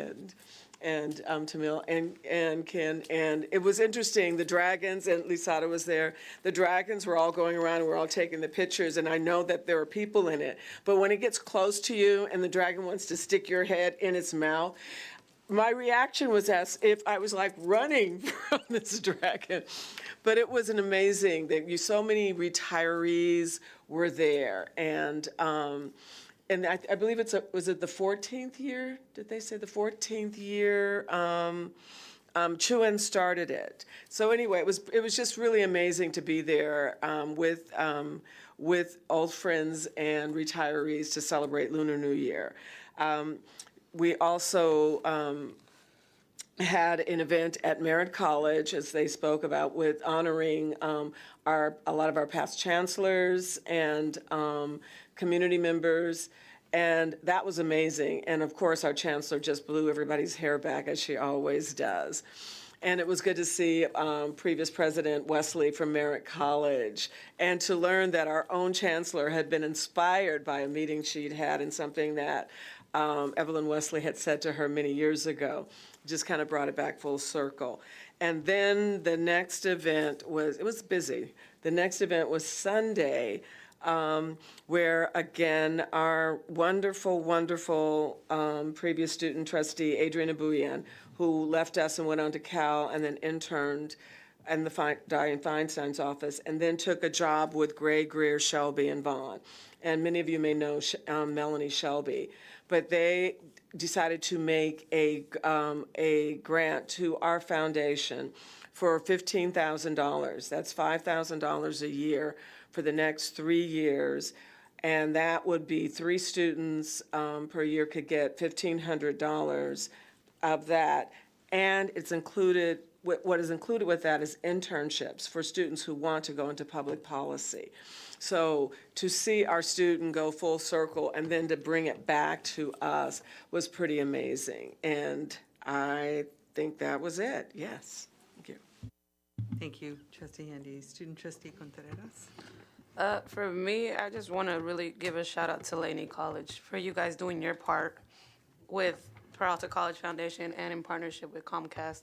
and Tamil and Ken, and it was interesting. The dragons, and Lisata was there, the dragons were all going around and we're all taking the pictures, and I know that there are people in it, but when it gets close to you and the dragon wants to stick your head in its mouth, my reaction was as if I was like running from this dragon. But it was an amazing, so many retirees were there. And I believe was it the 14th year? Did they say the 14th year? Chuan started it. So anyway, it was just really amazing to be there with old friends and retirees to celebrate Lunar New Year. We also had an event at Merritt College, as they spoke about, with honoring a lot of our past chancellors and community members. And that was amazing. And of course, our chancellor just blew everybody's hair back, as she always does. And it was good to see previous President Wesley from Merritt College, and to learn that our own chancellor had been inspired by a meeting she'd had and something that Evelyn Wesley had said to her many years ago. Just kind of brought it back full circle. And then the next event it was busy. The next event was Sunday, where again, our wonderful, wonderful previous student trustee, Adriana Bouyan, who left us and went on to Cal and then interned in the Dianne Feinstein's office, and then took a job with Gray, Greer, Shelby, and Vaughn. And many of you may know Melanie Shelby. But they decided to make a grant to our foundation for $15,000. That's $5,000 a year for the next 3 years. And that would be 3 students per year could get $1,500 of that. And it's included, what is included with that is internships for students who want to go into public policy. So to see our student go full circle and then to bring it back to us was pretty amazing. And I think that was it. Yes. Thank you. Thank you, Trustee Handy. Student Trustee Contreras. For me, I just want to really give a shout out to Laney College for you guys doing your part with Peralta College Foundation and in partnership with Comcast.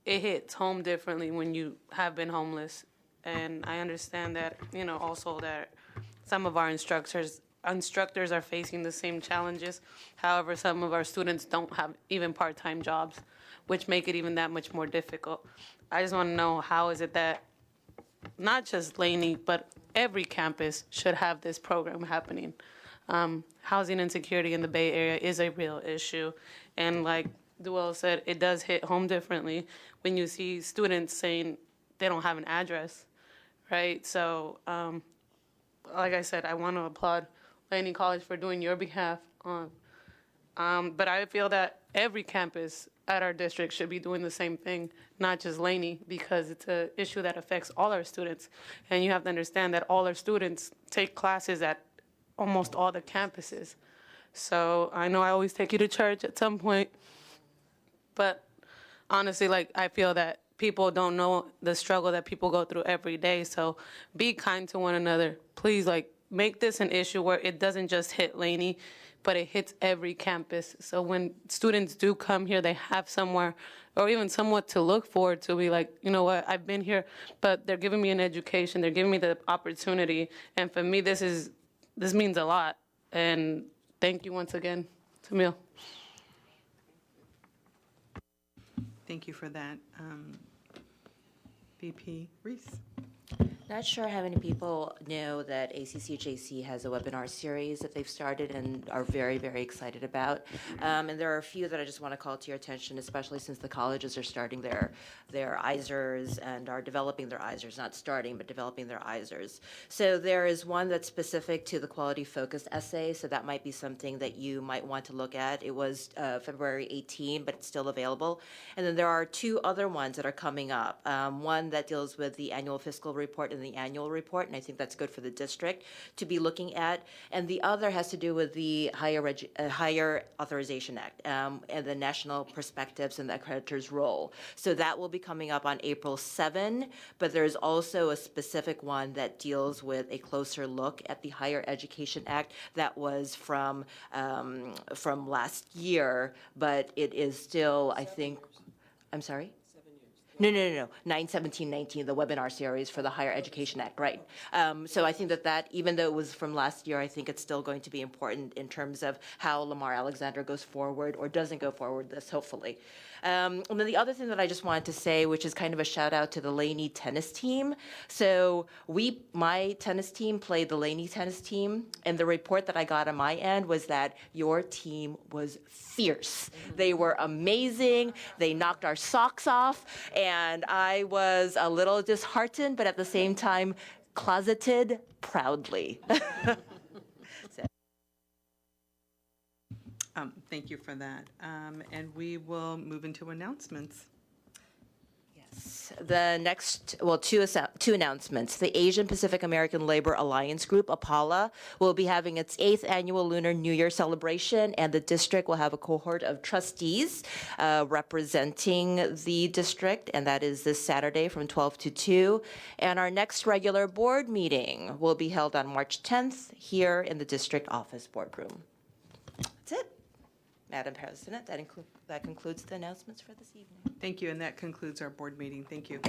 It hits home differently when you have been homeless. And I understand that, also that some of our instructors are facing the same challenges. However, some of our students don't have even part-time jobs, which make it even that much more difficult. I just want to know, how is it that not just Laney, but every campus should have this program happening? Housing insecurity in the Bay Area is a real issue. And like Duell said, it does hit home differently when you see students saying they don't have an address. Right, so like I said, I want to applaud Laney College for doing your behalf on. But I feel that every campus at our district should be doing the same thing, not just Laney, because it's an issue that affects all our students. And you have to understand that all our students take classes at almost all the campuses. So I know I always take you to church at some point, but honestly, I feel that people don't know the struggle that people go through every day. So be kind to one another. Please, make this an issue where it doesn't just hit Laney, but it hits every campus. So when students do come here, they have somewhere or even somewhat to look forward to, be like, you know what, I've been here, but they're giving me an education. They're giving me the opportunity. And for me, this means a lot. And thank you once again, Tamil. Thank you for that. VP Reese. Not sure how many people know that ACCJC has a webinar series that they've started and are very, very excited about. And there are a few that I just want to call to your attention, especially since the colleges are starting their ISERs and are developing their ISERs, not starting, but developing their ISERs. So there is one that's specific to the quality-focused essay, so that might be something that you might want to look at. It was February 18, but it's still available. And then there are 2 other ones that are coming up. One that deals with the annual fiscal report and the annual report, and I think that's good for the district to be looking at. And the other has to do with the Higher Authorization Act and the national perspectives and the accreditor's role. So that will be coming up on April 7, but there's also a specific one that deals with a closer look at the Higher Education Act that was from last year, but it is still, I think, I'm sorry? No, 9/17/19, the webinar series for the Higher Education Act, right. So I think that even though it was from last year, I think it's still going to be important in terms of how Lamar Alexander goes forward or doesn't go forward this, hopefully. And then the other thing that I just wanted to say, which is kind of a shout out to the Laney tennis team. So my tennis team played the Laney tennis team, and the report that I got on my end was that your team was fierce. They were amazing. They knocked our socks off, and I was a little disheartened, but at the same time, closeted proudly. Thank you for that. And we will move into announcements. The next, two announcements. The Asian Pacific American Labor Alliance Group, APALA, will be having its 8th annual Lunar New Year celebration, and the district will have a cohort of trustees representing the district, and that is this Saturday from 12 to 2. And our next regular board meeting will be held on March 10th here in the District Office Boardroom. That's it. Madam President, that concludes the announcements for this evening. Thank you, and that concludes our board meeting. Thank you.